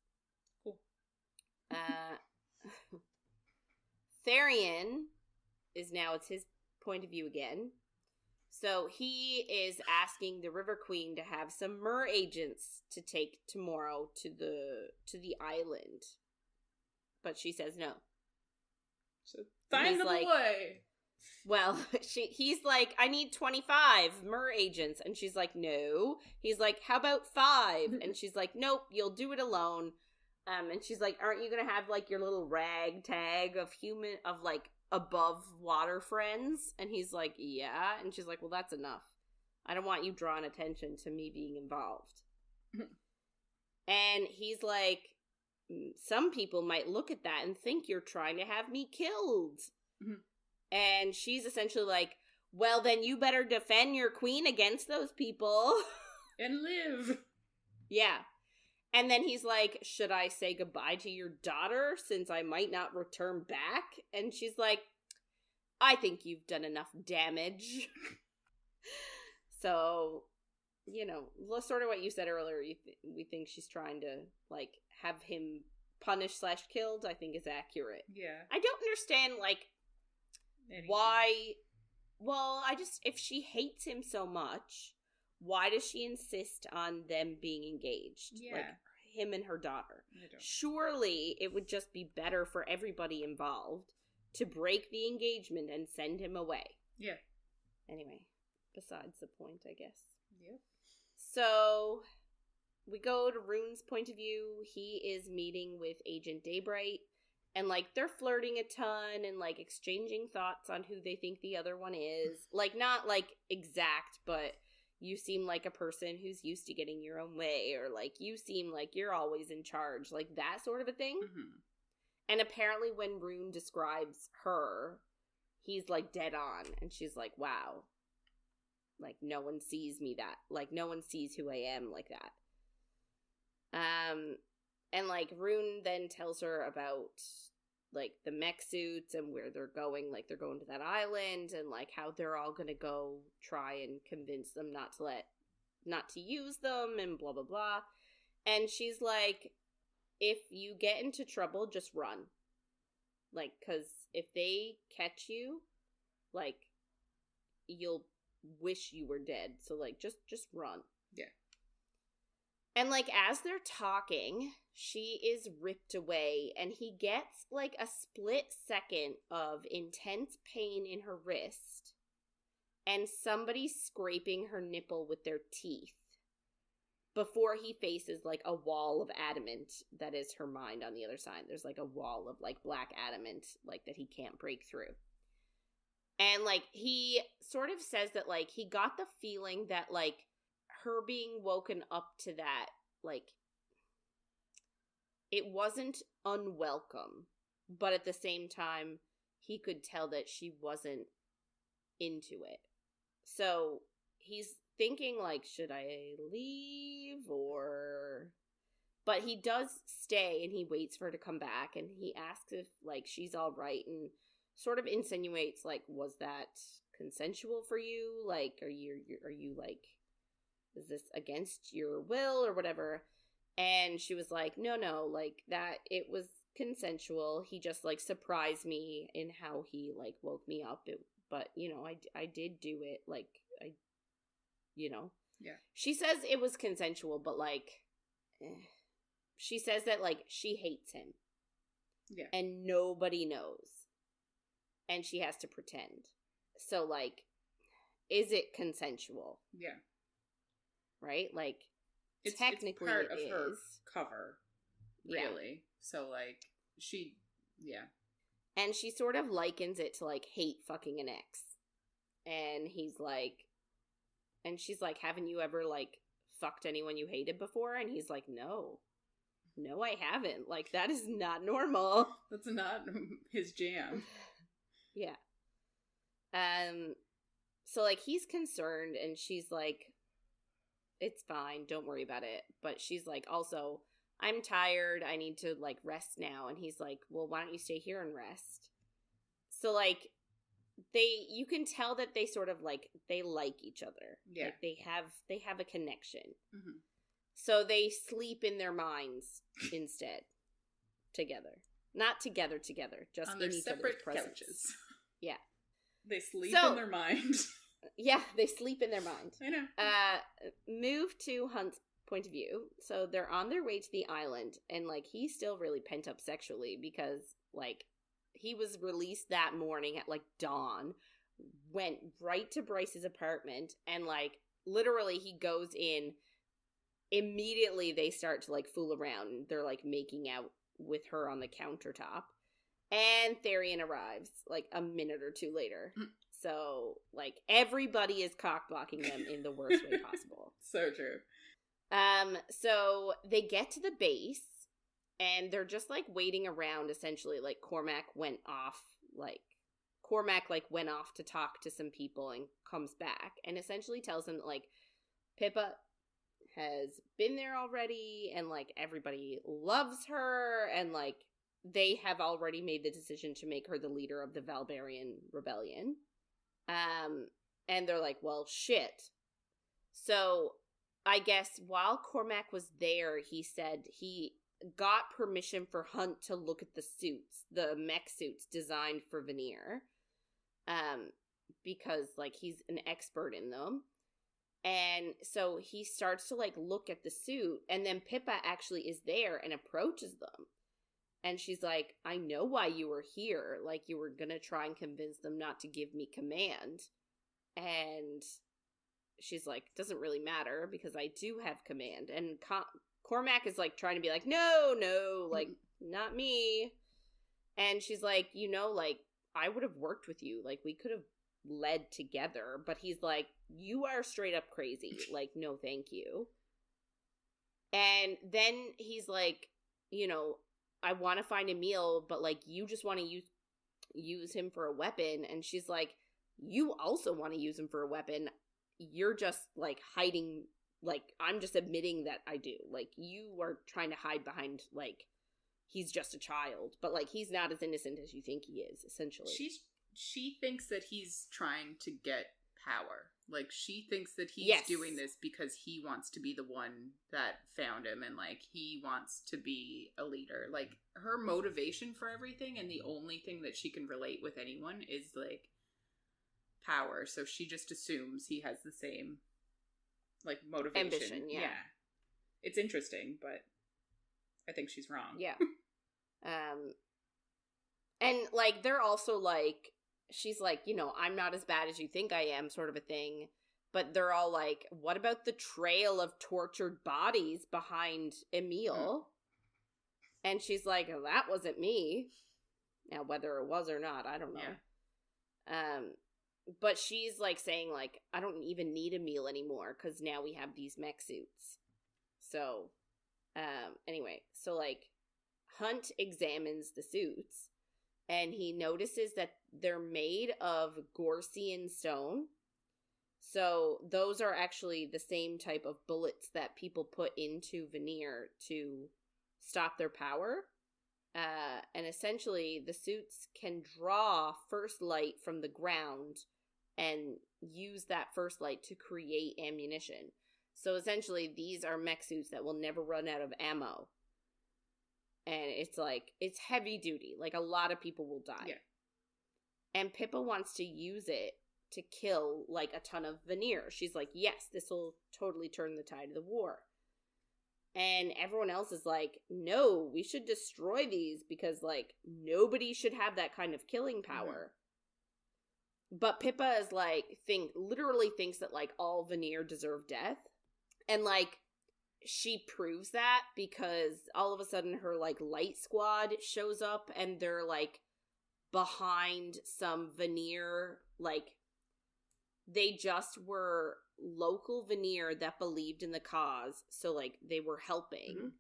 Cool. Therian is now, it's his point of view again. So he is asking the River Queen to have some mer agents to take tomorrow to the island. But she says no. So find the boy! Well, he's like, I need 25 mer agents. And she's like, no. He's like, how about 5? And she's like, nope, you'll do it alone. And she's like, aren't you going to have, like, your little ragtag of like, above water friends? And he's like, yeah. And she's like, well, that's enough. I don't want you drawing attention to me being involved. And he's like, some people might look at that and think you're trying to have me killed. And she's essentially like, well, then you better defend your queen against those people. And live. Yeah. And then he's like, should I say goodbye to your daughter since I might not return back? And she's like, I think you've done enough damage. So, you know, sort of what you said earlier, we think she's trying to, like, have him punished/killed, I think is accurate. Yeah. I don't understand, like, why, well, if she hates him so much, why does she insist on them being engaged? Yeah. Like, him and her daughter. Surely it would just be better for everybody involved to break the engagement and send him away. Yeah. Anyway, besides the point, I guess. Yep. So, we go to Rune's point of view. He is meeting with Agent Daybright. And, like, they're flirting a ton and, like, exchanging thoughts on who they think the other one is. Like, not, like, exact, but you seem like a person who's used to getting your own way. Or, like, you seem like you're always in charge. Like, that sort of a thing. Mm-hmm. And apparently when Rune describes her, he's, like, dead on. And she's like, wow. Like, no one sees me that. Like, no one sees who I am like that. And, like, Rune then tells her about, like, the mech suits and where they're going. Like, they're going to that island and, like, how they're all gonna go try and convince them not to use them and blah, blah, blah. And she's like, if you get into trouble, just run. Like, because if they catch you, like, you'll wish you were dead. So, like, just run. Yeah. And, like, as they're talking, she is ripped away, and he gets, like, a split second of intense pain in her wrist, and somebody scraping her nipple with their teeth before he faces, like, a wall of adamant that is her mind on the other side. There's, like, a wall of, like, black adamant, like, that he can't break through. And, like, he sort of says that, like, he got the feeling that, like, her being woken up to that, like, it wasn't unwelcome, but at the same time, he could tell that she wasn't into it. So he's thinking, like, should I leave or... But he does stay, and he waits for her to come back, and he asks if, like, she's all right, and sort of insinuates, like, was that consensual for you? Like, are you like, is this against your will or whatever? And she was like, no, like, that it was consensual. He just, like, surprised me in how he, like, woke me up. But, you know, I did do it, like, Yeah. She says it was consensual, but, like, she says that, like, she hates him. Yeah. And nobody knows. And she has to pretend. So, like, is it consensual? Yeah. Right? Like, it's technically part it of is. her cover, really. Yeah. So, like, yeah. And she sort of likens it to, like, hate fucking an ex. And he's like, and she's like, haven't you ever, like, fucked anyone you hated before? And he's like, no, I haven't. Like, that is not normal. That's not his jam. Yeah. So, like, he's concerned, and she's like, it's fine, don't worry about it. But she's like, also, I'm tired, I need to, like, rest now. And he's like, well, why don't you stay here and rest? So, like, you can tell that they sort of, like, they like each other. Yeah. Like, they have a connection. Mm-hmm. So they sleep in their minds instead. Together. Not together, just on in their each separate other's presence. couches. Yeah. They sleep in their mind. Yeah, they sleep in their mind. I know. Move to Hunt's point of view. So they're on their way to the island, and, like, he's still really pent up sexually because, like, he was released that morning at, like, dawn, went right to Bryce's apartment, and, like, literally he goes in, immediately they start to, like, fool around. They're, like, making out with her on the countertop. And Therian arrives, like, a minute or two later. So, like, everybody is cock-blocking them in the worst way possible. So true. So they get to the base, and they're just, like, waiting around, essentially. Like, Cormac went off to talk to some people and comes back, and essentially tells them that, like, Pippa has been there already, and, like, everybody loves her, and, like, they have already made the decision to make her the leader of the Valbarian Rebellion. And they're like, well, shit. So, I guess while Cormac was there, he said he got permission for Hunt to look at the suits, the mech suits designed for Veneer. Because, like, he's an expert in them. And so he starts to, like, look at the suit, and then Pippa actually is there and approaches them. And she's like, I know why you were here. Like, you were gonna try and convince them not to give me command. And she's like, doesn't really matter because I do have command. And Cormac is, like, trying to be like, no, like, not me. And she's like, you know, like, I would have worked with you. Like, we could have led together. But he's like, you are straight up crazy. Like, no, thank you. And then he's like, you know, I want to find Emil, but, like, you just want to use him for a weapon. And she's like, you also want to use him for a weapon. You're just, like, hiding, like, I'm just admitting that I do. Like, you are trying to hide behind, like, he's just a child. But, like, he's not as innocent as you think he is, essentially. She thinks that he's trying to get power. Like, she thinks that he's doing this because he wants to be the one that found him, and, like, he wants to be a leader. Like, her motivation for everything, and the only thing that she can relate with anyone is, like, power. So she just assumes he has the same, like, motivation. Ambition, yeah. It's interesting, but I think she's wrong. Yeah. And, like, they're also, like, she's like, you know, I'm not as bad as you think I am, sort of a thing. But they're all like, what about the trail of tortured bodies behind Emil? And she's like, well, that wasn't me. Now, whether it was or not, I don't know. Yeah. But she's, like, saying, like, I don't even need Emil anymore, because now we have these mech suits. So, anyway, so, like, Hunt examines the suits, and he notices that they're made of Gorsian stone. So those are actually the same type of bullets that people put into veneer to stop their power. And essentially, the suits can draw first light from the ground and use that first light to create ammunition. So essentially, these are mech suits that will never run out of ammo. And it's like, it's heavy duty. Like, a lot of people will die. Yeah. And Pippa wants to use it to kill, like, a ton of veneer. She's like, yes, this will totally turn the tide of the war. And everyone else is like, no, we should destroy these because, like, nobody should have that kind of killing power. But Pippa is like, literally thinks that, like, all veneer deserve death. And, like, she proves that because all of a sudden her, like, light squad shows up and they're, like, behind some veneer, like, they just were local veneer that believed in the cause, so, like, they were helping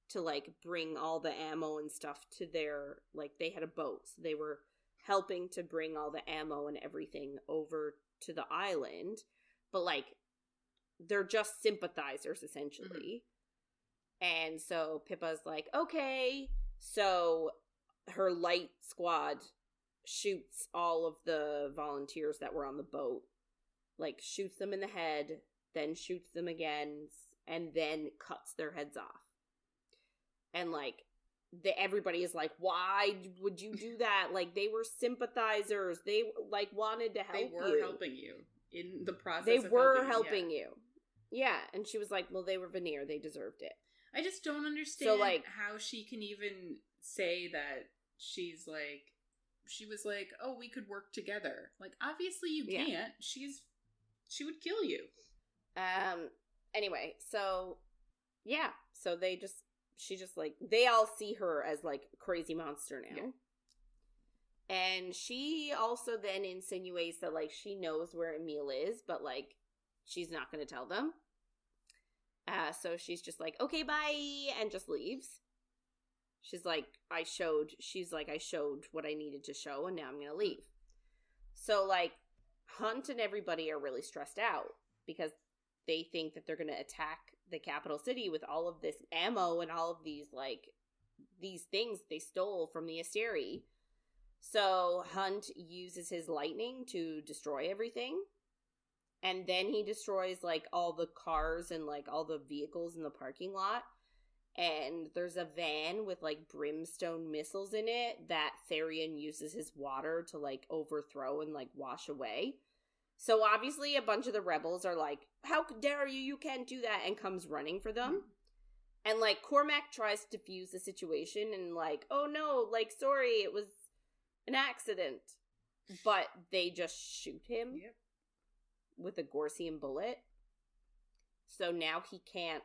to, like, bring all the ammo and stuff to their, like, they had a boat, so they were helping to bring all the ammo and everything over to the island, but, like, they're just sympathizers, essentially. And so Pippa's like, okay, so her light squad shoots all of the volunteers that were on the boat, like, shoots them in the head, then shoots them again, and then cuts their heads off. And, like, everybody is like, why would you do that? Like, they were sympathizers. They, like, wanted to help you. They were helping you in the process They were helping you. Yeah, and she was like, well, they were veneer. They deserved it. I just don't understand how she can even say that she's, like, she was like, oh, we could work together. Like, obviously you can't. She would kill you. Anyway, so, yeah. So she just, like, they all see her as, like, a crazy monster now. Yeah. And she also then insinuates that, like, she knows where Emil is, but, like, she's not going to tell them. So she's just like, okay, bye, and just leaves. She's like, I showed what I needed to show, and now I'm going to leave. So, like, Hunt and everybody are really stressed out because they think that they're going to attack the capital city with all of this ammo and all of these, like, these things they stole from the Asteri. So Hunt uses his lightning to destroy everything. And then he destroys, like, all the cars and, like, all the vehicles in the parking lot. And there's a van with, like, brimstone missiles in it that Therian uses his water to, like, overthrow and, like, wash away. So obviously a bunch of the rebels are like, how dare you? You can't do that, and comes running for them. And, like, Cormac tries to defuse the situation and, like, oh no, like, sorry, it was an accident. But they just shoot him. Yep. With a Gorsian bullet. So now he can't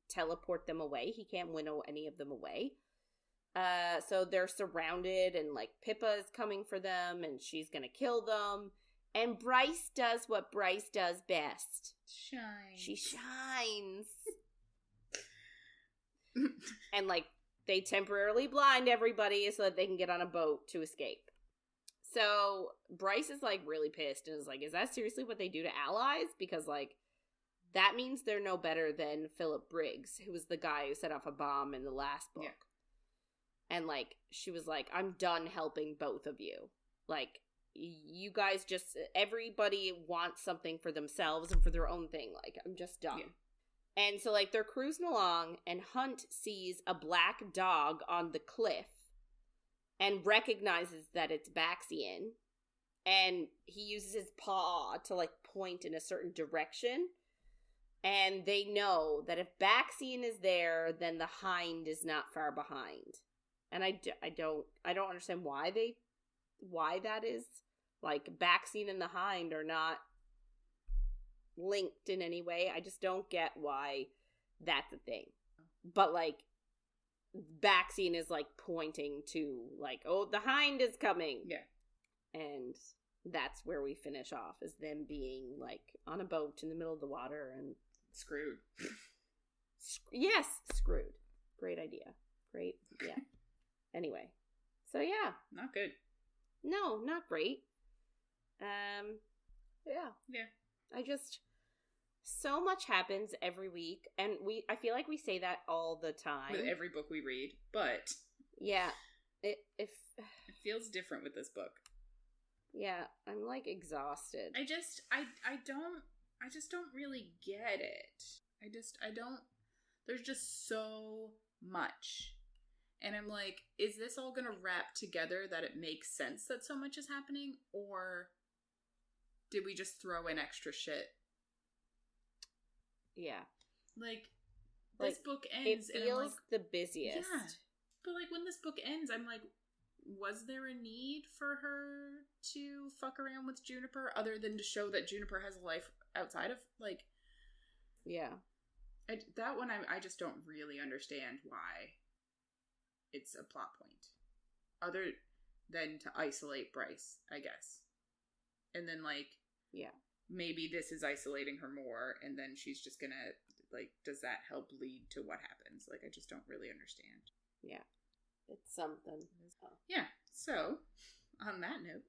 teleport them away. He can't winnow any of them away. So they're surrounded, and, like, Pippa is coming for them, and she's gonna kill them. And Bryce does what Bryce does best. Shines. She shines. And, like, they temporarily blind everybody so that they can get on a boat to escape. So Bryce is, like, really pissed and is like, is that seriously what they do to allies? Because, like, that means they're no better than Philip Briggs, who was the guy who set off a bomb in the last book. Yeah. And, like, she was like, I'm done helping both of you. Like, you guys just, everybody wants something for themselves and for their own thing. Like, I'm just done. Yeah. And so, like, they're cruising along, and Hunt sees a black dog on the cliff and recognizes that it's Baxian, and he uses his paw to, like, point in a certain direction. And they know that if Baxian is there, then the Hind is not far behind. And I don't understand why that is. Like, Baxian and the Hind are not linked in any way. I just don't get why that's a thing. But, like, Baxian is, like, pointing to, like, oh, the Hind is coming. Yeah. And that's where we finish off, is them being, like, on a boat in the middle of the water and... Screwed. Yes, screwed. Great idea. Great, yeah. Anyway, so yeah. Not good. No, not great. Yeah. So much happens every week, and I feel like we say that all the time. With every book we read, but... Yeah, it feels different with this book. Yeah, I'm, like, exhausted. I just don't really get it. I don't, there's just so much. And I'm like, is this all gonna wrap together that it makes sense that so much is happening? Or did we just throw in extra shit? Yeah. Like, this book ends and it feels the busiest. Yeah. But, like, when this book ends, I'm like, was there a need for her to fuck around with Juniper other than to show that Juniper has a life outside of, like... Yeah. That one, I just don't really understand why it's a plot point. Other than to isolate Bryce, I guess. And then, like... Yeah. Maybe this is isolating her more, and then she's just gonna, like, does that help lead to what happens? Like, I just don't really understand. Yeah. It's something. Yeah. So, on that note,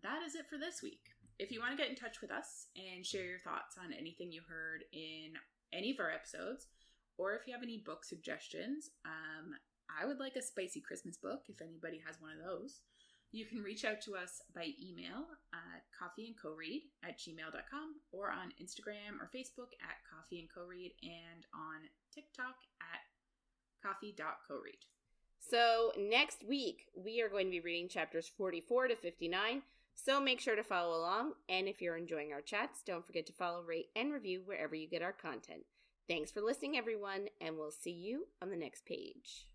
that is it for this week. If you want to get in touch with us and share your thoughts on anything you heard in any of our episodes, or if you have any book suggestions, I would like a spicy Christmas book if anybody has one of those. You can reach out to us by email at coffeeandcoread@gmail.com, or on Instagram or Facebook at coffeeandcoread, and on TikTok at coffee.coread. So next week, we are going to be reading chapters 44 to 59, so make sure to follow along, and if you're enjoying our chats, don't forget to follow, rate, and review wherever you get our content. Thanks for listening, everyone, and we'll see you on the next page.